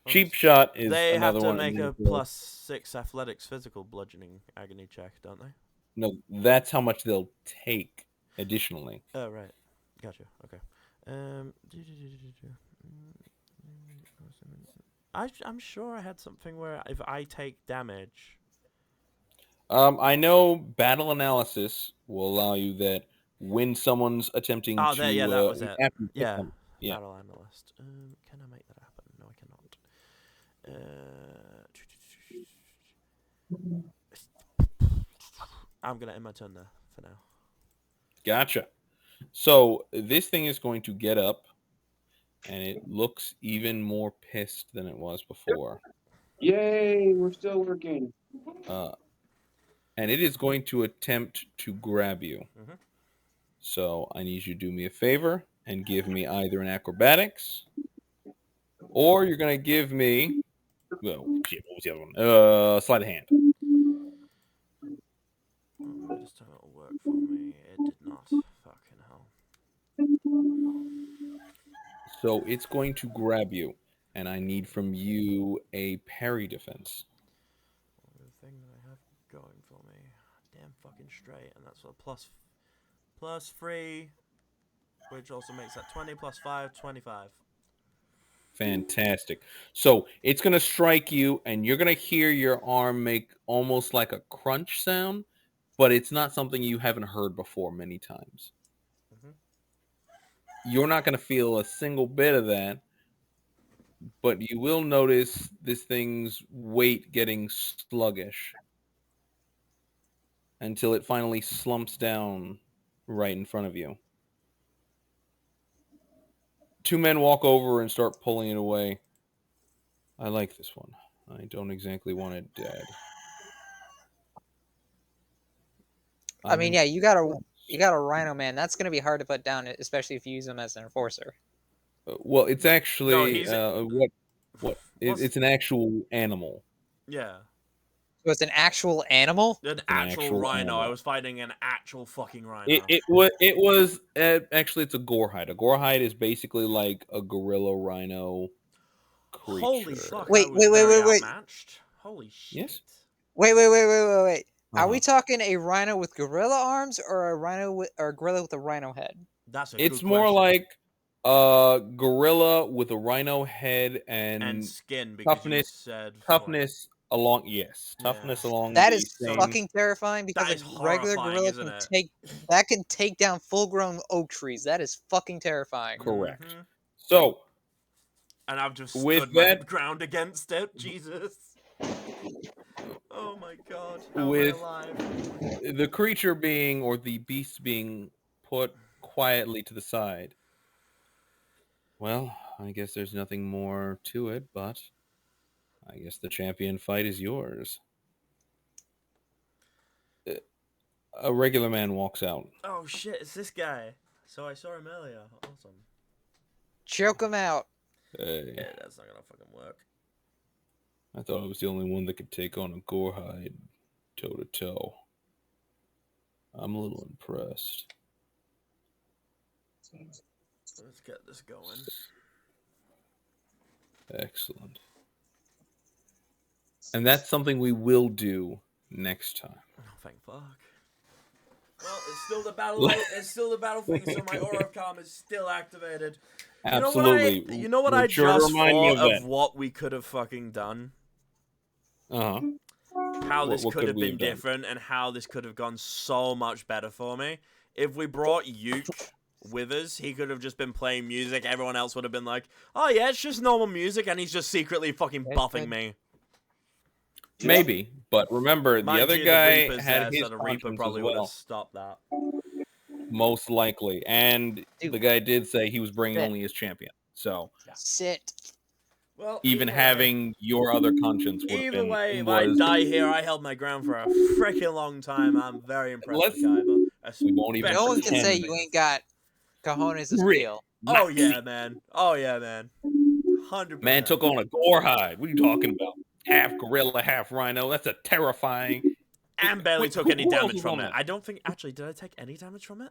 Cheap shot is they another one. They have to make a +6 athletics physical bludgeoning agony check, don't they? No, that's how much they'll take additionally. Oh, right. Gotcha. Okay. I'm sure I had something where if I take damage. I know battle analysis will allow you that when someone's attempting to. Yeah, that was it. Yeah. Yeah. Battle analyst. Can I make that happen? No, I cannot. I'm gonna end my turn there for now. Gotcha. So this thing is going to get up, and it looks even more pissed than it was before. Yay, we're still working. And it is going to attempt to grab you. Mm-hmm. So I need you to do me a favor and give me either an acrobatics, or you're going to give me, well, shit, what was the other one? Sleight of hand. This time it'll work for me. It did not. Fucking hell. So it's going to grab you, and I need from you a parry defense. The thing that I have going for me, damn fucking straight, and that's a plus 3, which also makes that 20 plus 5, 25. Fantastic. So it's going to strike you, and you're going to hear your arm make almost like a crunch sound, but it's not something you haven't heard before many times. You're not going to feel a single bit of that, but you will notice this thing's weight getting sluggish until it finally slumps down right in front of you. Two men walk over and start pulling it away. I like this one. I don't exactly want it dead. I mean, yeah, you got a rhino, man. That's gonna be hard to put down, especially if you use him as an enforcer. Well, it's actually No, it's an actual animal. Yeah. So it's an actual animal? An actual rhino. Animal. I was fighting an actual fucking rhino. It was actually, it's a gorehide. A gorehide is basically like a gorilla rhino creature. Holy fuck! Wait. Outmatched. Holy shit. Yes. Wait. Are we talking a rhino with gorilla arms or a gorilla with a rhino head? That's a It's good more question. like a gorilla with a rhino head and skin, because toughness. You said toughness along toughness along. That is fucking terrifying, because that is a regular gorilla can take down full-grown oak trees. That is fucking terrifying. Correct. So, and I've just stood my ground against it. Jesus. Oh my god. How am I alive? The creature being, or the beast being put quietly to the side. Well, I guess there's nothing more to it, but I guess the champion fight is yours. A regular man walks out. Oh shit, it's this guy. So I saw him earlier. Awesome. Choke him out. Hey. Yeah, that's not gonna fucking work. I thought I was the only one that could take on a gorehide toe-to-toe. I'm a little impressed. Let's get this going. Excellent. And that's something we will do next time. Oh, thank fuck. Well, it's still the battle. It's still the battle thing, so my aura of calm is still activated. Absolutely. You know what I just thought of what we could have fucking done? How this could have been different, and how this could have gone so much better for me. If we brought Yuke with us, he could have just been playing music. Everyone else would have been like, oh yeah, it's just normal music, and he's just secretly fucking buffing me. Maybe, but remember, the other guy had his so the Reaper probably would have stopped that. Most likely. And the guy did say he was bringing only his champion. So sit. Well, even having your other conscience would have been... Either way, if I die here, I held my ground for a freaking long time. I'm very impressed with Kyber. No one can say you ain't got cojones to steal. Oh yeah, man. 100%. Man took on a gorehide. What are you talking about? Half gorilla, half rhino. That's a terrifying... And barely took any damage from it. I don't think... Actually, did I take any damage from it?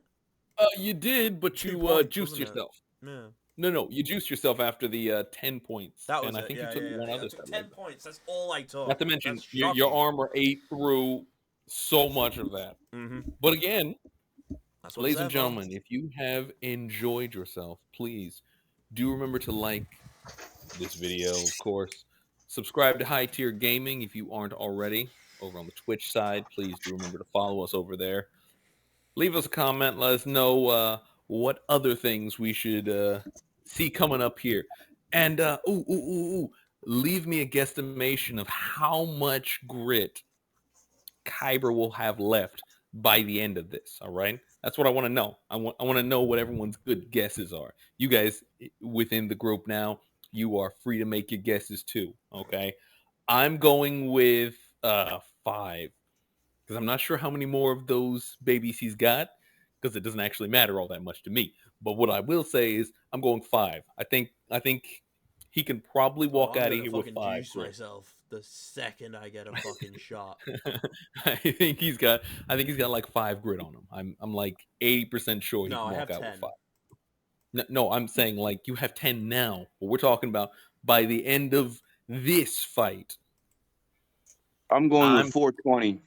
You did, but you juiced yourself. Yeah. No. You juiced yourself after the 10 points. That was I think you took one other step. 10 points. That's all I took. Not to mention, your armor ate through so much of that. But again, ladies and gentlemen, if you have enjoyed yourself, please do remember to like this video, of course. Subscribe to High Tier Gaming if you aren't already. Over on the Twitch side, please do remember to follow us over there. Leave us a comment. Let us know what other things we should see coming up here. And leave me a guesstimation of how much grit Kyber will have left by the end of this. All right, that's what I want to know. I want to know what everyone's good guesses are. You guys within the group now, you are free to make your guesses too. Okay, I'm going with 5, because I'm not sure how many more of those babies he's got, because it doesn't actually matter all that much to me. But what I will say is I'm going 5. I think he can probably walk out of here with 5. Juice myself the second I get a fucking shot. I think he's got like 5 grit on him. I'm like 80% sure he can walk out with 5. No, I'm saying like you have 10 now, but we're talking about by the end of this fight. I'm going with 420.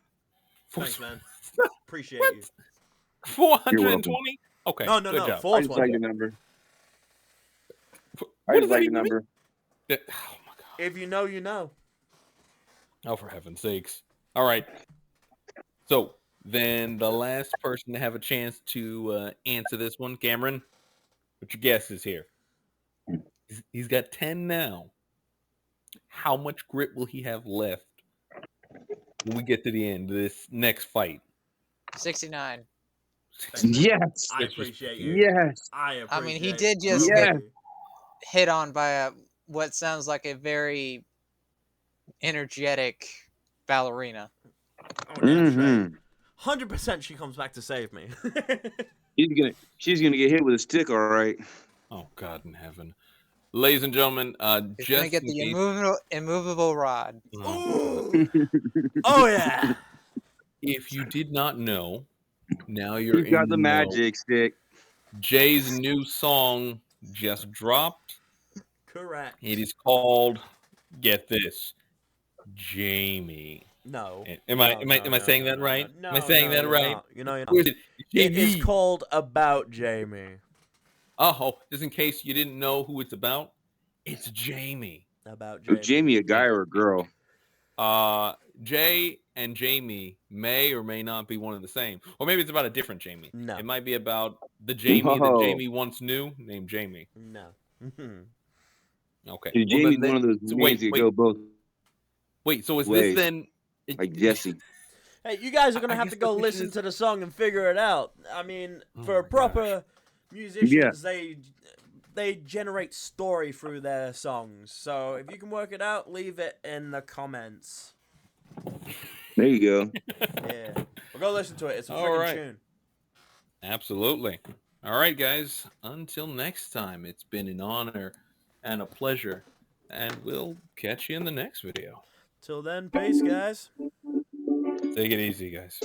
Thanks, man. Appreciate you. 420? Okay. No, good job. 420. I just like the number. What does like that the even mean? number. Oh my god. If you know, you know. Oh, for heaven's sakes. All right. So then the last person to have a chance to answer this one, Cameron, what's your guess is here? He's got 10 now. How much grit will he have left when we get to the end of this next fight? 69. Yes. I appreciate you. Yes. I appreciate. I mean, he did just get hit on by what sounds like a very energetic ballerina. Oh, yeah, 100% she comes back to save me. She's gonna get hit with a stick, all right. Oh God in heaven. Ladies and gentlemen, He's gonna get the immovable rod. Oh, oh yeah. If you did not know, now you're He's got in the magic stick. Jay's new song just dropped. Correct. It is called, get this, Jamie. No. Am I saying that right? No, am I saying that right? Not. You know, you're Or is not. it It is called About Jamie. Oh, just in case you didn't know who it's about, it's Jamie. About Jamie. Is Jamie a guy or a girl? Jay and Jamie may or may not be one and the same. Or maybe it's about a different Jamie. No. It might be about the Jamie that Jamie once knew, named Jamie. No. Okay. Is Jamie one of those names that go both Wait, so is ways, this then... like Jesse? Hey, you guys are going to have to go listen to the song and figure it out. I mean, for proper musicians, they generate story through their songs. So if you can work it out, leave it in the comments. There you go. Yeah. Well, go listen to it. It's a freaking tune. Absolutely. All right, guys. Until next time, it's been an honor and a pleasure. And we'll catch you in the next video. Till then, peace, guys. Take it easy, guys.